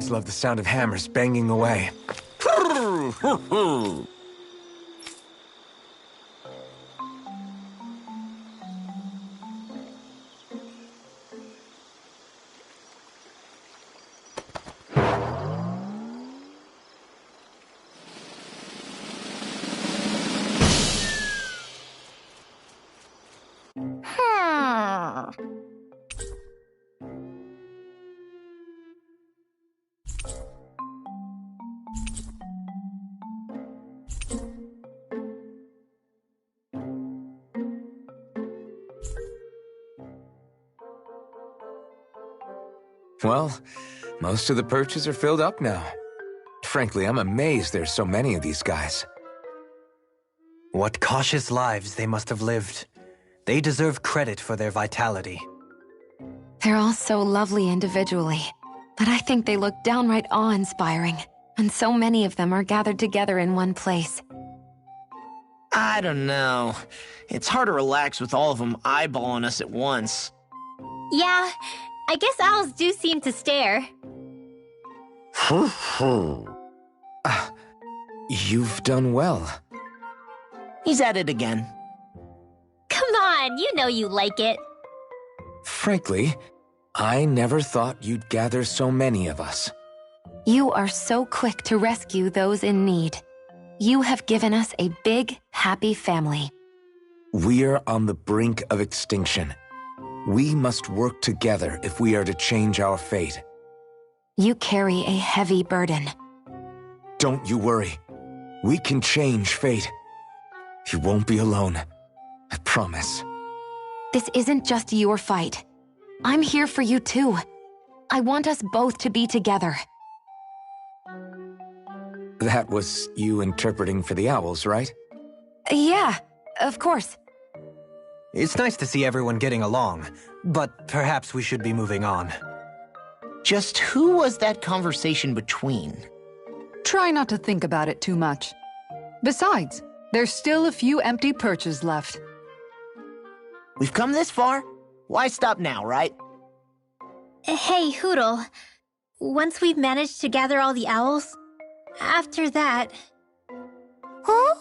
I love the sound of hammers banging away. Well, most of the perches are filled up now. Frankly, I'm amazed there's so many of these guys. What cautious lives they must have lived. They deserve credit for their vitality. They're all so lovely individually, but I think they look downright awe-inspiring, and so many of them are gathered together in one place. I don't know. It's hard to relax with all of them eyeballing us at once. Yeah, I guess owls do seem to stare. You've done well. He's at it again. Come on, you know you like it. Frankly, I never thought you'd gather so many of us. You are so quick to rescue those in need. You have given us a big, happy family. We're on the brink of extinction. We must work together if we are to change our fate. You carry a heavy burden. Don't you worry. We can change fate. You won't be alone. I promise. This isn't just your fight. I'm here for you too. I want us both to be together. That was you interpreting for the owls, right? Yeah, of course. It's nice to see everyone getting along, but perhaps we should be moving on. Just who was that conversation between? Try not to think about it too much. Besides, there's still a few empty perches left. We've come this far. Why stop now, right? Hey, Hootle. Once we've managed to gather all the owls, after that... Huh?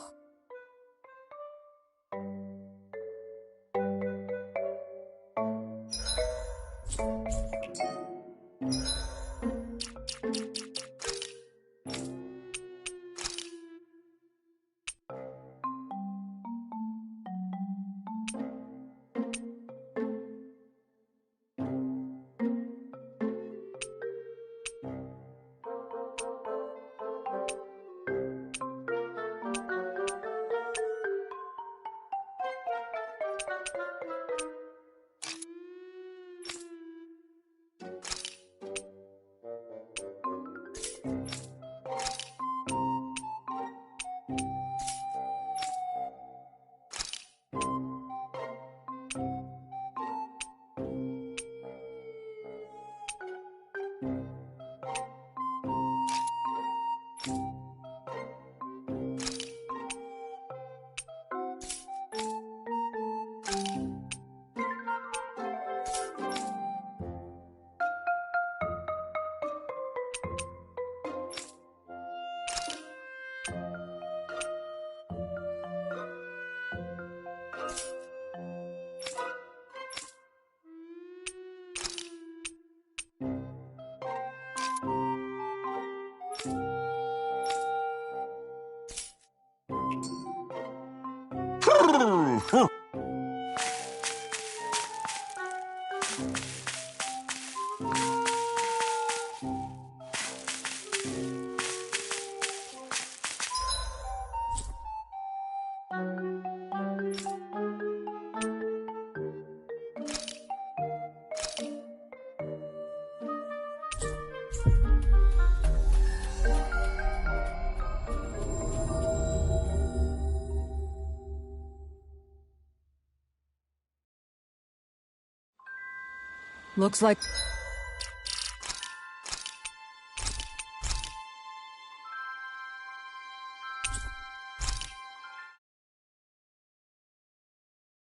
Looks like